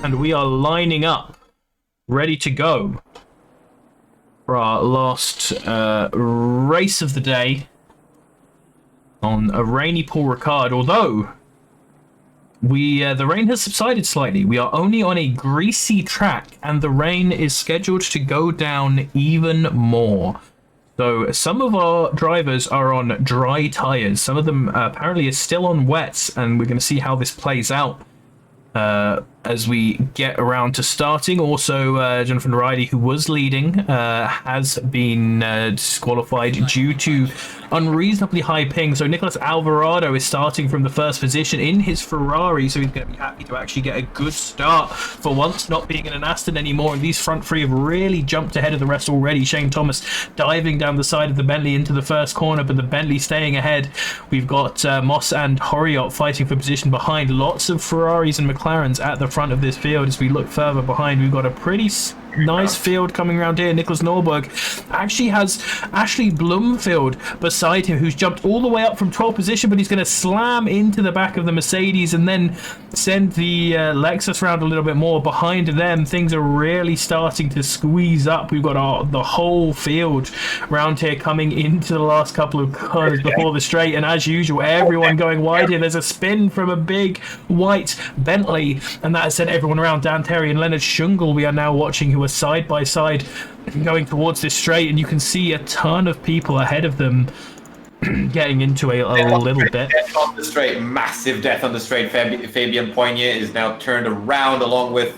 and we are lining up, ready to go for our last race of the day on a rainy Paul Ricard. Although the rain has subsided slightly. We are only on a greasy track, and the rain is scheduled to go down even more. So some of our drivers are on dry tires. Some of them apparently are still on wets, and we're going to see how this plays out as we get around to starting. Also, Jonathan Riley, who was leading, has been disqualified due to unreasonably high ping. So Nicholas Alvarado is starting from the first position in his Ferrari, so he's going to be happy to actually get a good start for once, not being in an Aston anymore. And these front three have really jumped ahead of the rest already. Shane Thomas diving down the side of the Bentley into the first corner, but the Bentley staying ahead. We've got Moss and Horiot fighting for position behind. Lots of Ferraris and McLarens at the front of this field. As we look further behind, we've got a pretty nice field coming around here. Nicholas Norberg actually has Ashley Bloomfield beside him, who's jumped all the way up from 12th position, but he's going to slam into the back of the Mercedes and then send the Lexus round a little bit more. Behind them, things are really starting to squeeze up. We've got the whole field round here coming into the last couple of corners before the straight, and as usual, everyone going wide here. There's a spin from a big white Bentley, and that has sent everyone around. Dan Terry and Leonard Schungel we are now watching, who are side by side going towards this straight, and you can see a ton of people ahead of them getting into a little bit. Death on the straight, massive death on the straight. Fabian Poignet is now turned around along with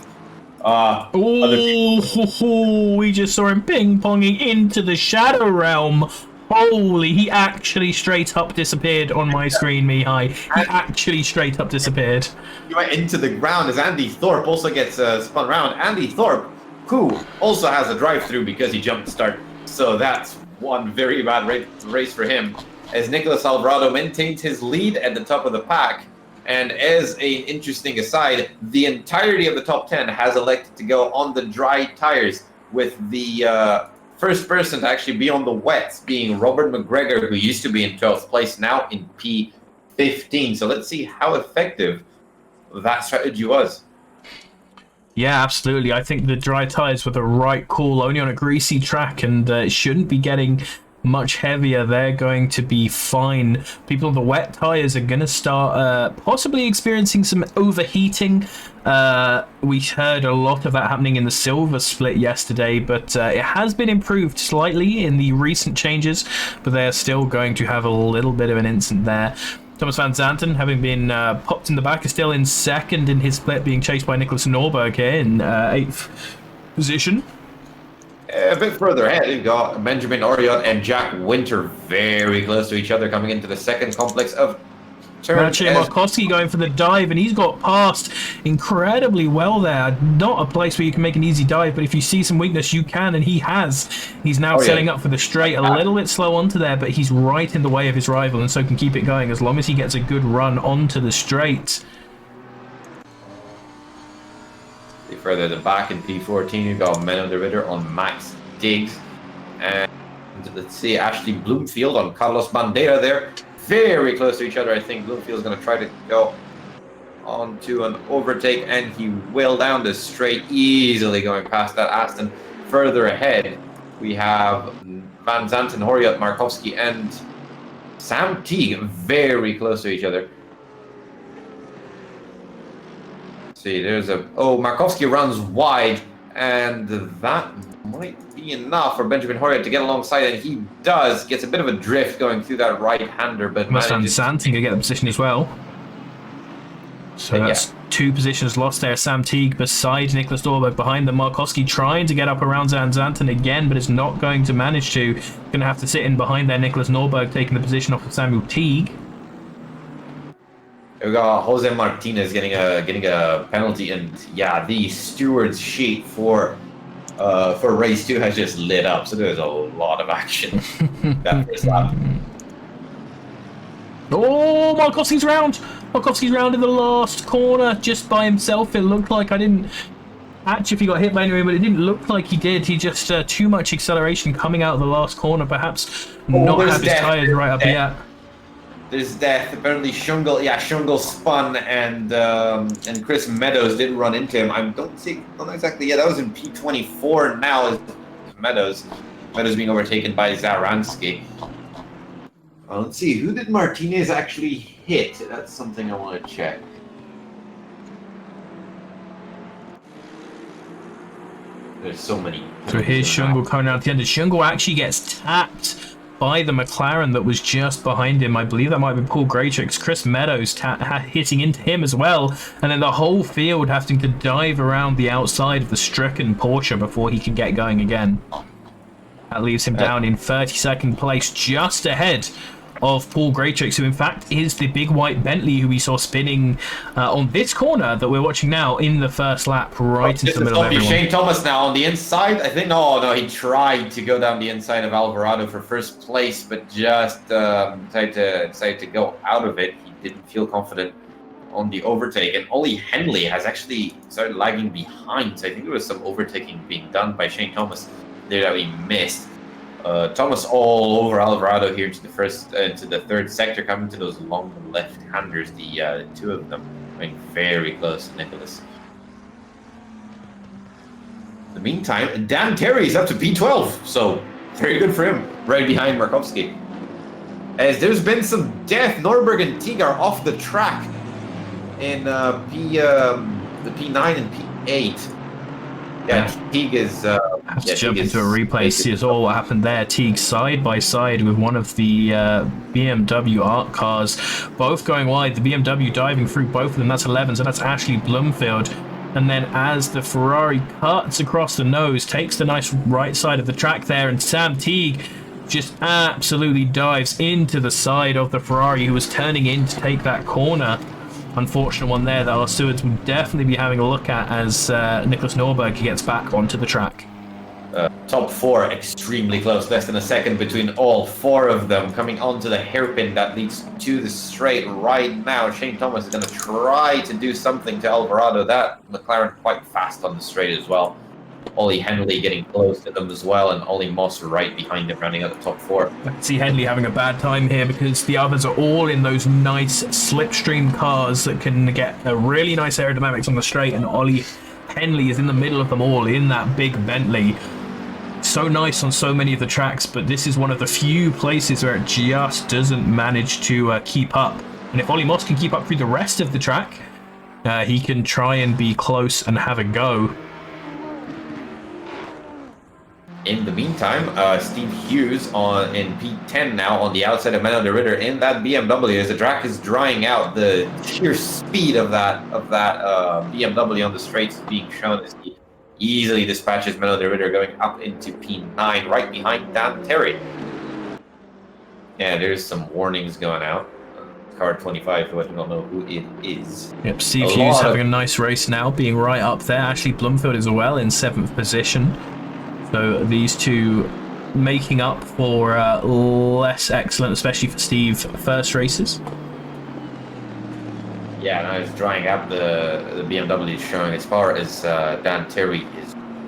we just saw him ping-ponging into the Shadow Realm. Holy, he actually straight up disappeared on my screen, Mihai. He actually straight up disappeared. He went into the ground as Andy Thorpe also gets spun around. Andy Thorpe, who also has a drive-through because he jumped the start. So that's one very bad race for him. As Nicholas Alvarado maintains his lead at the top of the pack. And as an interesting aside, the entirety of the top 10 has elected to go on the dry tires, with the first person to actually be on the wets being Robert McGregor, who used to be in 12th place, now in P15. So let's see how effective that strategy was. Yeah, absolutely. I think the dry tires were the right call, only on a greasy track, and it shouldn't be getting much heavier. They're going to be fine. People on the wet tires are going to start possibly experiencing some overheating. We heard a lot of that happening in the silver split yesterday, but it has been improved slightly in the recent changes, but they're still going to have a little bit of an incident there. Thomas van Zanten, having been popped in the back, is still in second in his split, being chased by Nicholas Norberg here in 8th position. A bit further ahead, you've got Benjamin Oriot and Jack Winter very close to each other coming into the second complex of turns. Markowski going for the dive, and he's got past incredibly well there. Not a place where you can make an easy dive, but if you see some weakness, you can, and he has. He's now setting up for the straight. A little bit slow onto there, but he's right in the way of his rival, and so can keep it going as long as he gets a good run onto the straight. Further the back in P14, you've got Men on the Ritter on Max Diggs. And let's see, Ashley Bloomfield on Carlos Bandera there. Very close to each other. I think Bloomfield's going to try to go on to an overtake, and he will down the straight, easily going past that Aston. Further ahead, we have Van Zanten, Horiot, Markowski, and Sam Teague very close to each other. See, there's Markowski runs wide, and that might be enough for Benjamin Horiot to get alongside, and he does. Gets a bit of a drift going through that right-hander, but manages... Van Zanten going to get the position as well. So that's 2 positions lost there. Sam Teague beside Nicholas Norberg behind them. Markowski trying to get up around Van Zanten again, but is not going to manage to. Going to have to sit in behind there. Nicholas Norberg taking the position off of Samuel Teague. We got Jose Martinez getting a penalty, and yeah, the stewards sheet for race 2 has just lit up, so there's a lot of action that first lap. Oh, Markowski's round in the last corner just by himself. It looked like I didn't actually if he got hit by anyone, but it didn't look like he did. He just too much acceleration coming out of the last corner, perhaps not have his tires right up yet. There's death. Apparently, Shungle spun, and Chris Meadows did run into him. I don't exactly. Yeah, that was in P24. Now is Meadows being overtaken by Zaransky. Let's see, who did Martinez actually hit? That's something I want to check. There's so many. So here's Shungle coming out at the end. And Shungle actually gets tapped by the McLaren that was just behind him. I believe that might be Paul Graytrix. Chris Meadows hitting into him as well. And then the whole field having to dive around the outside of the stricken Porsche before he can get going again. That leaves him down in 32nd place, just ahead of Paul Graytrix, who in fact is the big white Bentley who we saw spinning on this corner that we're watching now in the first lap, right into the middle of everyone. Shane Thomas now on the inside. I think, no, he tried to go down the inside of Alvarado for first place, but just decided to go out of it. He didn't feel confident on the overtake, and Ollie Henley has actually started lagging behind, so I think there was some overtaking being done by Shane Thomas there that we missed. Thomas all over Alvarado here into the third sector, coming to those long left-handers, the two of them going very close to Nicholas. In the meantime, Dan Terry's up to P12, so very good for him, right behind Markovsky. As there's been some death, Norberg and Teague are off the track in the P9 and P8. Yeah, Teague is... have to jump into a replay, see all what happened there. Teague side by side with one of the BMW art cars, both going wide. The BMW diving through both of them. That's 11, so that's Ashley Bloomfield. And then as the Ferrari cuts across the nose, takes the nice right side of the track there, and Sam Teague just absolutely dives into the side of the Ferrari, who was turning in to take that corner. Unfortunate one there that our stewards will definitely be having a look at as Nicholas Norberg gets back onto the track. Top four extremely close, less than a second between all four of them, coming onto the hairpin that leads to the straight right now. Shane Thomas is going to try to do something to Alvarado. That McLaren quite fast on the straight as well. Ollie Henley getting close to them as well, and Ollie Moss right behind him, rounding out the top four. I can see Henley having a bad time here because the others are all in those nice slipstream cars that can get a really nice aerodynamics on the straight, and Ollie Henley is in the middle of them all in that big Bentley. So nice on so many of the tracks, but this is one of the few places where it just doesn't manage to keep up. And if Ollie Moss can keep up through the rest of the track, he can try and be close and have a go. In the meantime, Steve Hughes in P10 now on the outside of Menno de Ritter in that BMW as the track is drying out. The sheer speed of that BMW on the straights is being shown as he easily dispatches Menno de Ritter going up into P9 right behind Dan Terry. Yeah, there's some warnings going out. Car 25, who I don't know who it is. Yep, Steve Hughes having a nice race now, being right up there. Ashley Bloomfield as well in 7th position. So these two making up for less excellent, especially for Steve, first races. Yeah, now it's drying out. The BMW is showing as far as Dan Terry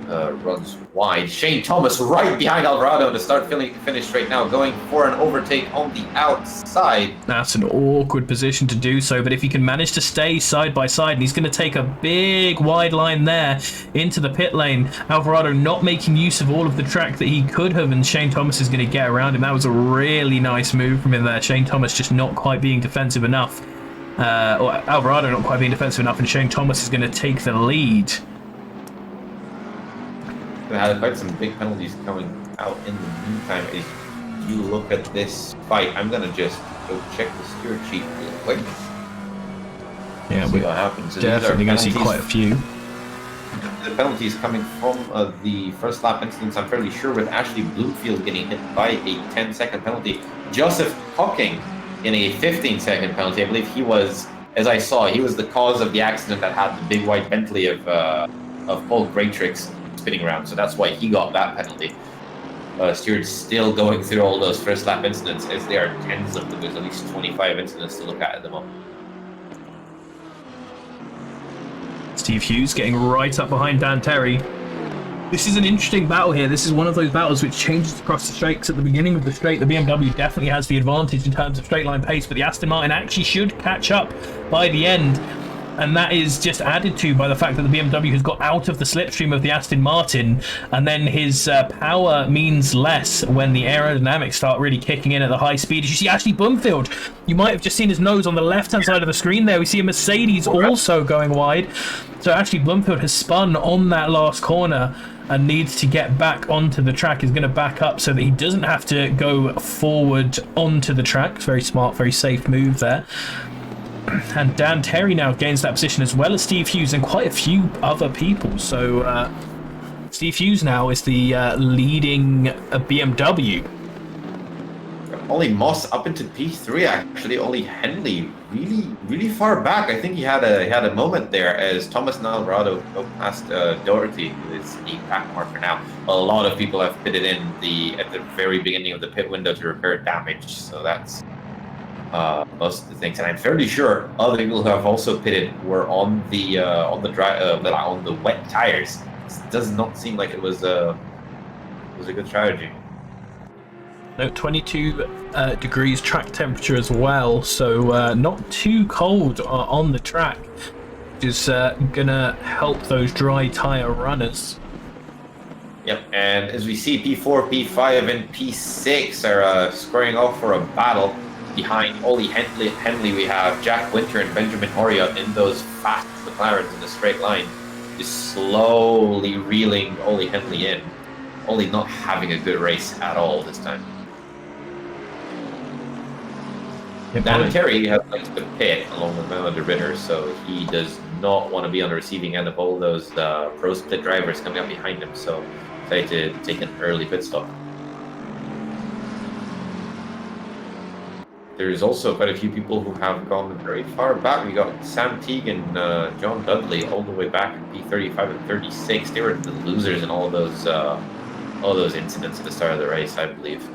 runs wide. Shane Thomas right behind Alvarado to start finish straight now, going for an overtake on the outside. That's an awkward position to do so, but if he can manage to stay side by side, and he's going to take a big wide line there into the pit lane. Alvarado not making use of all of the track that he could have, and Shane Thomas is going to get around him. That was a really nice move from him there. Shane Thomas just not quite being defensive enough. Or Alvarado not quite being defensive enough, and Shane Thomas is going to take the lead. We had quite some big penalties coming out in the meantime. If you look at this fight, I'm going to just go check the steer sheet real quick. Yeah, see what happens. So definitely going to see quite a few. The penalties coming from the first lap incidents, I'm fairly sure, with Ashley Bloomfield getting hit by a 10-second penalty. Joseph Hocking in a 15-second penalty. I believe he was, as I saw, he was the cause of the accident that had the big white Bentley of Paul Graytrix spinning around. So that's why he got that penalty. Stewards still going through all those first lap incidents, as there are tens of them. There's at least 25 incidents to look at the moment. Steve Hughes getting right up behind Dan Terry. This is an interesting battle here. This is one of those battles which changes across the straight. 'Cause at the beginning of the straight, the BMW definitely has the advantage in terms of straight line pace, but the Aston Martin actually should catch up by the end. And that is just added to by the fact that the BMW has got out of the slipstream of the Aston Martin, and then his power means less when the aerodynamics start really kicking in at the high speed. As you see Ashley Bumfield, you might have just seen his nose on the left-hand side of the screen there. We see a Mercedes also going wide. So Ashley Bumfield has spun on that last corner and needs to get back onto the track. Is going to back up so that he doesn't have to go forward onto the track. It's very smart, very safe move there. And Dan Terry now gains that position, as well as Steve Hughes and quite a few other people. So Steve Hughes now is the leading BMW. Only Moss up into P3 actually. Only Henley really far back. I think he had a moment there as Thomas and Alvarado go past Doherty, who is a back marker now. A lot of people have pitted in at the very beginning of the pit window to repair damage. So that's most of the things, and I'm fairly sure other people who have also pitted were on the wet tires. It does not seem like it was a good strategy. No, 22 degrees track temperature as well, so not too cold on the track, which is gonna help those dry tire runners. Yep, and as we see, P4, P5, and P6 are squaring off for a battle. Behind Ollie Henley, we have Jack Winter and Benjamin Horiot in those fast McLarens in a straight line, just slowly reeling Ollie Henley in. Ollie not having a good race at all this time. Yep, Dan Terry has likes to pit along with Memo de Ritter, so he does not want to be on the receiving end of all those pro split drivers coming up behind him, so decided to take an early pit stop. There's also quite a few people who have gone very far back. We got Sam Teague and John Dudley all the way back in P35 and 36. They were the losers in all those incidents at the start of the race, I believe.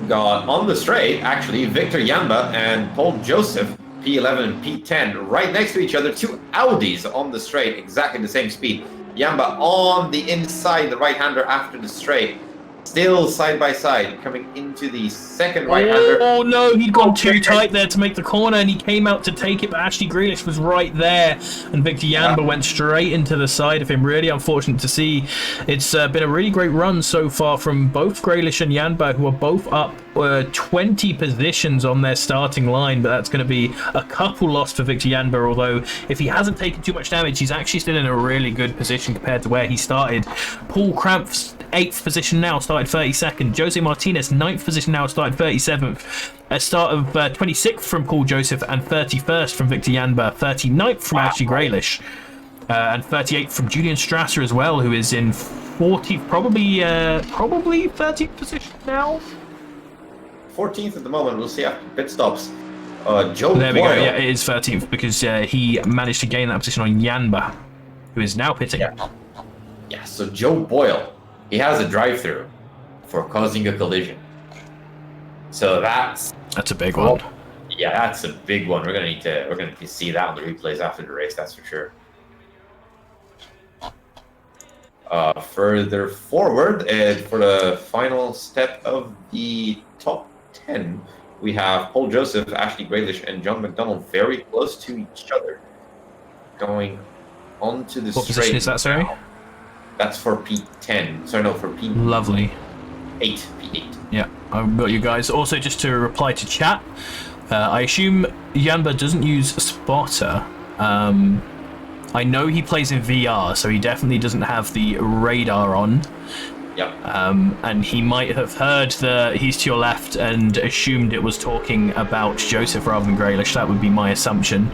Got on the straight, actually, Victor Yamba and Paul Joseph, P11 and P10, right next to each other. Two Audis on the straight, exactly the same speed. Yamba on the inside, the right-hander after the straight. Still side by side, coming into the second right-hander. Oh no, he'd gone too tight there to make the corner, and he came out to take it, but Ashley Grealish was right there, and Victor Yamba went straight into the side of him. Really unfortunate to see. It's been a really great run so far from both Grealish and Yamba, who are both up 20 positions on their starting line, but that's going to be a couple lost for Victor Yamba, although if he hasn't taken too much damage, he's actually still in a really good position compared to where he started. Paul Cramp's 8th position now, started 32nd. Jose Martinez, 9th position now, started 37th. A start of 26th from Paul Joseph and 31st from Victor Yamba. 39th from Ashley Grealish. And 38th from Julian Strasser as well, who is in 40th, probably 13th position now. 14th at the moment. We'll see after pit stops. Joe There we Boyle. go. Yeah, it is 13th because he managed to gain that position on Yamba, who is now pitting. Yeah, so Joe Boyle, he has a drive-through for causing a collision. So that's a big one. Yeah, that's a big one. We're gonna need to see that on the replays after the race. That's for sure. Further forward, and for the final step of the top 10, we have Paul Joseph, Ashley Grealish, and John McDonald very close to each other, going onto the What straight. position is that, sorry? That's for P10. Sorry, no, for P8. Lovely. P8. Yeah, I've got you guys. Also, just to reply to chat, I assume Yamba doesn't use Spotter. I know he plays in VR, so he definitely doesn't have the radar on. Yep. And he might have heard the "he's to your left" and assumed it was talking about Joseph rather than Grealish. That would be my assumption.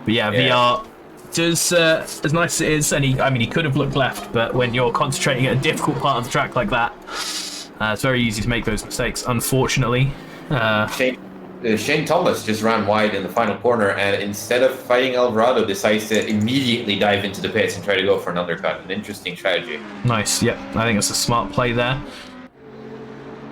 But yeah. VR does, as nice as it is, and he could have looked left, but when you're concentrating at a difficult part of the track like that, it's very easy to make those mistakes, unfortunately. Shane Thomas just ran wide in the final corner, and instead of fighting Alvarado, decides to immediately dive into the pits and try to go for an undercut. An interesting strategy. Nice, yep. I think it's a smart play there.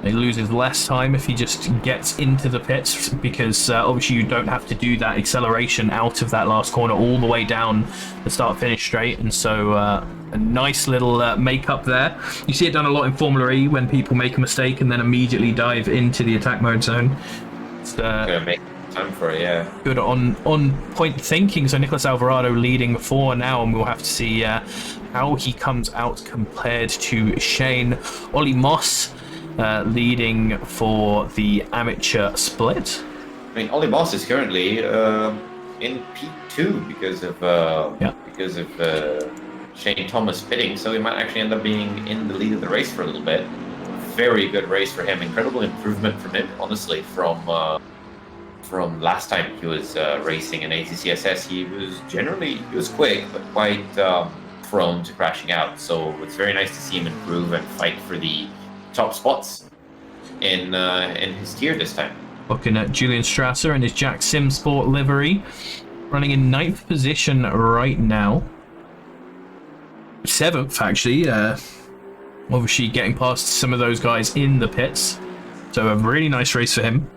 It loses less time if he just gets into the pits, because obviously you don't have to do that acceleration out of that last corner all the way down the start-finish straight. And so a nice little make-up there. You see it done a lot in Formula E when people make a mistake and then immediately dive into the attack mode zone. It's Gonna make time for it, yeah. good on point thinking. So Nicholas Alvarado leading 4 now, and we'll have to see how he comes out compared to Shane. Ollie Moss leading for the amateur split. I mean, Ollie Moss is currently in P2 because of Shane Thomas pitting, so he might actually end up being in the lead of the race for a little bit. Very good race for him. Incredible improvement from him, honestly, from last time he was racing in ACCSS. He was quick, but quite prone to crashing out. So it's very nice to see him improve and fight for the top spots in his tier this time. Looking at Julian Strasser and his Jack Sim Sport livery, running in 9th position right now. 7th, actually. Obviously getting past some of those guys in the pits. So a really nice race for him.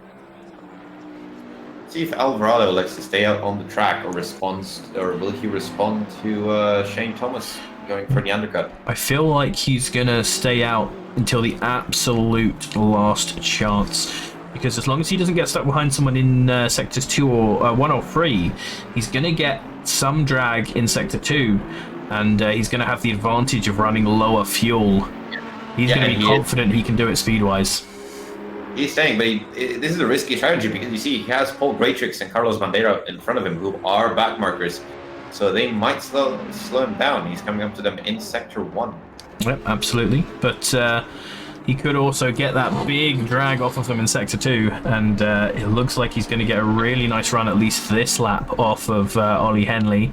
See if Alvarado likes to stay out on the track or will he respond to Shane Thomas going for the undercut? I feel like he's gonna stay out until the absolute last chance, because as long as he doesn't get stuck behind someone in sectors 2 or 1 or 3, he's gonna get some drag in sector 2, and he's gonna have the advantage of running lower fuel. He's gonna be confident he can do it speed-wise. He's staying, but this is a risky strategy because you see he has Paul Greatrix and Carlos Bandera in front of him, who are backmarkers, so they might slow him down. He's coming up to them in sector 1. Yep, absolutely. But he could also get that big drag off of them in sector 2, and it looks like he's going to get a really nice run, at least this lap, off of Ollie Henley.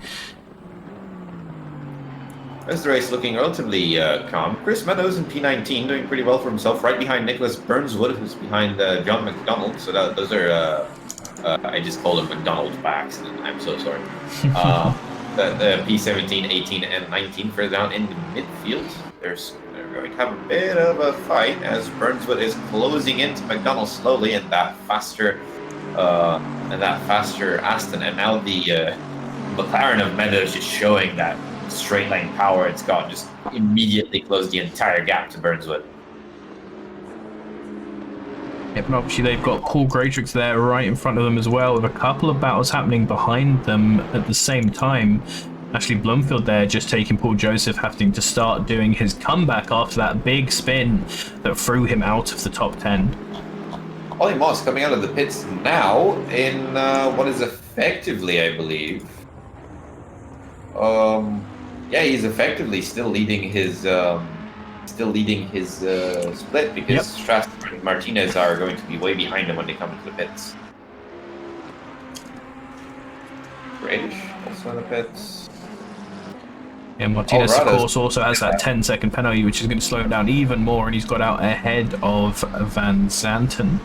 As the race looking relatively calm. Chris Meadows in P19 doing pretty well for himself, right behind Nicholas Burnswood, who's behind John McDonald. So those are, I just called them McDonald by accident. I'm so sorry. The P17, 18, and 19 further down in the midfield. They're going to have a bit of a fight as Burnswood is closing into McDonald slowly, and that faster Aston, and now the McLaren of Meadows just showing that straight line power it's got, just immediately closed the entire gap to Burnswood. Yep, and obviously they've got Paul Greatrix there right in front of them as well, with a couple of battles happening behind them at the same time. Ashley Blumfield there just taking Paul Joseph, having to start doing his comeback after that big spin that threw him out of the top 10. Ollie Moss coming out of the pits now in what is effectively, I believe, yeah, he's effectively still leading his split, because Strasser and Martinez are going to be way behind him when they come into the pits. British also in the pits. Yeah, Martinez, of course, also has that 10-second penalty, which is going to slow him down even more, and he's got out ahead of Van Zanten.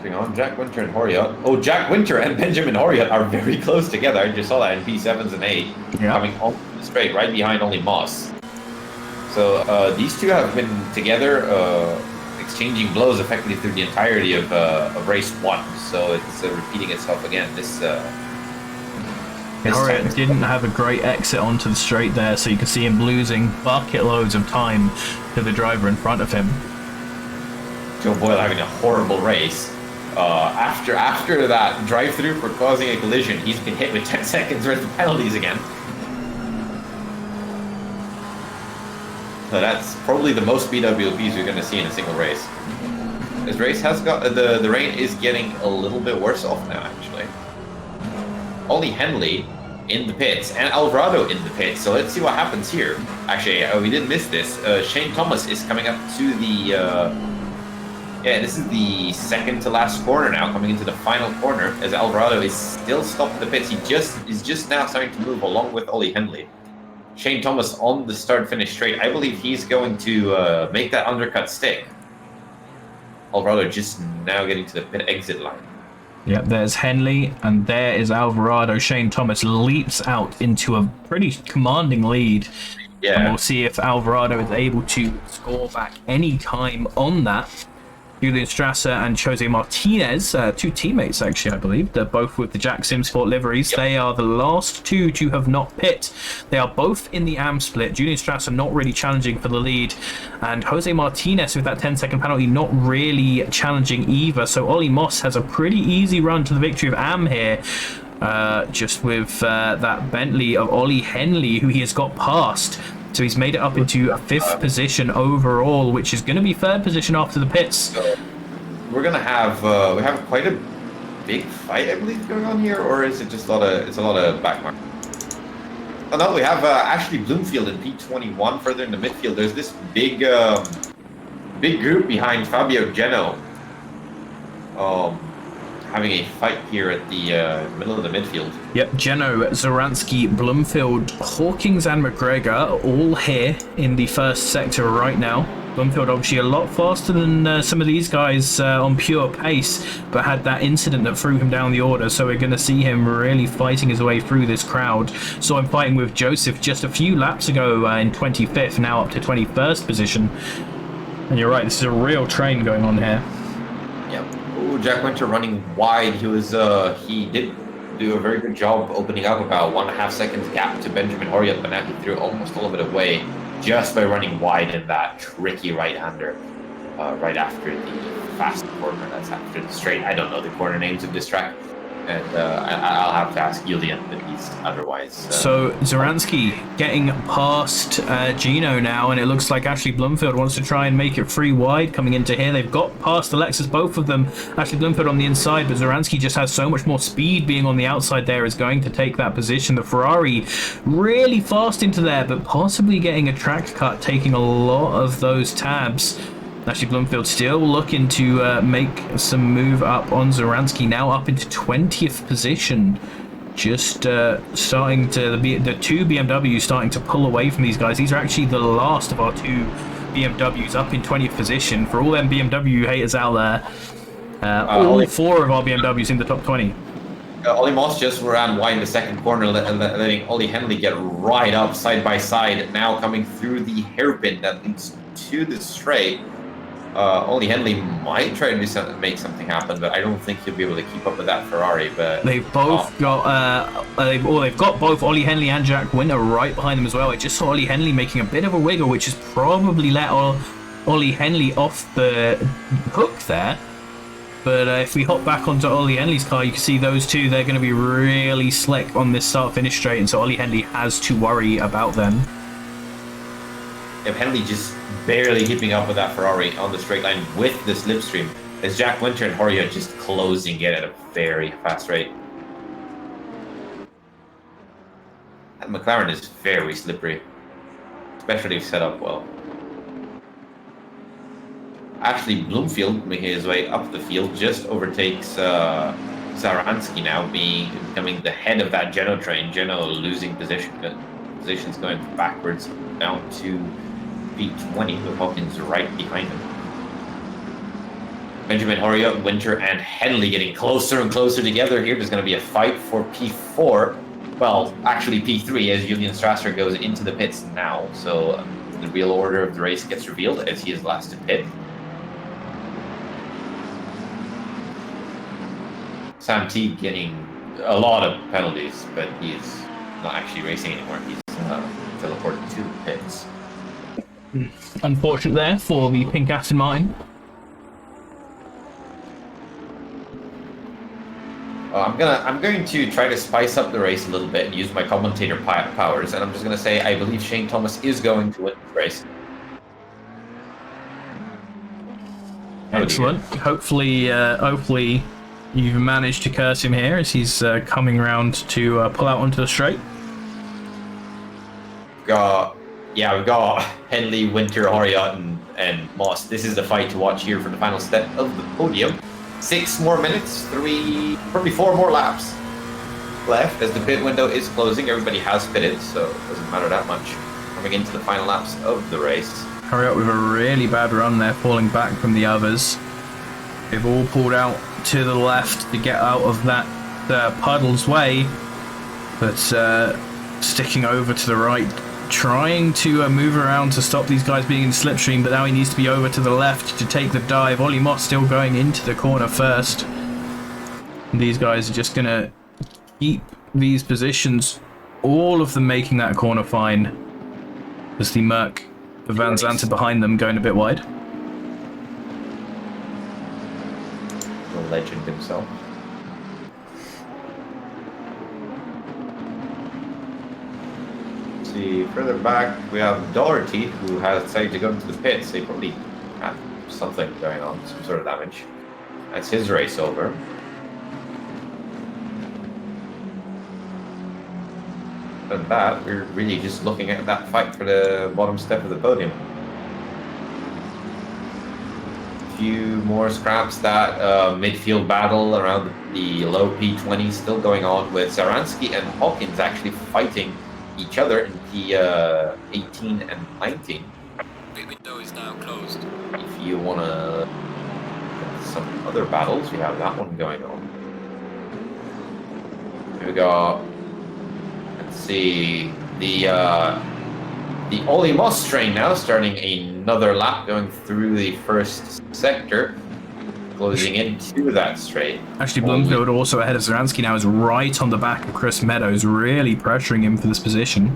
On Jack Winter and Horiot. Oh, Jack Winter and Benjamin Horiot are very close together. I just saw that in P7s and 8, coming on the straight right behind only Moss. So these two have been together, exchanging blows effectively through the entirety of race 1. So it's repeating itself again. Horiot didn't have a great exit onto the straight there, so you can see him losing bucket loads of time to the driver in front of him. Joe Boyle having a horrible race. After that drive-through for causing a collision, he's been hit with 10 seconds worth of penalties again. So that's probably the most BWPs you're going to see in a single race. This race has got the rain is getting a little bit worse off now, actually. Only Henley in the pits and Alvarado in the pits. So let's see what happens here. Actually, we didn't miss this. Shane Thomas is coming up to the. Yeah, this is the second to last corner now, coming into the final corner, as Alvarado is still stopped in the pits. He is just now starting to move along with Ollie Henley. Shane Thomas on the start-finish straight. I believe he's going to make that undercut stick. Alvarado just now getting to the pit exit line. Yep, there's Henley, and there is Alvarado. Shane Thomas leaps out into a pretty commanding lead Yeah. And we'll see if Alvarado is able to score back any time on that. Julian Strasser and Jose Martinez, two teammates actually, I believe. They're both with the Jack Simsport liveries. Yep. They are the last two to have not pit. They are both in the AM split. Julian Strasser not really challenging for the lead. And Jose Martinez with that 10-second penalty not really challenging either. So Ollie Moss has a pretty easy run to the victory of AM here. Just with that Bentley of Ollie Henley, who he has got past. So he's made it up into a 5th position overall, which is going to be 3rd position after the pits. So we're going to have we have quite a big fight, I believe, going on here, or is it just a lot of backmark? Oh no, we have Ashley Bloomfield in P21 further in the midfield. There's this big group behind Fabio Geno. Having a fight here at the middle of the midfield. Yep, Geno, Zoransky, Bloomfield, Hawkins and McGregor all here in the first sector right now. Bloomfield obviously a lot faster than some of these guys on pure pace, but had that incident that threw him down the order, so we're going to see him really fighting his way through this crowd. So I'm fighting with Joseph just a few laps ago in 25th, now up to 21st position. And you're right, this is a real train going on here. Yep. Jack Winter running wide. He did do a very good job opening up about 1.5 seconds gap to Benjamin Horiot, but now he threw almost all of it away just by running wide in that tricky right-hander right after the fast corner. That's after the straight. I don't know the corner names of this track, and I'll have to ask Julian, but he's otherwise. So Zoransky getting past Gino now, and it looks like Ashley Bloomfield wants to try and make it free wide coming into here. They've got past Alexis, both of them. Ashley Bloomfield on the inside, but Zoransky just has so much more speed being on the outside there, is going to take that position. The Ferrari really fast into there, but possibly getting a track cut, taking a lot of those tabs. Actually, Bloomfield still looking to make some move up on Zoransky, now up into 20th position. Just starting to, the two BMWs starting to pull away from these guys. These are actually the last of our two BMWs up in 20th position. For all them BMW haters out there, all 4 of our BMWs in the top 20. Ollie Moss just ran wide in the second corner, letting Ollie Henley get right up side by side. Now coming through the hairpin that leads to the straight. Ollie Henley might try to make something happen, but I don't think he'll be able to keep up with that Ferrari. But they've both got they've got both Ollie Henley and Jack Winter right behind them as well. I just saw Ollie Henley making a bit of a wiggle, which has probably let Ollie Henley off the hook there. But if we hop back onto Ollie Henley's car, you can see those two, they're going to be really slick on this start-finish straight, and so Ollie Henley has to worry about them. If Henley just barely keeping up with that Ferrari on the straight line with the slipstream, as Jack Winter and Horia just closing it at a very fast rate. That McLaren is very slippery, especially if set up well. Ashley Bloomfield making his way up the field just overtakes Zaransky now, becoming the head of that Geno train. Geno losing positions going backwards down to P20 with Hawkins right behind him. Benjamin Horia, Winter, and Henley getting closer and closer together here. There's going to be a fight for P4. Well, actually P3 as Julian Strasser goes into the pits now. So the real order of the race gets revealed as he is last to pit. Sam T getting a lot of penalties, but he's not actually racing anymore. He's teleported to the pits. Unfortunate there for the Pink Aston Martin. I'm going to try to spice up the race a little bit and use my commentator powers, and I'm just going to say I believe Shane Thomas is going to win this race. Excellent. Hopefully you've managed to curse him here as he's coming around to pull out onto the straight. We've got Henley, Winter, Horiot, and Moss. This is the fight to watch here for the final step of the podium. 6 more minutes, probably 4 more laps left as the pit window is closing. Everybody has pitted, so it doesn't matter that much. Coming into the final laps of the race. Horiot with a really bad run there, falling back from the others. They've all pulled out to the left to get out of that puddle's way, but sticking over to the right trying to move around to stop these guys being in slipstream, but now he needs to be over to the left to take the dive. Ollie Moss still going into the corner first. These guys are just going to keep these positions, all of them making that corner fine, as the Merc of Van Zanten behind them going a bit wide. The legend himself. See, further back we have Doherty, who has decided to go into the pits. They probably had something going on, some sort of damage. That's his race over. Than that, we're really just looking at that fight for the bottom step of the podium. A few more scraps, that midfield battle around the low P20 still going on, with Zaransky and Hawkins actually fighting each other in the 18 and 19. The window is now closed. If you want to some other battles, we have that one going on. Here we go. Let's see, the Ollie Moss train now starting another lap going through the first sector, closing into that straight. Actually, Bloomfield also ahead of Zaransky now is right on the back of Chris Meadows, really pressuring him for this position.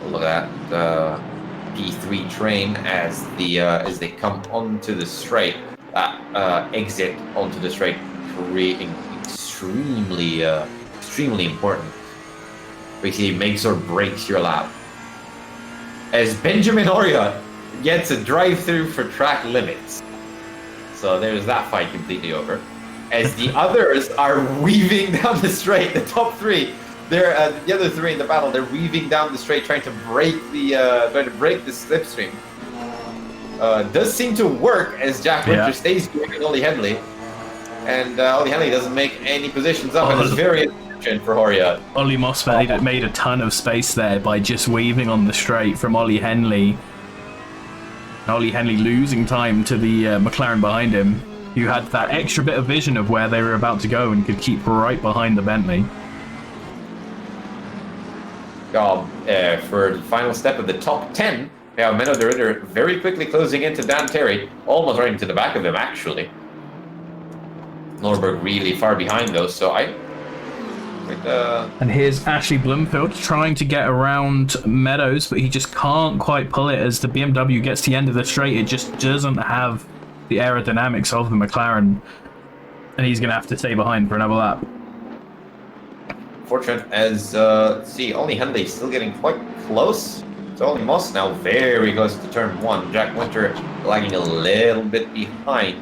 Look at that P3 train as they come onto the straight. That exit onto the straight, creating extremely important. Basically makes or breaks your lap. As Benjamin Oria gets a drive-through for track limits. So there's that fight completely over. As the others are weaving down the straight, the top three, they're the other three in the battle. They're weaving down the straight, trying to break the slipstream. Does seem to work as Jack Winter stays behind Ollie Henley, and Ollie Henley doesn't make any positions up, and it's very efficient for Horia. Ollie Moss made a ton of space there by just weaving on the straight from Ollie Henley. Ollie Henley losing time to the McLaren behind him, who had that extra bit of vision of where they were about to go and could keep right behind the Bentley. For the final step of the top 10, we have Menno de Ridder very quickly closing into Dan Terry, almost right into the back of him, actually. Norberg really far behind, though, so And here's Ashley Bloomfield trying to get around Meadows, but he just can't quite pull it as the BMW gets to the end of the straight. It just doesn't have the aerodynamics of the McLaren, and he's going to have to stay behind for another lap. Fortunate as, Ollie Henley still getting quite close. So Ollie Moss now very close to turn one. Jack Winter lagging a little bit behind.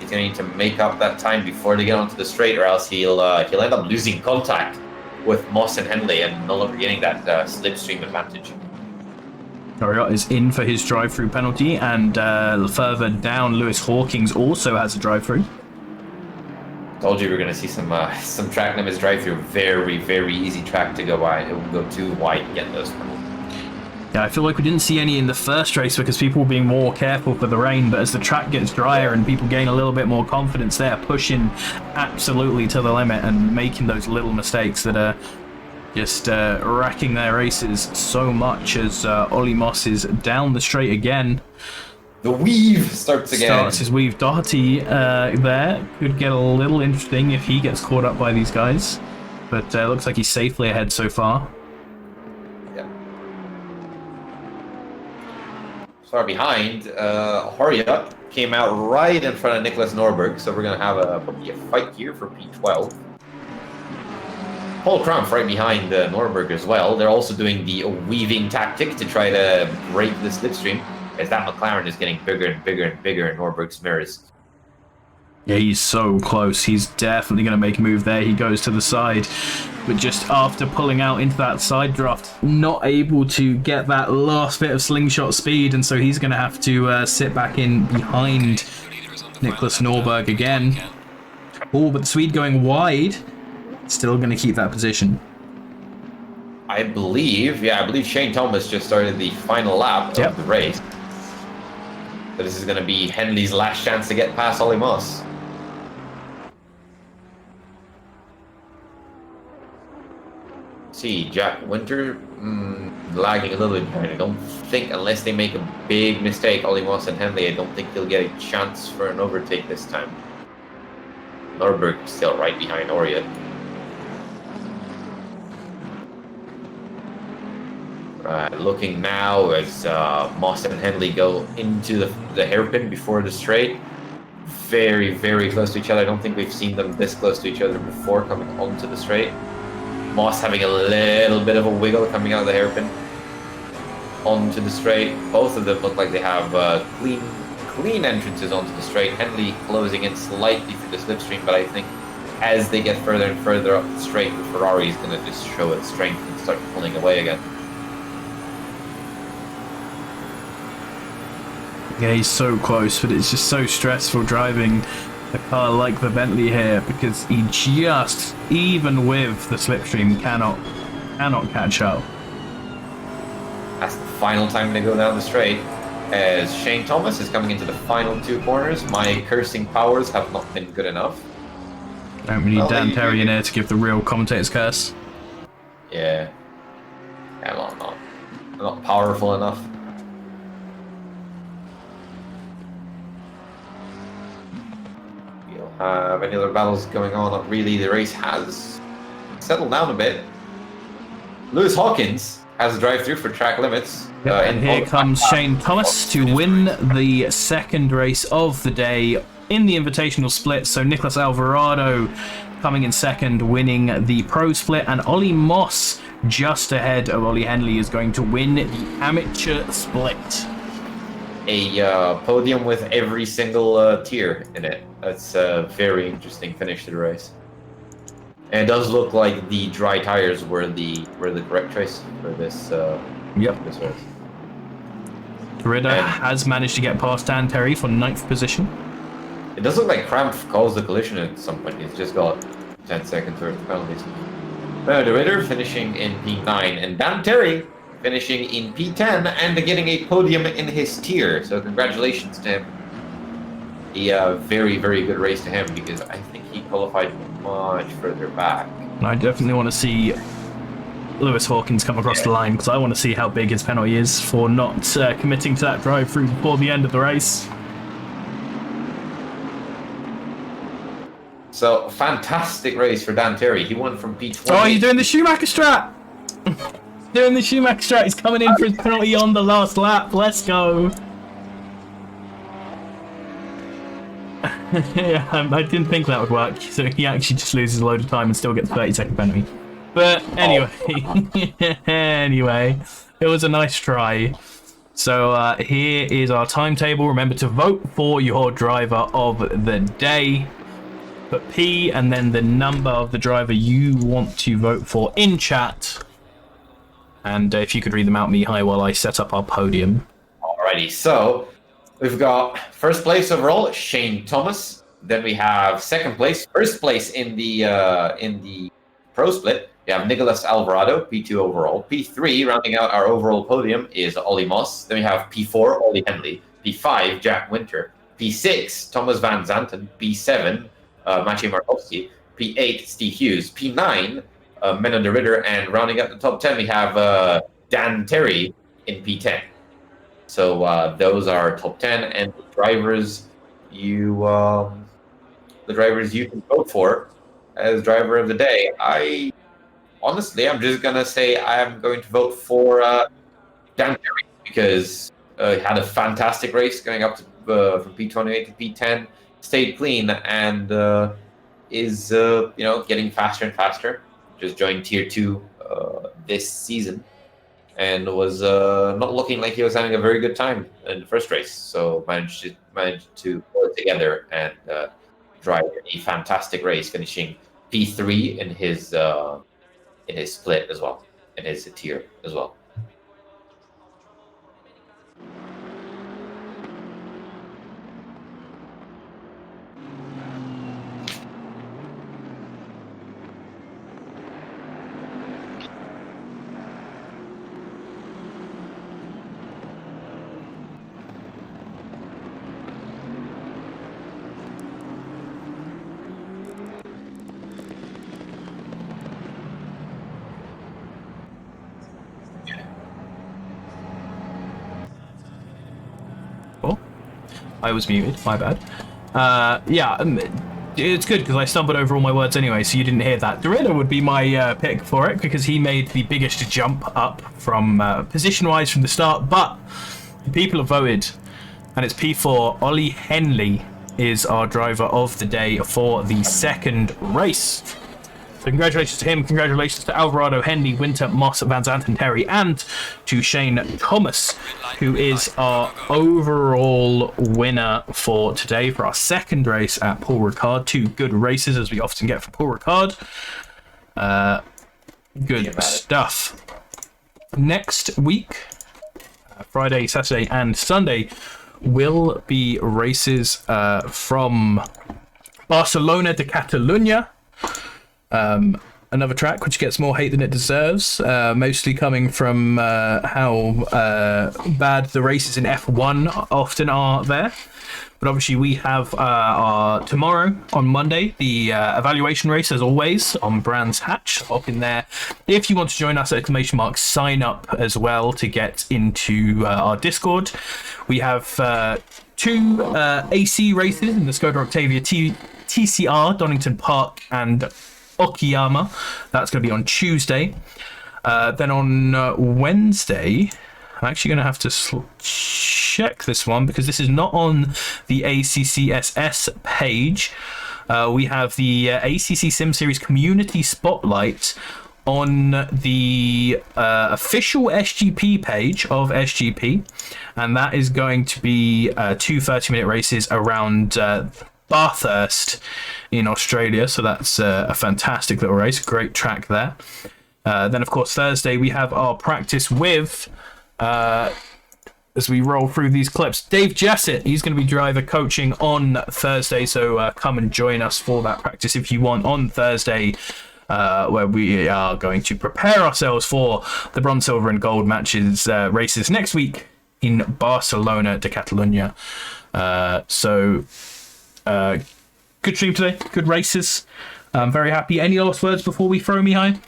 He's going to need to make up that time before they get onto the straight, or else he'll end up losing contact with Moss and Henley and no longer getting that slipstream advantage. Oriot is in for his drive-through penalty, and further down, Lewis Hawkins also has a drive-through. Told you we're going to see some track limits drive-through. Very, very easy track to go by. It will go too wide and get those penalties. Yeah, I feel like we didn't see any in the first race because people were being more careful for the rain, but as the track gets drier and people gain a little bit more confidence, they're pushing absolutely to the limit and making those little mistakes that are just wrecking their races so much, as Ollie Moss is down the straight again. The weave starts again. Starts his weave. Doherty there could get a little interesting if he gets caught up by these guys, but looks like he's safely ahead so far. Far behind, Horia came out right in front of Nicholas Norberg, so we're going to have probably a fight here for P12. Paul Crumph right behind Norberg as well. They're also doing the weaving tactic to try to break the slipstream, as that McLaren is getting bigger and bigger and bigger in Norberg's mirrors. Yeah, he's so close. He's definitely going to make a move there. He goes to the side, but just after pulling out into that side draft, not able to get that last bit of slingshot speed, and so he's going to have to sit back in behind Nicholas Norberg again. Oh, but the Swede going wide, still going to keep that position. I believe Shane Thomas just started the final lap of the race. So this is going to be Henley's last chance to get past Ollie Moss. see, Jack Winter lagging a little bit behind. I don't think, unless they make a big mistake, Ollie Moss and Henley, I don't think they'll get a chance for an overtake this time. Norberg still right behind Oria. Looking now as Moss and Henley go into the hairpin before the straight. Very, very close to each other. I don't think we've seen them this close to each other before coming onto the straight. Moss having a little bit of a wiggle coming out of the hairpin onto the straight. Both of them look like they have clean entrances onto the straight. Henley closing in slightly for the slipstream, but I think as they get further and further up the straight, the Ferrari is going to just show its strength and start pulling away again. Yeah, he's so close, but it's just so stressful driving a car like the Bentley here because he just, even with the slipstream, cannot catch up. That's the final time they go down the straight. As Shane Thomas is coming into the final two corners, my cursing powers have not been good enough. Don't we need Dan Terry in there to give the real commentator's curse? Yeah. I'm not powerful enough. We'll have any other battles going on? Not really. The race has settled down a bit. Lewis Hawkins has a drive-through for track limits. And here comes Shane Thomas to win the second race of the day in the Invitational Split. So Nicholas Alvarado coming in second, winning the Pro Split, and Ollie Moss just ahead of Ollie Henley is going to win the Amateur Split. A podium with every single tier in it. That's a very interesting finish to the race. And it does look like the dry tires were the correct choice for this. This race. Ritter has managed to get past Dan Terry for 9th position. It does look like Krampf caused the collision at some point. He's just got 10 seconds worth of penalties. The Ritter finishing in P9 and Dan Terry finishing in P10 and getting a podium in his tier. So congratulations to him. A very, very good race to him because I think he qualified much further back. I definitely want to see Lewis Hawkins come across the line because I want to see how big his penalty is for not committing to that drive-through before the end of the race. So, fantastic race for Dan Terry. He won from P20. Oh, you're doing the Schumacher strat! Doing the Schumacher strat. He's coming in for his penalty on the last lap. Let's go. Yeah, I didn't think that would work. So he actually just loses a load of time and still gets 30-second penalty. But anyway, anyway, it was a nice try. So here is our timetable. Remember to vote for your driver of the day. Put P and then the number of the driver you want to vote for in chat. And if you could read them out, Mihai, while I set up our podium. Alrighty, so we've got first place overall, Shane Thomas. Then we have second place, first place in the Pro Split. We have Nicholas Alvarado, P2 overall. P3, rounding out our overall podium, is Ollie Moss. Then we have P4, Ollie Henley. P5, Jack Winter. P6, Thomas Van Zanten. P7, Maciej Markowski. P8, Steve Hughes. P9, Menno de Ridder. And rounding out the top 10, we have Dan Terry in P10. So those are top 10, and the drivers you can vote for as driver of the day. I'm just gonna say I'm going to vote for Dan Terry because he had a fantastic race going up to, from P28 to P10, stayed clean, and is getting faster and faster. Just joined Tier 2 this season, and was not looking like he was having a very good time in the first race. So managed to pull it together and drive a fantastic race, finishing P3 in his split as well, in his tier as well. I was muted. My bad. It's good because I stumbled over all my words anyway, so you didn't hear that. Dorilla would be my pick for it because he made the biggest jump up from position-wise from the start. But the people have voted, and it's P4. Ollie Henley is our driver of the day for the second race. So congratulations to him. Congratulations to Alvarado, Henley, Winter, Moss, Van Zandt, and Terry, and to Shane Thomas, who is our overall winner for today for our second race at Paul Ricard. 2 good races, as we often get from Paul Ricard. Good stuff. Next week, Friday, Saturday, and Sunday, will be races from Barcelona de Catalunya. Another track which gets more hate than it deserves, mostly coming from how bad the races in F1 often are there. But obviously we have our tomorrow on Monday, the evaluation race as always on Brands Hatch. Hop in there if you want to join us, sign up as well to get into our Discord. We have 2 AC races in the Skoda Octavia TCR, Donington Park and Okayama. That's going to be on Tuesday. Then on Wednesday, I'm actually going to have to check this one because this is not on the ACCSS page. We have the ACCSimSeries Community Spotlight on the official SGP page of SGP, and that is going to be 2 30-minute races around Bathurst in Australia, so that's a fantastic little race, great track there. Then of course Thursday we have our practice with, as we roll through these clips, Dave Jessett. He's going to be driver coaching on Thursday, so come and join us for that practice if you want on Thursday, where we are going to prepare ourselves for the bronze, silver and gold matches races next week in Barcelona de Catalunya. Good stream today, good races. I'm very happy. Any last words before we throw Mihai?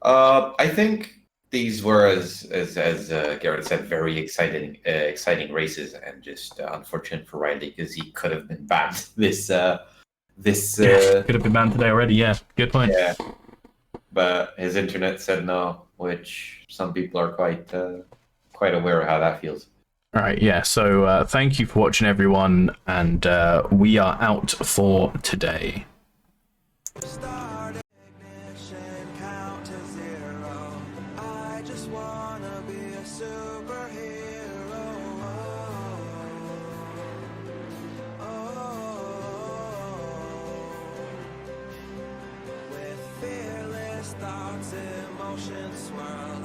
I think these were, as Garrett said, very exciting races, and just unfortunate for Riley because he could have been banned this could have been banned today already. Yeah, good point. Yeah, but his internet said no, which some people are quite aware of how that feels. All right, yeah, so thank you for watching, everyone, and we are out for today. Start ignition, count to 0. I just wanna be a superhero. With fearless thoughts, emotions swirl.